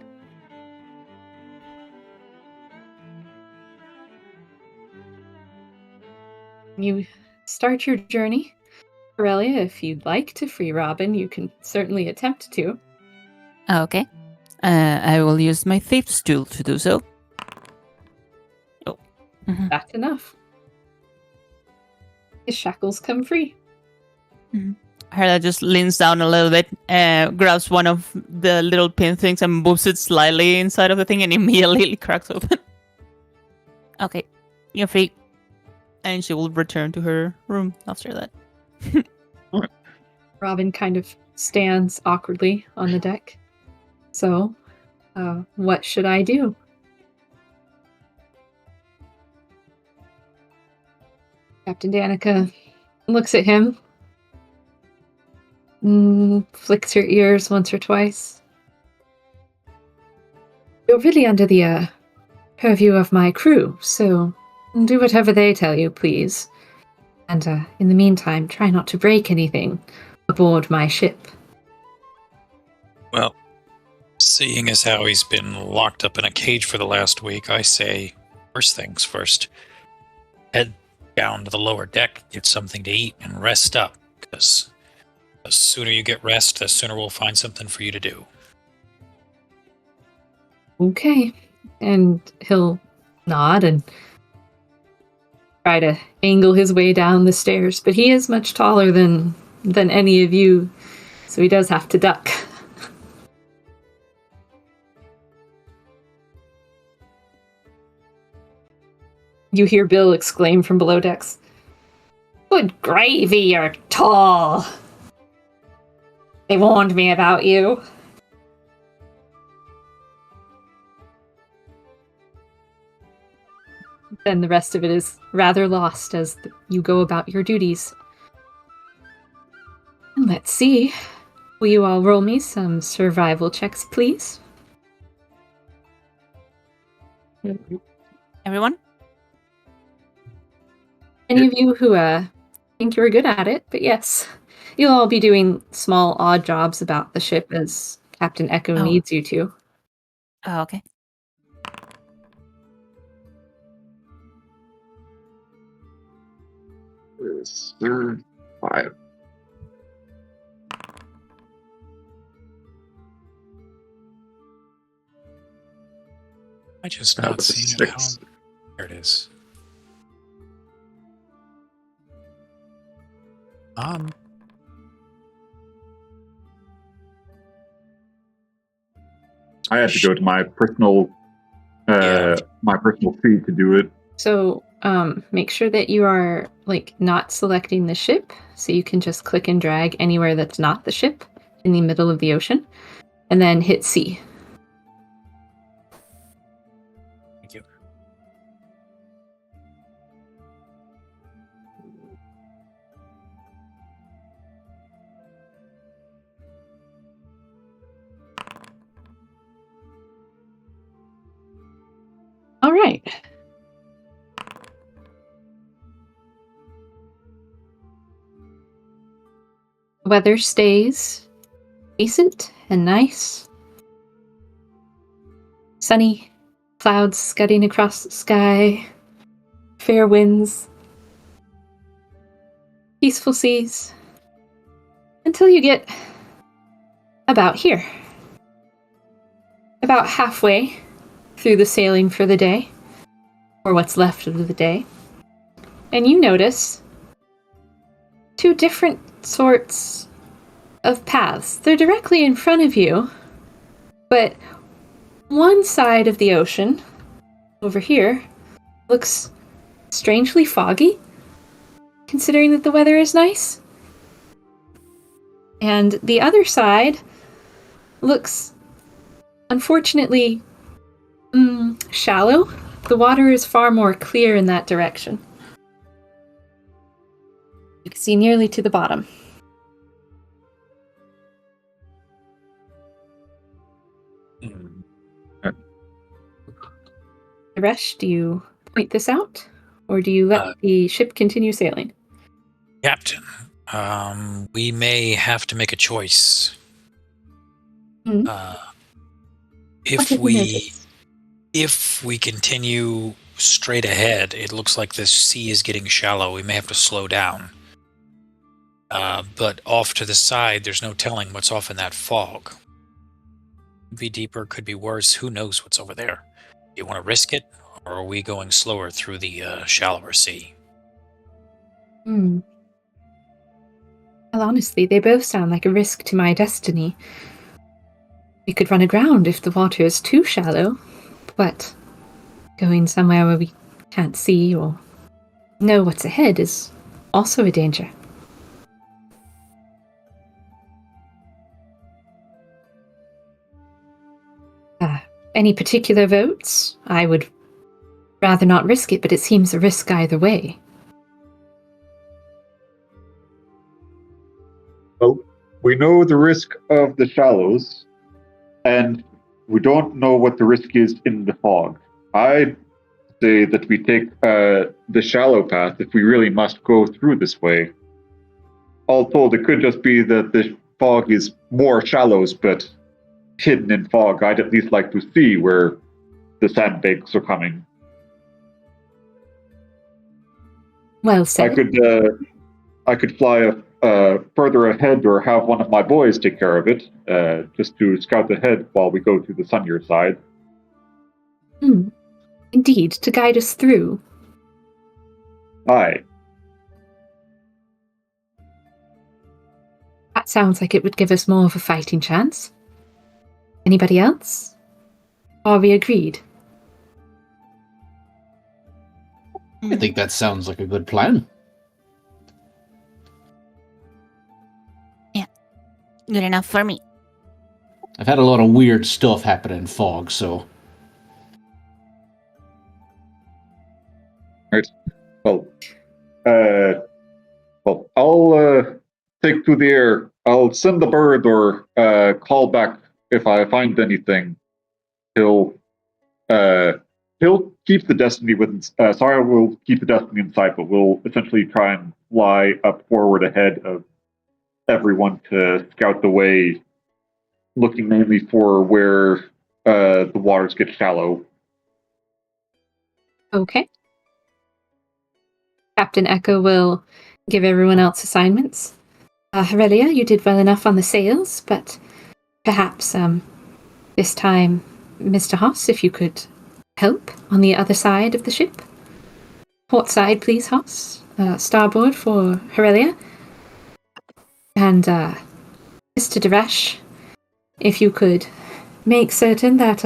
You start your journey. Aurelia, if you'd like to free Robin, you can certainly attempt to. Okay. I will use my thief's tool to do so. That's enough. His shackles come free. Herla just leans down a little bit, grabs one of the little pin things and moves it slightly inside of the thing and immediately cracks open. Okay, you're free. And she will return to her room after that. Robin kind of stands awkwardly on the deck. So, what should I do? Captain Danica looks at him, flicks her ears once or twice. You're really under the purview of my crew, so do whatever they tell you, please. And in the meantime, try not to break anything aboard my ship. Well, seeing as how he's been locked up in a cage for the last week, I say first things first. Head down to the lower deck, get something to eat, and rest up. Because the sooner you get rest, the sooner we'll find something for you to do. Okay. And he'll nod and try to angle his way down the stairs, but he is much taller than any of you, so he does have to duck. You hear Bill exclaim from below decks, "Good gravy, you're tall! They warned me about you." Then the rest of it is rather lost as you go about your duties. And let's see. Will you all roll me some survival checks, please? Everyone? Any of you who think you're good at it, but yes. You'll all be doing small, odd jobs about the ship as Captain Echo needs you to. Oh, okay. Five. I just That not was seeing it. How? 6. There it is. I had to go to my personal Yeah. my personal feed to do it. So make sure that you are not selecting the ship, so you can just click and drag anywhere that's not the ship in the middle of the ocean, and then hit C. Thank you. All right. Weather stays decent and nice. Sunny, clouds scudding across the sky, fair winds, peaceful seas, until you get about here. About halfway through the sailing for the day, or what's left of the day, and you notice 2 different sorts of paths. They're directly in front of you, but one side of the ocean, over here, looks strangely foggy, considering that the weather is nice. And the other side looks, unfortunately, shallow. The water is far more clear in that direction. You can see nearly to the bottom. Resh, do you point this out? Or do you let the ship continue sailing? Captain, we may have to make a choice. Hmm. If we continue straight ahead, it looks like the sea is getting shallow. We may have to slow down. But off to the side, there's no telling what's off in that fog. Could be deeper, could be worse. Who knows what's over there? Do you want to risk it, or are we going slower through the shallower sea? Well, honestly, they both sound like a risk to my destiny. We could run aground if the water is too shallow, but going somewhere where we can't see or know what's ahead is also a danger. Any particular votes? I would rather not risk it, but it seems a risk either way. Well, we know the risk of the shallows, and we don't know what the risk is in the fog. I'd say that we take the shallow path if we really must go through this way. All told, it could just be that the fog is more shallows, but hidden in fog. I'd at least like to see where the sandbanks are coming. Well said. I could fly further ahead, or have one of my boys take care of it, just to scout ahead while we go to the sunnier side. Indeed, to guide us through. Aye. That sounds like it would give us more of a fighting chance. Anybody else? Are we agreed? I think that sounds like a good plan. Yeah. Good enough for me. I've had a lot of weird stuff happen in fog, so... Right. Well, I'll take to the air. I'll send the bird or call back if I find anything. He'll keep the destiny with. Sorry, we'll keep the destiny in sight, but we'll essentially try and fly up forward ahead of everyone to scout the way, looking mainly for where the waters get shallow. Okay. Captain Echo will give everyone else assignments. Aurelia, you did well enough on the sails, but perhaps this time, Mr. Haas, if you could help on the other side of the ship. Port side, please, Haas. Starboard for Aurelia. And, Mr. Deresh, if you could make certain that,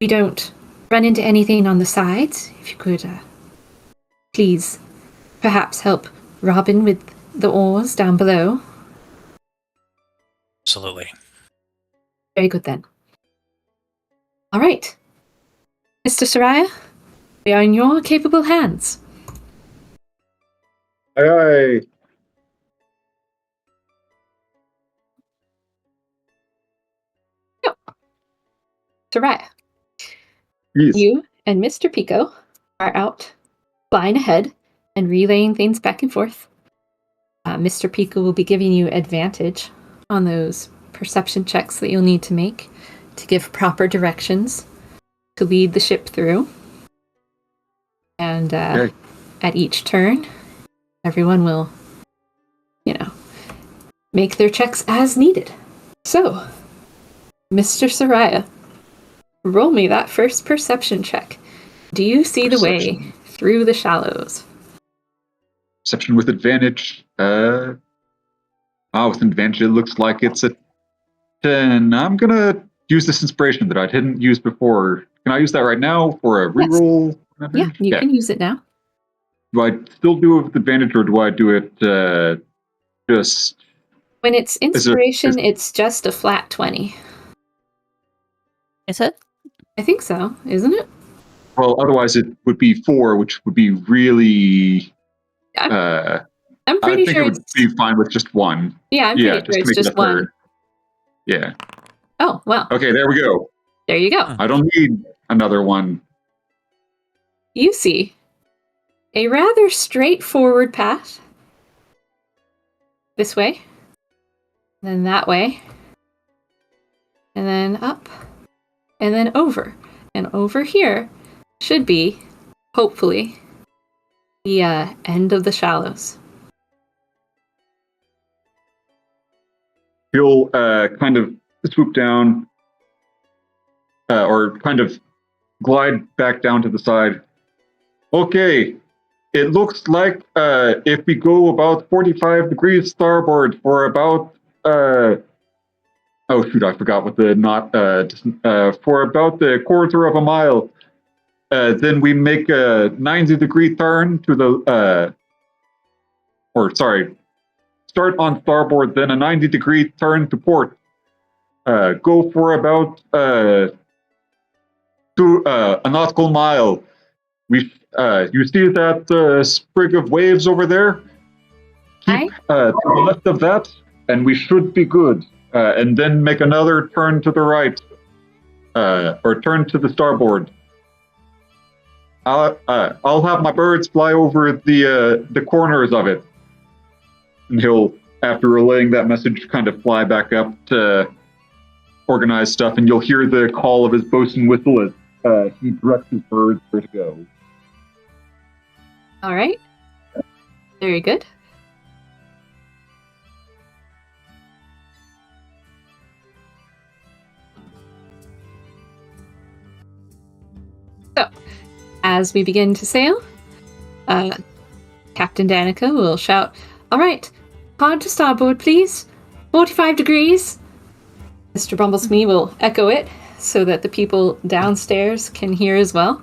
we don't run into anything on the sides. If you could, please, perhaps help Robin with the oars down below. Absolutely. Very good, then. All right. Mr. Soraya, we are in your capable hands. Aye, aye. Soraya, Yes. you and Mr. Pico are out flying ahead and relaying things back and forth. Mr. Pico will be giving you advantage on those perception checks that you'll need to make to give proper directions to lead the ship through. And Okay. at each turn, everyone will, make their checks as needed. So, Mr. Soraya, roll me that first perception check. Do you see the way Perception. through the shallows? Perception with advantage. With advantage, it looks like it's a 10. I'm gonna use this inspiration that I didn't use before. Can I use that right now for a reroll? Yeah, you can use it now. Do I still do it with advantage, or do I do it just? When it's inspiration, it's just a flat 20. Is it? I think so, isn't it? Well, otherwise it would be 4, which would be really. I'm I pretty think sure it would be fine with just 1. Yeah, I'm pretty sure to it's make it just a third. 1. Yeah. Oh, well. Okay, there we go. There you go. I don't need another one. You see a rather straightforward path. This way. Then that way. And then up. And then over. And over here should be, hopefully, the end of the shallows. He'll kind of swoop down, or kind of glide back down to the side. Okay, it looks like if we go about 45 degrees starboard for about oh shoot, I forgot what the for about the quarter of a mile, then we make a 90-degree turn to the start on starboard, then a 90-degree turn to port. Go for about a nautical mile. You see that sprig of waves over there? Keep to the left of that, and we should be good. And then make another turn to the right, or turn to the starboard. I'll have my birds fly over the corners of it. And he'll, after relaying that message, kind of fly back up to organize stuff, and you'll hear the call of his bosun whistle as he directs his birds where to go. All right. Very good. So, as we begin to sail, Captain Danica will shout, "All right, hard to starboard, please. 45 degrees." Mr. Brumblesmee will echo it so that the people downstairs can hear as well.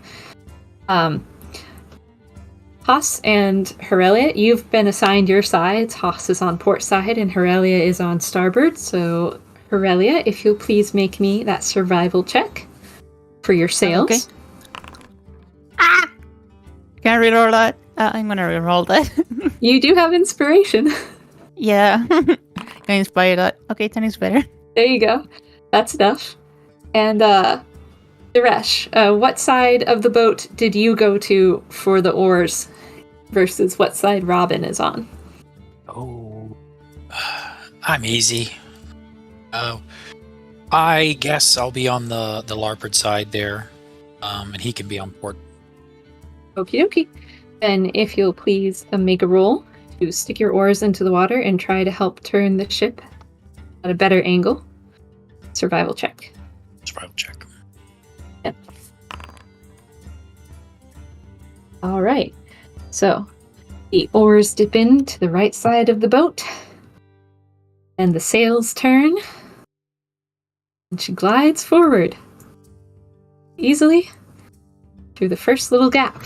Haas and Aurelia, you've been assigned your sides. Haas is on port side and Aurelia is on starboard. So, Aurelia, if you'll please make me that survival check for your sails. Okay. Can I reroll that? I'm gonna reroll that. You do have inspiration. Yeah. Can I inspire that? Okay, 10 is better. There you go. That's enough. And, Suresh, what side of the boat did you go to for the oars versus what side Robin is on? Oh, I'm easy. I guess I'll be on the larboard side there, and he can be on port. Okie dokie. Then if you'll please make a roll to stick your oars into the water and try to help turn the ship at a better angle. Survival check. Survival check. Yep. All right. So the oars dip in to the right side of the boat, and the sails turn, and she glides forward easily through the first little gap.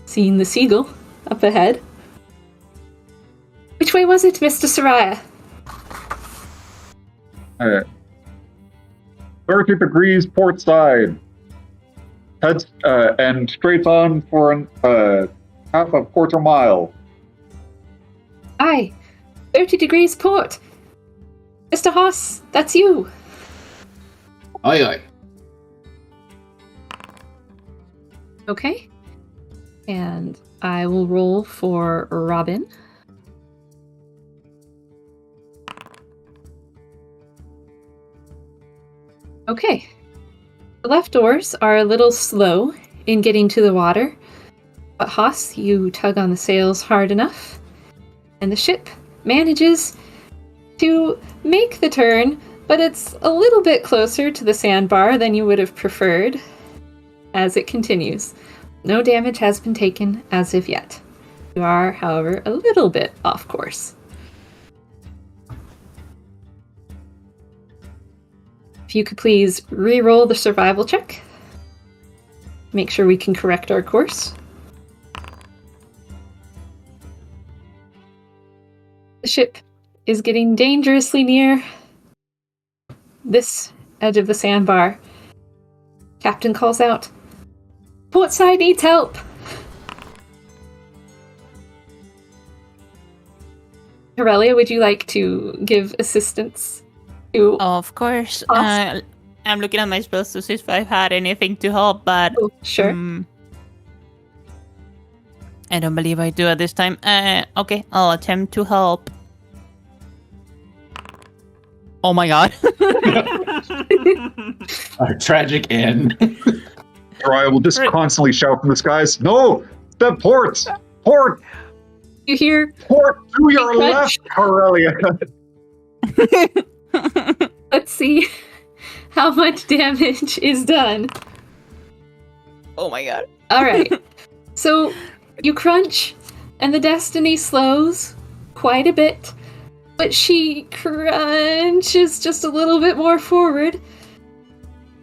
Seeing the seagull up ahead. Which way was it, Mr. Soraya? 30 degrees port side. Heads and straight on for half a quarter mile. Aye, 30 degrees port. Mr. Haas, that's you. Aye, aye. Okay. And I will roll for Robin. Okay. The left oars are a little slow in getting to the water, but Haas, you tug on the sails hard enough, and the ship manages to make the turn, but it's a little bit closer to the sandbar than you would have preferred as it continues. No damage has been taken as of yet. You are, however, a little bit off course. If you could please re-roll the survival check. Make sure we can correct our course. The ship is getting dangerously near this edge of the sandbar. Captain calls out, "Port side needs help!" Aurelia, would you like to give assistance to... Of course. Haas? I'm looking at my spells to see if I've had anything to help, but Oh, sure. I don't believe I do at this time. Okay, I'll attempt to help. Oh my god. A tragic end. Raya will just constantly shout from the skies, "No! The port! Port! You hear... Port to your Crunch. left, Aurelia!" Let's see how much damage is done. Oh my god. All right. So you crunch, and the Destiny slows quite a bit, but she crunches just a little bit more forward.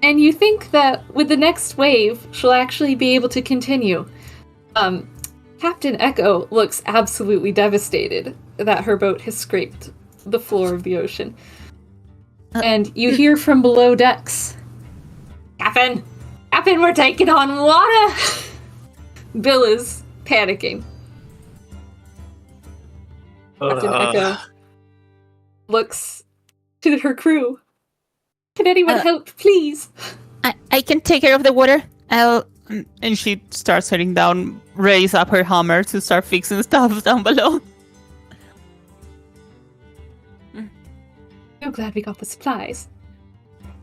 And you think that with the next wave, she'll actually be able to continue. Captain Echo looks absolutely devastated that her boat has scraped the floor of the ocean. And you hear from below decks, Captain, we're taking on water! Bill is panicking. Captain Echo looks to her crew. Can anyone help, please? I can take care of the water. And she starts heading down, raise up her hammer to start fixing stuff down below. So glad we got the supplies.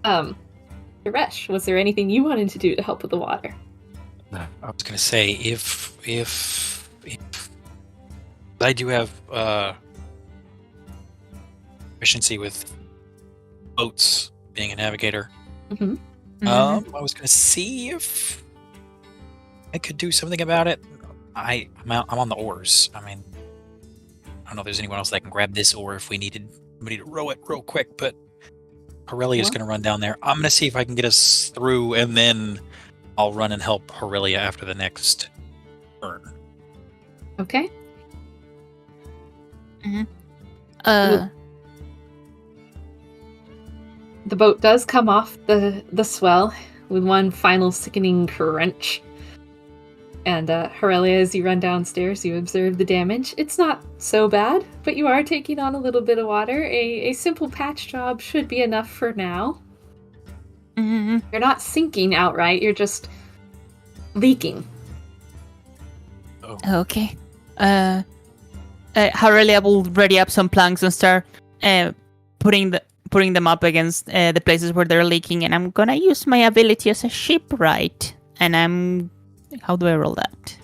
Suresh, was there anything you wanted to do to help with the water? I was going to say, if I do have efficiency with boats, being a navigator, Mm-hmm. I was going to see if I could do something about it. I'm on the oars. I mean, I don't know if there's anyone else that can grab this oar if we needed somebody to row it real quick, but Aurelia's going to run down there. I'm going to see if I can get us through, and then I'll run and help Aurelia after the next turn. Okay. The boat does come off the swell with one final sickening crunch. And Aurelia, as you run downstairs, you observe the damage. It's not so bad, but you are taking on a little bit of water. A simple patch job should be enough for now. Mm-hmm. You're not sinking outright, you're just leaking. Okay. Aurelia will ready up some planks and start putting them up against the places where they're leaking, and I'm gonna use my ability as a shipwright. And how do I roll that?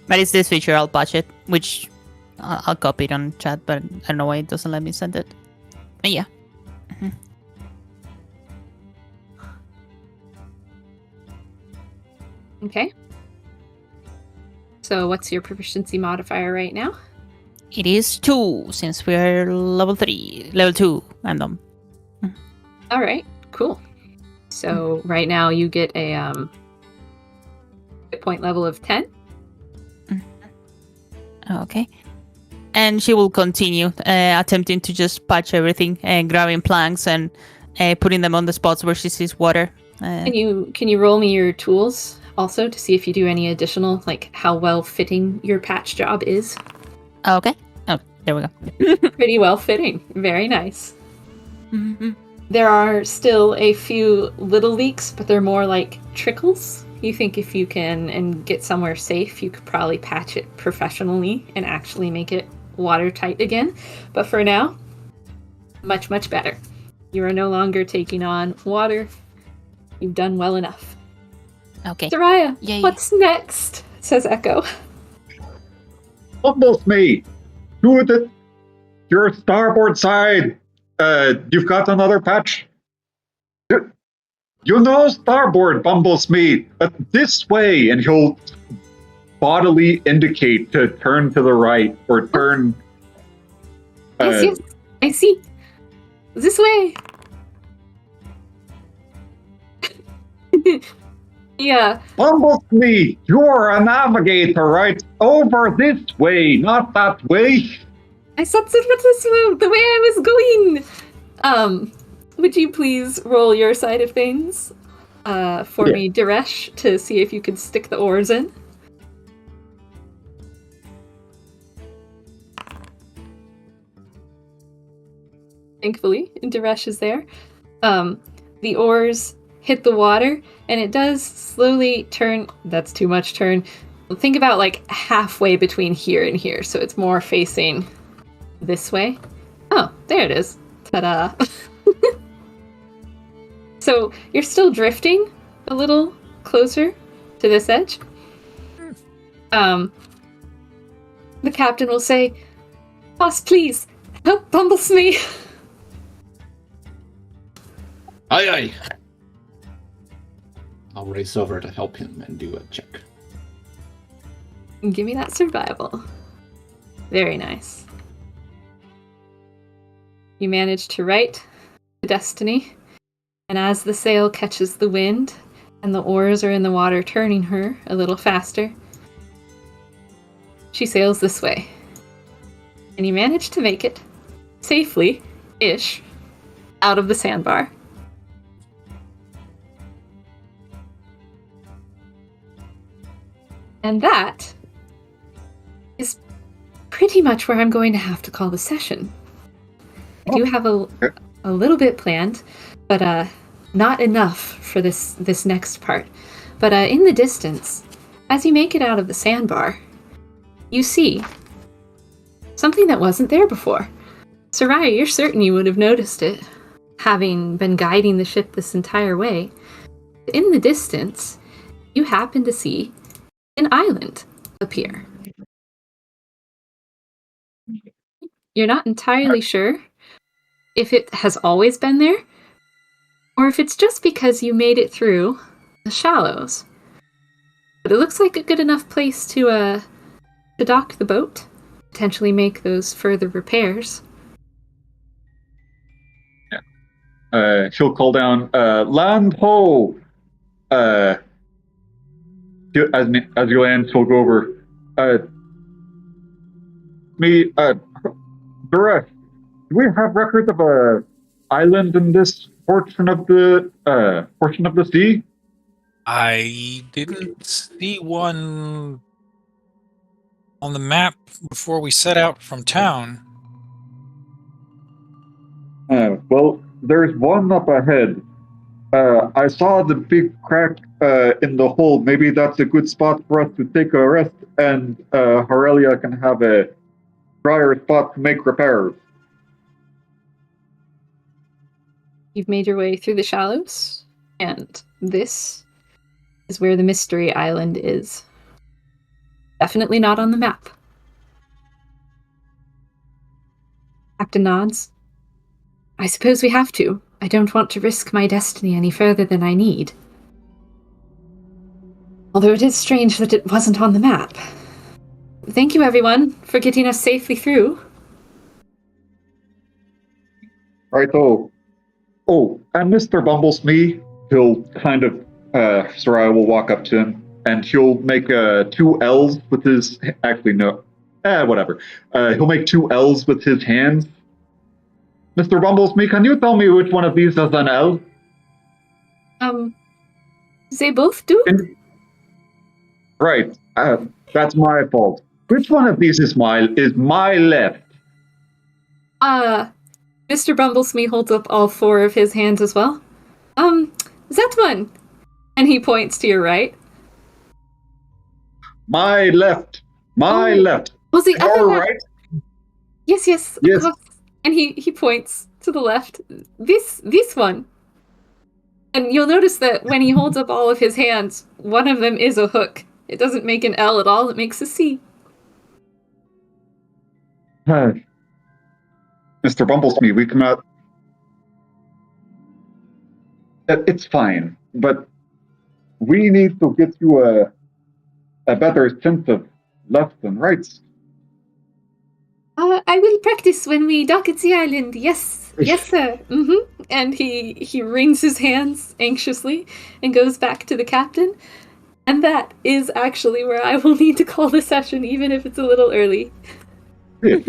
But it's this feature, I'll patch it, which I'll copy it on chat, but I don't know why it doesn't let me send it. But yeah. Mm-hmm. Okay. So what's your proficiency modifier right now? It is 2, since we're level 3. Level 2, I'm done. All right, cool. So right now you get a hit point level of 10. Okay. And she will continue attempting to just patch everything and grabbing planks and putting them on the spots where she sees water. Can you roll me your tools also to see if you do any additional, like how well fitting your patch job is? Okay. Oh, there we go. Pretty well fitting. Very nice. Mm-hmm. There are still a few little leaks, but they're more like trickles. You think if you can and get somewhere safe, you could probably patch it professionally and actually make it watertight again. But for now, much, much better. You are no longer taking on water. You've done well enough. Okay. Soraya, Yay. what's next? Says Echo. Almost me. To your starboard side. You've got another patch. You know starboard, Bumblesmith. This way, and he'll bodily indicate to turn to the right or turn. Yes, I see. This way. Yeah. Bumblesmith, you're a navigator, right? Over this way, not that way. I thought that was the way I was going. Would you please roll your side of things for me, Diresh, to see if you can stick the oars in? Thankfully, Diresh is there. The oars hit the water, and it does slowly turn. That's too much turn. Think about like halfway between here and here, so it's more facing this way. Oh, there it is. Ta-da. So you're still drifting a little closer to this edge. The captain will say, "Boss, please, help Bumblesmith." Aye, aye. I'll race over to help him and do a check. Give me that survival. Very nice. You manage to right the Destiny, and as the sail catches the wind and the oars are in the water turning her a little faster, she sails this way. And you manage to make it safely-ish out of the sandbar. And that is pretty much where I'm going to have to call the session. I do have a little bit planned, but not enough for this next part. But in the distance, as you make it out of the sandbar, you see something that wasn't there before. Soraya, you're certain you would have noticed it, having been guiding the ship this entire way. In the distance, you happen to see an island appear. You're not entirely sure if it has always been there, or if it's just because you made it through the shallows. But it looks like a good enough place to dock the boat, potentially make those further repairs. Yeah. She'll call down, land ho! As you land, she'll go over. Direct. Do we have records of a island in this portion of the sea? I didn't see one on the map before we set out from town. Well, there's one up ahead. I saw the big crack in the hull. Maybe that's a good spot for us to take a rest, and Aurelia can have a drier spot to make repairs. You've made your way through the shallows, and this is where the mystery island is. Definitely not on the map. Captain nods. I suppose we have to. I don't want to risk my destiny any further than I need. Although it is strange that it wasn't on the map. Thank you, everyone, for getting us safely through. Right, and Mr. Bumblesmee, he'll kind of, Soraya will walk up to him, and he'll make 2 L's with his, actually, no, whatever. He'll make 2 L's with his hands. Mr. Bumblesmee, can you tell me which one of these is an L? They both do? Right, that's my fault. Which one of these is my left? Mr. Bumblesmee holds up all 4 of his hands as well. That one! And he points to your right. My left. My left. Was the other Your left? right? Yes, of Yes. course. And he points to the left. This one. And you'll notice that when he holds up all of his hands, one of them is a hook. It doesn't make an L at all, it makes a C. Mr. Bumblesmee, we cannot. It's fine, but we need to get you a better sense of left and rights. I will practice when we dock at the island. Yes, sir. And he wrings his hands anxiously and goes back to the captain. And that is actually where I will need to call the session, even if it's a little early. Yeah.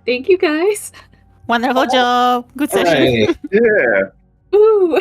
Thank you, guys. Wonderful job. Good session. Hey. Yeah. Ooh.